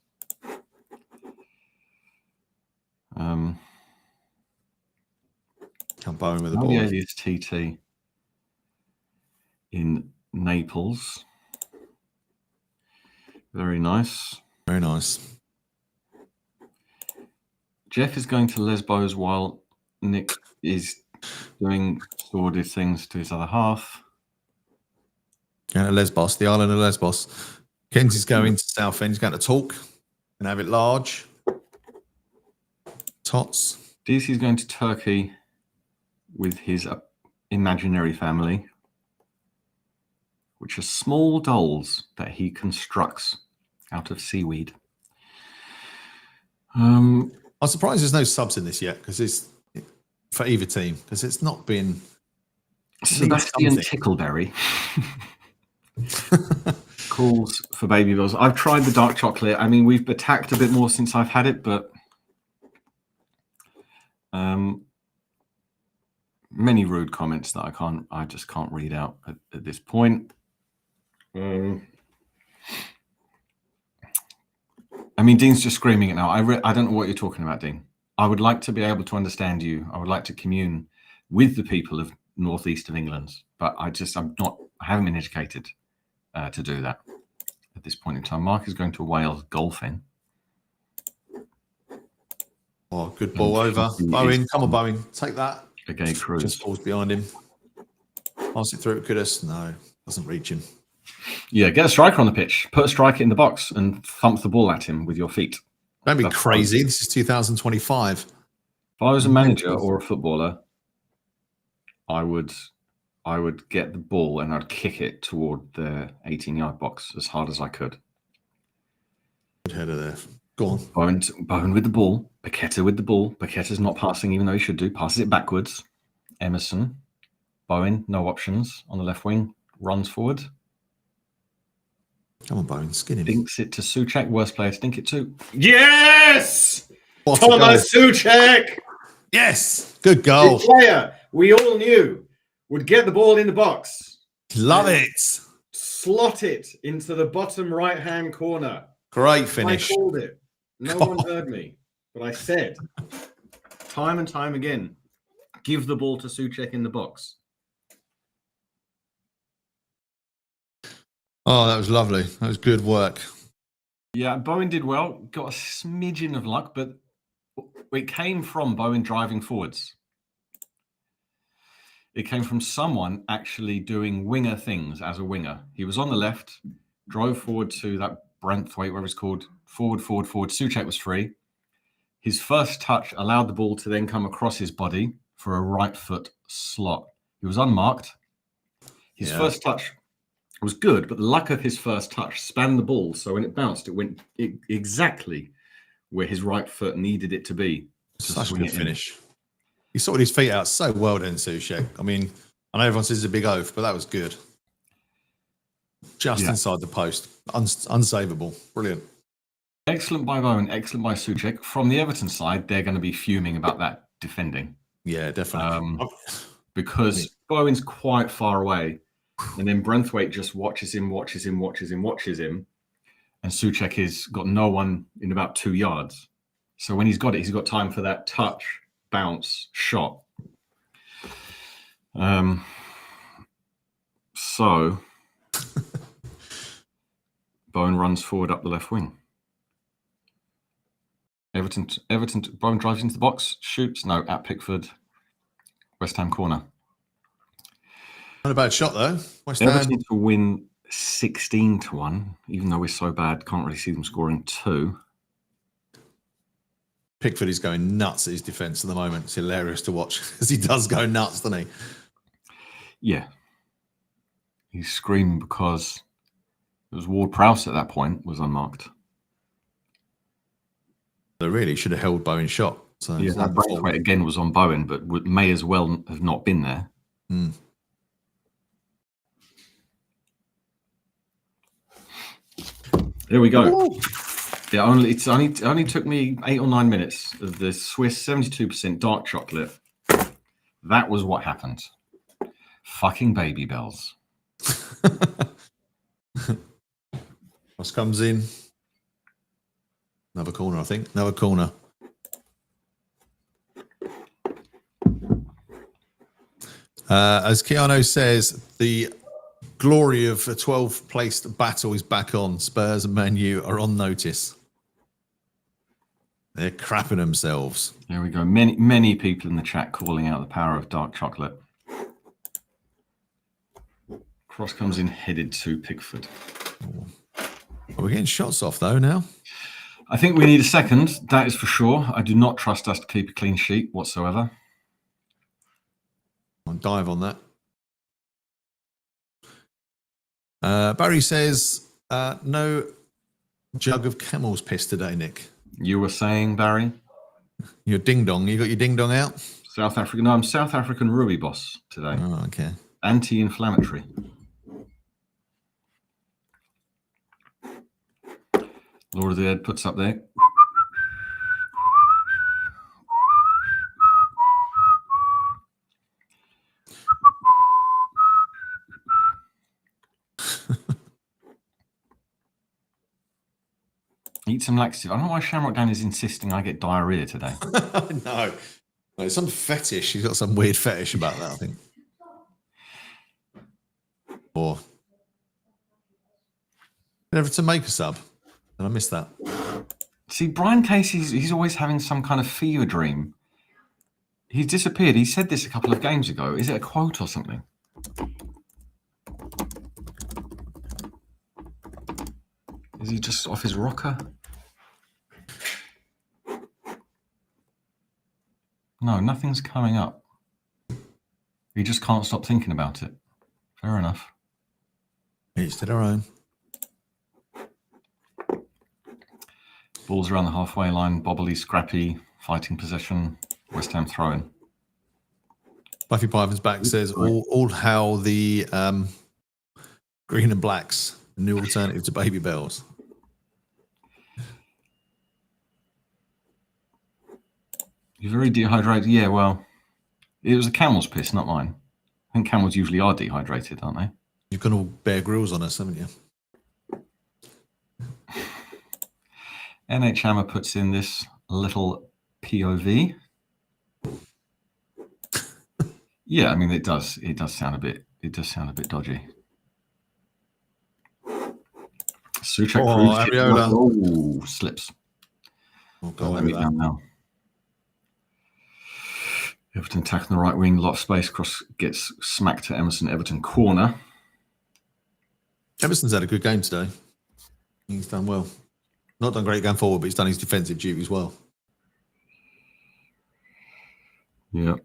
Bowen with the ball. Alias TT in Naples. Very nice. Very nice. Jeff is going to Lesbos while Nick is doing sordid things to his other half. Going to Lesbos, the island of Lesbos. Kenzie's going to Southend. He's going to talk and have it large. Tots. DC's going to Turkey with his imaginary family, which are small dolls that he constructs out of seaweed. I'm surprised there's no subs in this yet, because it's for either team, because it's not been Sebastian Tickleberry calls for baby bills. I've tried the dark chocolate. I mean, we've attacked a bit more since I've had it, but many rude comments that I just can't read out at this point. I mean, Dean's just screaming it now. I don't know what you're talking about, Dean. I would like to be able to understand you. I would like to commune with the people of northeast of England, but I haven't been educated to do that at this point in time. Mark is going to Wales golfing. Oh, good ball over. Bowen, come on, Bowen. Take that. A gay cruise. Just falls behind him. Pass it through at Goodison. No, doesn't reach him. Yeah, get a striker on the pitch. Put a striker in the box and thump the ball at him with your feet. Don't be crazy. This is 2025. If I was a manager or a footballer, I would get the ball and I'd kick it toward the 18-yard box as hard as I could. Good header there. Go on. Bowen with the ball. Paqueta with the ball. Paqueta's not passing, even though he should do. Passes it backwards. Emerson. Bowen, no options on the left wing. Runs forward. Come on, Bowen. Skin him. Dinks it to Souček. Worst player to dink it to. Yes! What Thomas Souček! Yes! Good goal. The player we all knew would get the ball in the box. Love it. Slot it into the bottom right-hand corner. Great finish. I called it. No one heard me, but I said time and time again, give the ball to Souček in the box. Oh, that was lovely. That was good work. Yeah, Bowen did well. Got a smidgen of luck, but it came from Bowen driving forwards. It came from someone actually doing winger things as a winger. He was on the left, drove forward to that Brentthwaite, whatever it's called, forward. Souček was free. His first touch allowed the ball to then come across his body for a right foot slot. He was unmarked. His first touch was good, but the luck of his first touch spanned the ball. So when it bounced, it went exactly where his right foot needed it to be. Such a good finish. He sorted his feet out so well then, Souček. I mean, I know everyone says it's a big oath, but that was good. Just inside the post. Unsavable. Brilliant. Excellent by Bowen, excellent by Souček. From the Everton side, they're going to be fuming about that defending. Yeah, definitely. Because Bowen's quite far away. And then Brentthwaite just watches him. And Souček has got no one in about 2 yards. So when he's got it, he's got time for that touch, bounce, shot. So Bowen runs forward up the left wing. Everton, Bowen drives into the box, shoots. No, at Pickford, West Ham corner. Not a bad shot, though. West Ham. Everton to win 16-1, even though we're so bad, can't really see them scoring 2. Pickford is going nuts at his defence at the moment. It's hilarious to watch because he does go nuts, doesn't he? Yeah. He's screaming because it was Ward-Prowse at that point, was unmarked. They really should have held Bowen's shot. So yeah, that breakaway again was on Bowen, but may as well have not been there. Mm. There we go. Ooh. Yeah, it only took me 8 or 9 minutes of the Swiss 72% dark chocolate. That was what happened. Fucking baby bells. Ross comes in. Another corner, I think. Another corner. As Keanu says, the glory of a 12th placed battle is back on. Spurs and Man U are on notice. They're crapping themselves. There we go. Many people in the chat calling out the power of dark chocolate. Cross comes in headed to Pickford. We're getting shots off though now. I think we need a second, that is for sure. I do not trust us to keep a clean sheet whatsoever. I'll dive on that. Barry says, no jug of camel's piss today, Nick. You were saying, Barry? Your ding-dong. You got your ding-dong out? South African. No, I'm South African Rooibos today. Oh, okay. Anti-inflammatory. Lord of the Dead puts up there. Eat some laxative. I don't know why Shamrock Dan is insisting I get diarrhea today. No. It's some fetish. He's got some weird fetish about that, I think. Or never to make a sub. Did I miss that? See, Brian Casey's he's always having some kind of fever dream. He's disappeared. He said this a couple of games ago. Is it a quote or something? Is he just off his rocker? No, nothing's coming up. He just can't stop thinking about it. Fair enough. Each to their own. Ball's around the halfway line, bobbly, scrappy, fighting possession, West Ham throwing. Buffy Python's back says, all how the green and blacks, the new alternative to Baby Bells. You're very dehydrated. Yeah, well, it was a camel's piss, not mine. I think camels usually are dehydrated, aren't they? You've got all Bear Grylls on us, haven't you? NH Hammer puts in this little POV. Yeah, I mean it does sound a bit dodgy. Suchek Ariola. Slips. We'll go over that now. Everton attacking the right wing, lot of space, cross gets smacked to Emerson, Everton corner. Emerson's had a good game today. He's done well. Not done great going forward, but he's done his defensive duty as well. Yeah.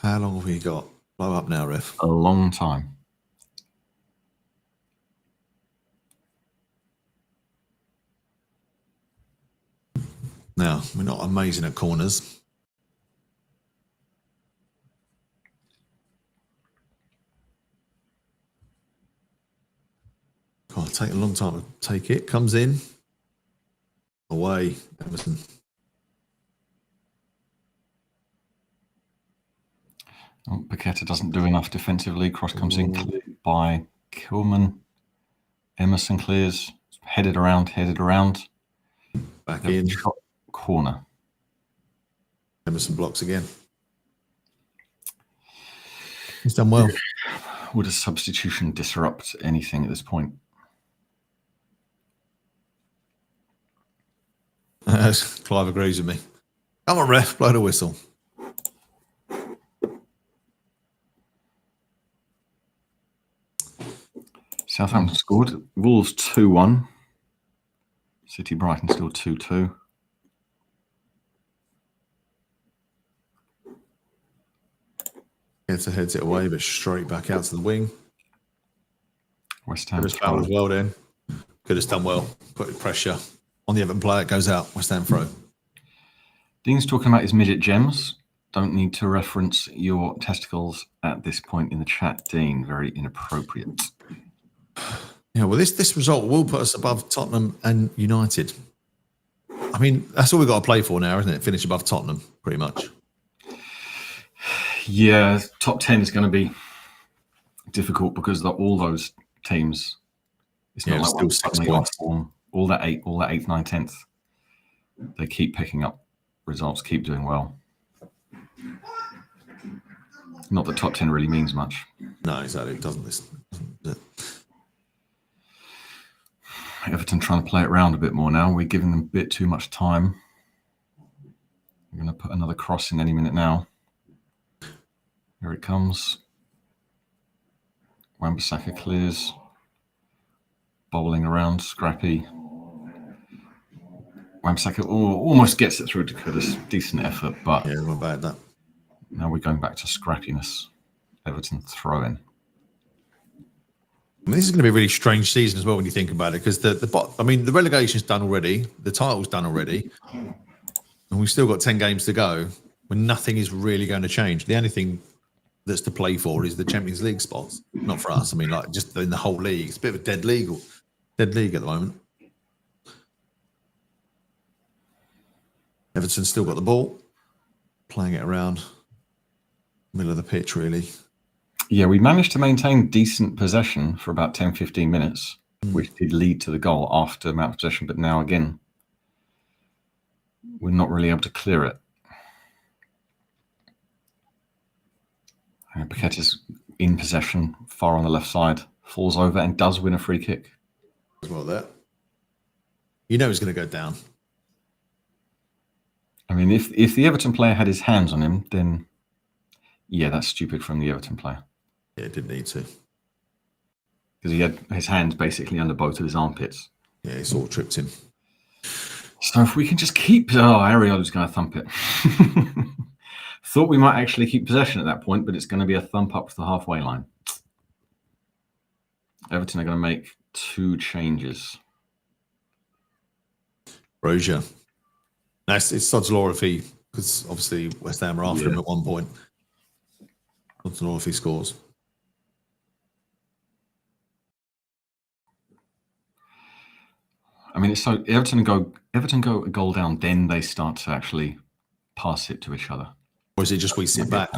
How long have we got? Blow up now, ref. A long time. Now, we're not amazing at corners. God, take a long time to take it. Comes in. Away, Emerson. Oh, Paqueta doesn't do enough defensively. Cross comes in cleared by Kilman. Emerson clears. Headed around. Back in. Shot, corner. Emerson blocks again. He's done well. Would a substitution disrupt anything at this point? Clive agrees with me. Come on, ref, blow the whistle. Southampton scored. Wolves 2-1. City Brighton still 2-2. Heads it away, but straight back out to the wing. West Ham foul as well then. Could have done well. Put pressure on the Everton player. It goes out. West Ham throw. Dean's talking about his midget gems. Don't need to reference your testicles at this point in the chat, Dean. Very inappropriate. Yeah, well, this result will put us above Tottenham and United. I mean, that's all we've got to play for now, isn't it? Finish above Tottenham, pretty much. Yeah, top 10 is going to be difficult because all those teams, it's not like still 6 points. All that 8th, 9th, 10th, they keep picking up results, keep doing well. Not that top 10 really means much. No, exactly. It doesn't. Does it? Everton trying to play it round a bit more now. We're giving them a bit too much time. We're going to put another cross in any minute now. Here it comes. Wan-Bissaka clears. Bowling around, scrappy. Wan-Bissaka almost gets it through to Kudus. Decent effort, but Yeah, not bad that. now we're going back to scrappiness. Everton throw in. I mean, this is going to be a really strange season as well when you think about it, because the relegation's done already, the title's done already, and we've still got 10 games to go when nothing is really going to change. The only thing that's to play for is the Champions League spots. Not for us. I mean, like just in the whole league. It's a bit of a dead league at the moment. Everton's still got the ball, playing it around middle of the pitch, really. Yeah, we managed to maintain decent possession for about 10, 15 minutes, which did lead to the goal after amount of possession. But now, again, we're not really able to clear it. And Paqueta's in possession, far on the left side, falls over and does win a free kick. As well there. You know he's going to go down. I mean, if the Everton player had his hands on him, then, yeah, that's stupid from the Everton player. Yeah, didn't need to. Because he had his hands basically under both of his armpits. Yeah, he sort of tripped him. So if we can just keep... Oh, Ariola's going to thump it. Thought we might actually keep possession at that point, but it's going to be a thump up to the halfway line. Everton are going to make 2 changes. Rozier. It's Sod's law if he, because obviously West Ham are after him at one point. Sod's law if he scores. I mean, it's so Everton go a goal down, then they start to actually pass it to each other. Or is it just we sit back?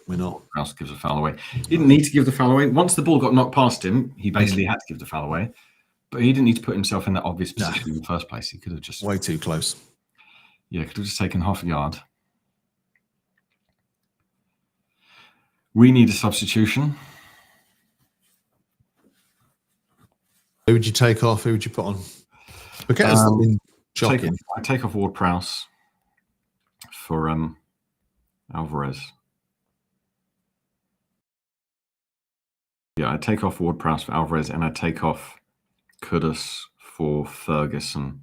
We're not. Rouse gives a foul away. He didn't need to give the foul away. Once the ball got knocked past him, he basically had to give the foul away. But he didn't need to put himself in that obvious position in the first place. He could have just... Way too close. Yeah, could have just taken half a yard. We need a substitution. Who would you take off? Who would you put on? Paqueta's been shocking. I take off Ward-Prowse for Alvarez. Yeah, I take off Ward-Prowse for Alvarez, and I take off Kudus for Ferguson.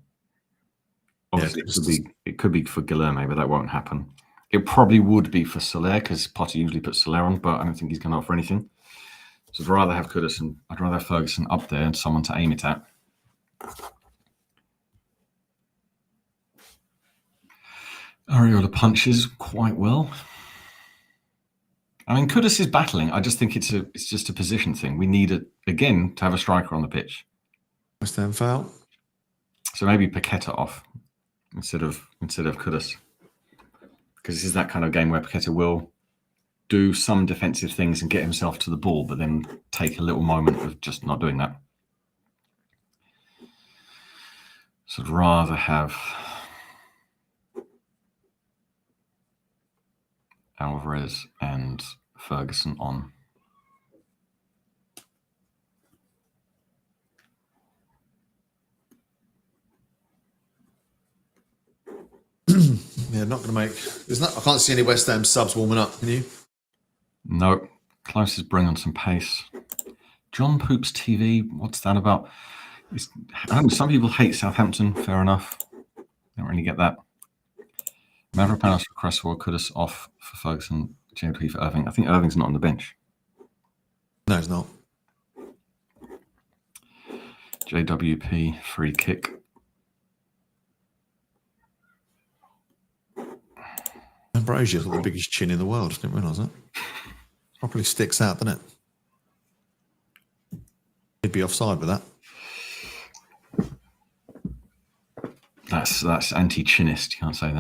Obviously, it could be for Guilherme, but that won't happen. It probably would be for Soler, because Potter usually puts Soler on, but I don't think he's going to offer anything. So I'd rather have Goodison. I'd rather have Ferguson up there and someone to aim it at. Areola punches quite well. I mean, Kudus is battling. I just think it's just a position thing. We need it again to have a striker on the pitch. West Ham foul. So maybe Paqueta off instead of Kudus, because this is that kind of game where Paqueta will do some defensive things and get himself to the ball, but then take a little moment of just not doing that. So I'd rather have Alvarez and Ferguson on. Yeah, not going to make. I can't see any West Ham subs warming up. Can you? No. Close is bring on some pace. John Poops TV. What's that about? Some people hate Southampton. Fair enough. Don't really get that. Matter of penalty for Cresswell. Kudus off for Ferguson. JWP for Irving. I think Irving's not on the bench. No, it's not. JWP free kick. Ambrosia's got the biggest chin in the world. Didn't realise that. Properly sticks out, doesn't it? He'd be offside with that. That's anti-chinist. You can't say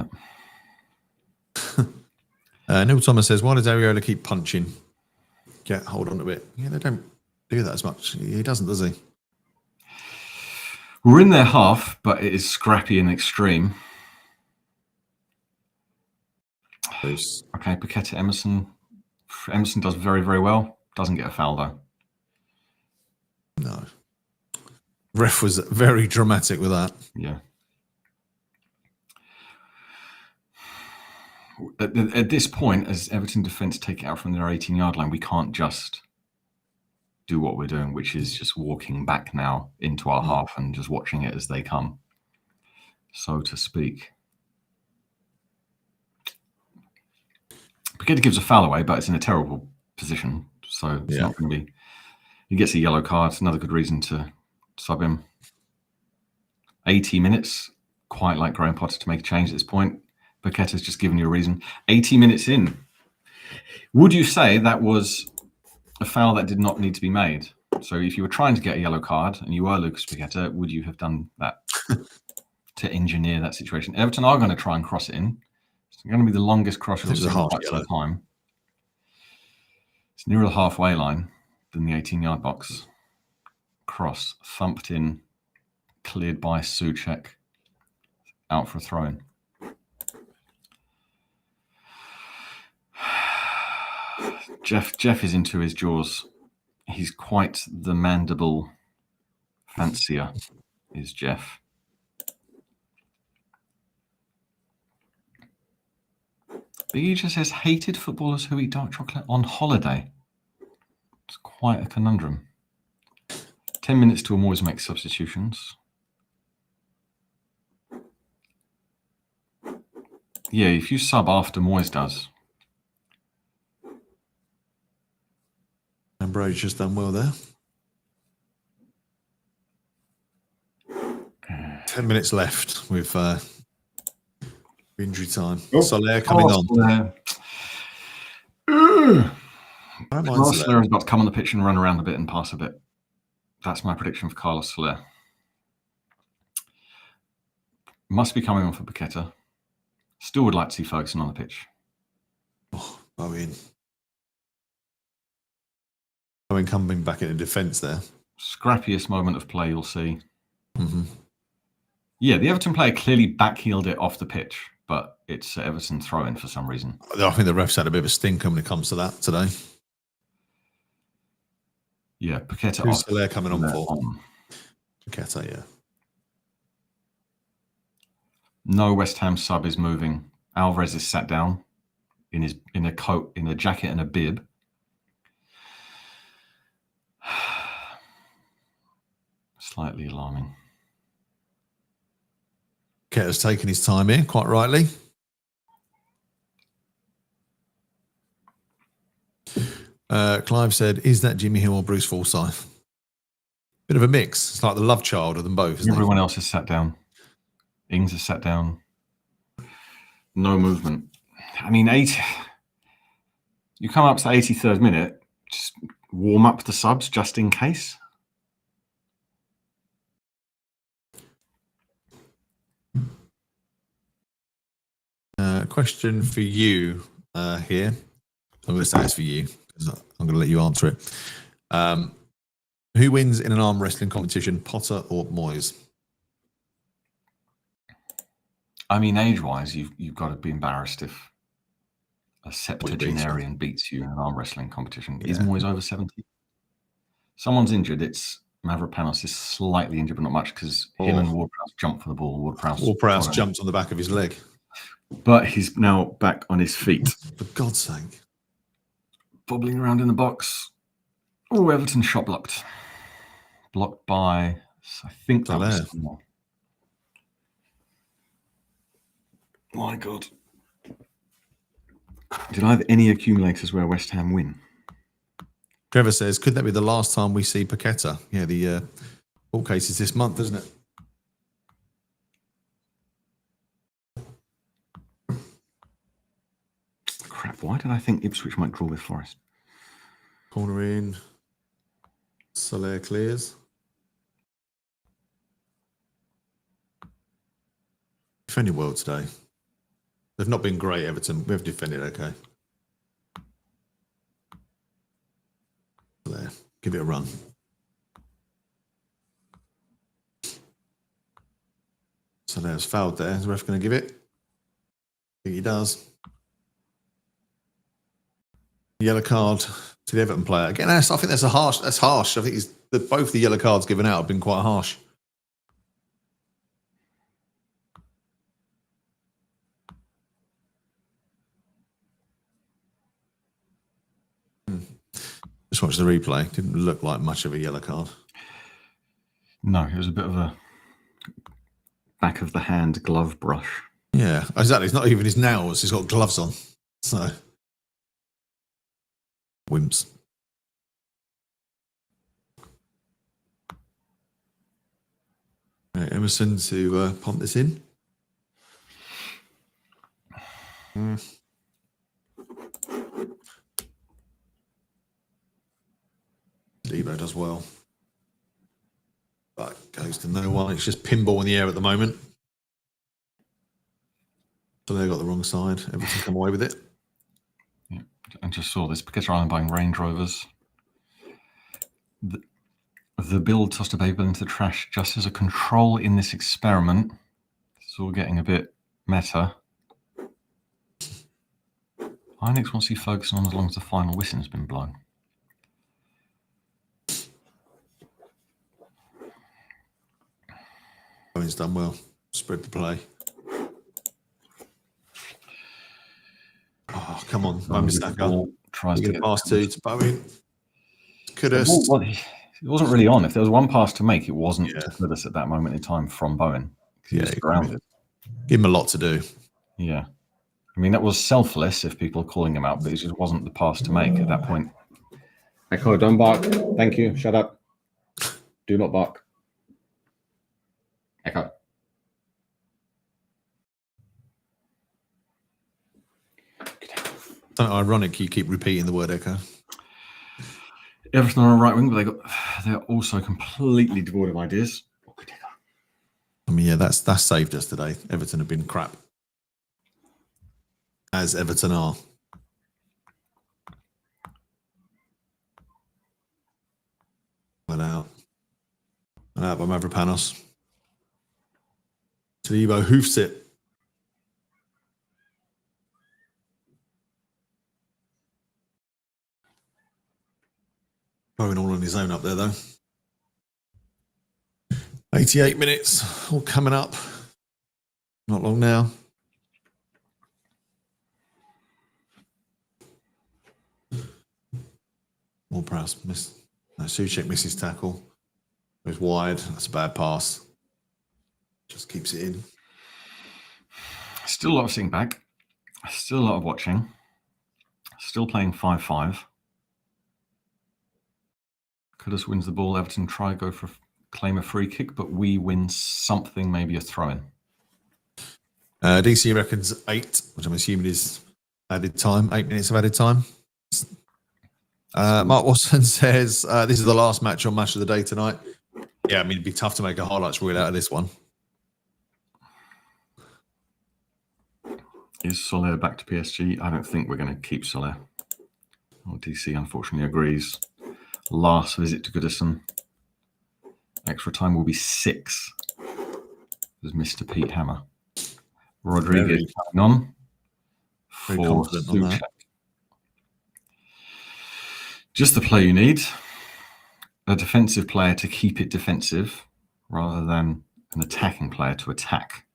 that. Neil Thomas says, why does Areola keep punching? Get hold on to it. Yeah, they don't do that as much. He doesn't, does he? We're in their half, but it is scrappy and extreme. Bruce. Okay, Paqueta, Emerson. Emerson does very, very well. Doesn't get a foul though. No. Ref was very dramatic with that. Yeah. At this point, as Everton defence take it out from their 18-yard line, we can't just do what we're doing, which is just walking back now into our half and just watching it as they come, so to speak. Paqueta gives a foul away, but it's in a terrible position, so it's not going to be. He gets a yellow card. It's another good reason to sub him. 80 minutes, quite like Graham Potter to make a change at this point. Paqueta's just given you a reason. 80 minutes in. Would you say that was a foul that did not need to be made? So if you were trying to get a yellow card and you were Lucas Paqueta, would you have done that to engineer that situation? Everton are going to try and cross it in. It's going to be the longest cross you'll see in quite some time. It's nearer the halfway line than the 18-yard box. Cross, thumped in, cleared by Souček, out for a throw-in. Jeff is into his jaws. He's quite the mandible fancier, is Jeff. Biggie just says hated footballers who eat dark chocolate on holiday. It's quite a conundrum. 10 minutes to Moyes make substitutions. Yeah, if you sub after Moyes does. And Bro's just done well there. 10 minutes left with injury time. Soler coming on. Carlos Soler has got to come on the pitch and run around a bit and pass a bit. That's my prediction for Carlos Soler. Must be coming on for Paqueta. Still would like to see Ferguson on the pitch. Owen coming back into defence there. Scrappiest moment of play you'll see. Mm-hmm. Yeah, the Everton player clearly backheeled it off the pitch, but it's Everton throw-in for some reason. I think the refs had a bit of a stinker when it comes to that today. Yeah, Paqueta. Who's Soler coming on for? On. Paqueta, yeah. No West Ham sub is moving. Alvarez is sat down in a coat, in a jacket and a bib. Slightly alarming. Paqueta's taking his time here, quite rightly. Clive said, is that Jimmy Hill or Bruce Forsyth? Bit of a mix. It's like the love child of them both, isn't Everyone else is sat down. Ings is sat down. No movement. I mean, you come up to the 83rd minute, just warm up the subs just in case. Question for you here. I'm going to say it's for you because I'm going to let you answer it. Who wins in an arm wrestling competition, Potter or Moyes? I mean, age-wise, you've got to be embarrassed if a septuagenarian beats you in an arm wrestling competition. Yeah. Is Moyes over 70? Someone's injured. It's Mavropanos is slightly injured, but not much because him and Ward-Prowse jumped for the ball. Ward-Prowse jumped on the back of his leg. But he's now back on his feet. For God's sake. Bobbling around in the box. Oh, Everton shot blocked. Blocked by, I think that was someone. My God. Did I have any accumulators where West Ham win? Trevor says, could that be the last time we see Paqueta? Yeah, the court case is this month, isn't it? Crap, why did I think Ipswich might draw with Forest? Corner in. Soler clears. Defending well today. They've not been great, Everton. We've defended okay. There, give it a run. Soler's fouled there. Is the ref going to give it? I think he does. Yellow card to the Everton player. Again, I think that's harsh. That's harsh. I think both the yellow cards given out have been quite harsh. Just watch the replay. Didn't look like much of a yellow card. No, it was a bit of a back of the hand glove brush. Yeah, exactly. It's not even his nails. He's got gloves on. So, wimps. Right, Emerson to pump this in. Debo does well. But goes to no one. It's just pinball in the air at the moment. So they got the wrong side. Everton come away with it. Yeah, I just saw this. Because I'm buying Range Rovers. The build tossed a Babel into the trash just as a control in this experiment. It's all getting a bit meta. Hynix wants to see focusing on as long as the final whistle has been blown. Bowen's done well. Spread the play. Oh, come on. Bowen Stacker. Tries to get pass to Bowen. Goodison. Well, it wasn't really on. If there was one pass to make, it wasn't to Goodison at that moment in time from Bowen. He was grounded. Give him a lot to do. Yeah. I mean, that was selfless if people are calling him out, but it just wasn't the pass to make at that point. Echo, don't bark. Thank you. Shut up. Do not bark. Echo. Something ironic you keep repeating the word echo. Everton on a right wing, but they're also completely devoid of ideas. I mean, yeah, that's saved us today. Everton have been crap. As Everton are. Went out by Mavropanos. To EVEWHU. Going all on his own up there, though. 88 minutes, all coming up. Not long now. More Prowse miss. No, Souček misses tackle. Goes wide. That's a bad pass. Just keeps it in. Still a lot of seeing back. Still a lot of watching. Still playing 5-5. Goodison wins the ball. Everton try go for claim a free kick, but we win something, maybe a throw-in. DC reckons 8, which I'm assuming is added time. 8 minutes of added time. Mark Watson says this is the last match on Match of the Day tonight. Yeah, I mean, it'd be tough to make a highlights reel out of this one. Is Soler back to PSG? I don't think we're going to keep Soler. Well, DC unfortunately agrees. Last visit to Goodison. Extra time will be 6. There's Mr. Pete Hammer. Rodriguez coming on for Souček. Just the play you need. A defensive player to keep it defensive rather than an attacking player to attack.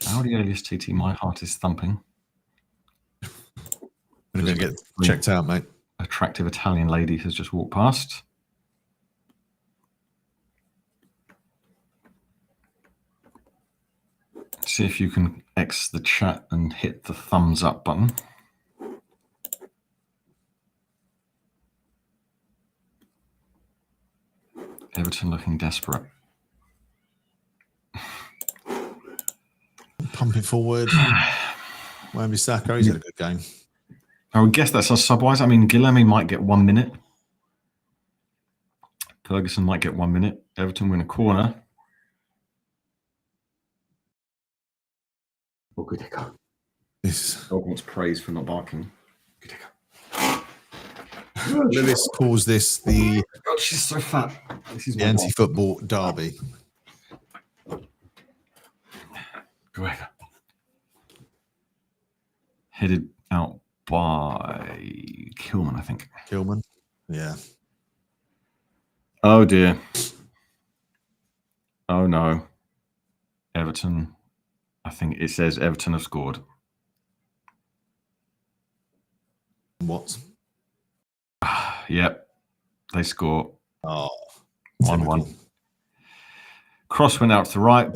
Audi alias TT, my heart is thumping. We're going to get checked out, mate. Attractive Italian lady has just walked past. See if you can X the chat and hit the thumbs up button. Everton looking desperate. Pumping forward. Wan-Bissaka, he's had a good game. I would guess that's us sub-wise. I mean, Guilherme might get 1 minute. Ferguson might get 1 minute. Everton win a corner. Oh, good echo. This Dog wants praise for not barking. Good echo. Lewis calls this the God, she's so fat. This is anti-football derby. Go ahead. Headed out by Kilman, I think. Kilman. Yeah. Oh dear. Oh no. Everton. I think it says Everton have scored. What? Yep. They score. Oh, 1-1. Cross went out to the right.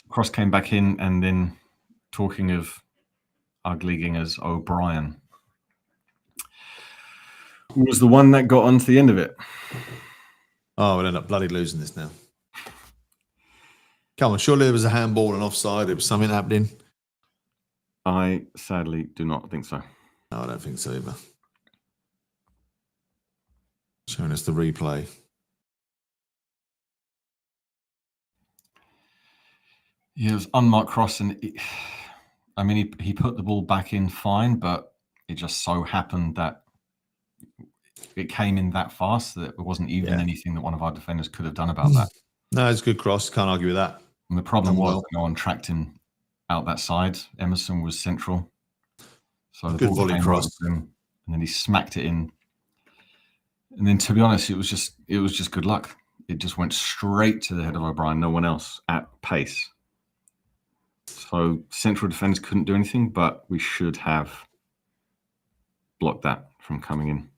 Cross came back in, and then talking of ugly gingers, O'Brien was the one that got onto the end of it. Oh, we'll end up bloody losing this now. Come on, surely there was a handball and offside. There was something happening. I sadly do not think so. No, I don't think so either. Showing us the replay. Yeah, it was unmarked cross, and he put the ball back in fine, but it just so happened that it came in that fast that it wasn't even anything that one of our defenders could have done about that. No, it's a good cross. Can't argue with that. And the problem was that no one tracked him out that side. Emerson was central. So the Good ball volley came cross. right to him, and then he smacked it in. And then, to be honest, it was just good luck. It just went straight to the head of O'Brien, no one else at pace. So central defenders couldn't do anything, but we should have blocked that from coming in.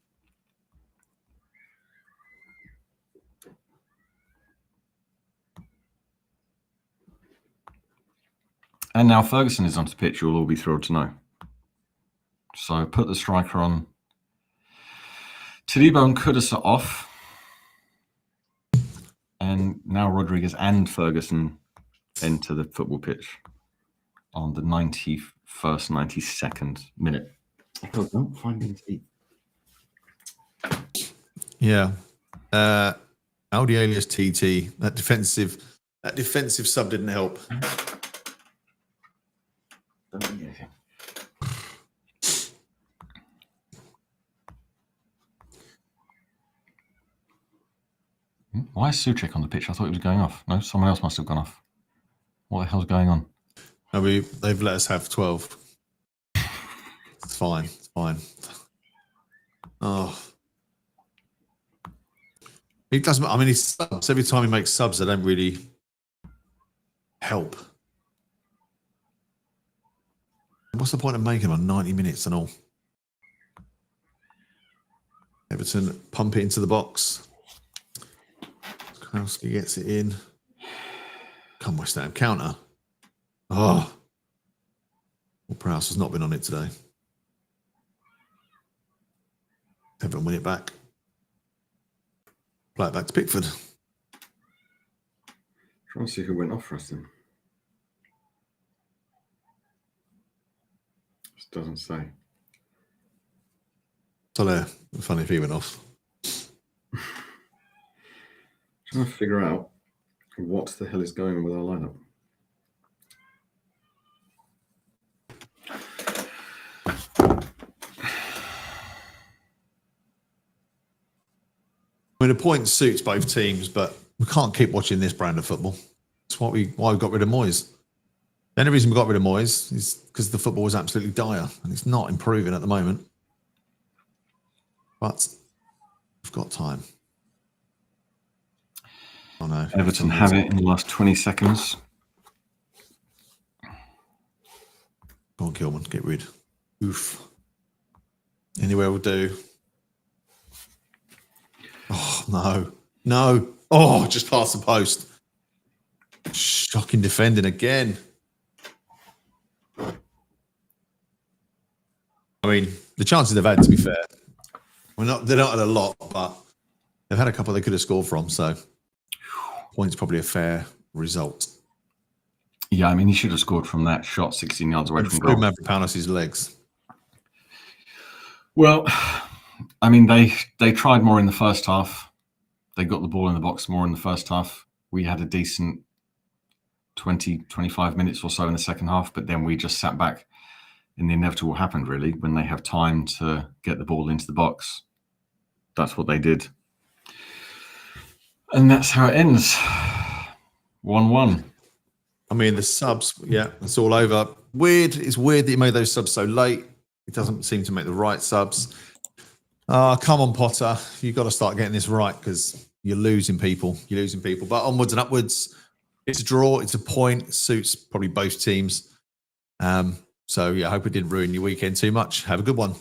And now Ferguson is onto the pitch. You'll all be thrilled to know. So put the striker on. Todibo and Kudus are off. And now Rodriguez and Ferguson enter the football pitch on the 91st, 92nd minute. I don't find him to eat. Yeah. Audi alias TT. That defensive sub didn't help. Don't eat anything. Why is Suchek on the pitch? I thought he was going off. No, someone else must have gone off. What the hell's going on? No, they've let us have 12. It's fine. It's fine. Oh. He doesn't. I mean, he subs. Every time he makes subs, they don't really help. What's the point of making them on 90 minutes and all? Everton pump it into the box. Krowski gets it in. Come West Ham, counter. Oh. Well, Prowse has not been on it today. Everton win it back. Play it back to Pickford. Trying to see who went off for us then. Just doesn't say. So there. Funny if he went off. Trying to figure out what the hell is going on with our lineup. I mean, the point suits both teams, but we can't keep watching this brand of football. That's why we got rid of Moyes. The only reason we got rid of Moyes is because the football was absolutely dire, and it's not improving at the moment. But we've got time. Oh no! Everton have it in the last 20 seconds. Go on, Kilman, get rid. Oof. Anywhere will do. Oh, no. No. Oh, just past the post. Shocking defending again. I mean, the chances they've had, to be fair, they're not had a lot, but they've had a couple they could have scored from, so points probably a fair result. Yeah, I mean, he should have scored from that shot 16 yards away from goal. Maverick Panos' legs. Well, I mean, they tried more in the first half. They got the ball in the box more in the first half. We had a decent 20, 25 minutes or so in the second half, but then we just sat back and the inevitable happened, really, when they have time to get the ball into the box. That's what they did. And that's how it ends. 1-1. I mean, the subs, yeah, it's all over. weird. It's weird that you made those subs so late. It doesn't seem to make the right subs. Come on, Potter. You've got to start getting this right because you're losing people. But onwards and upwards. It's a draw. It's a point. It suits probably both teams. So, yeah, I hope it didn't ruin your weekend too much. Have a good one.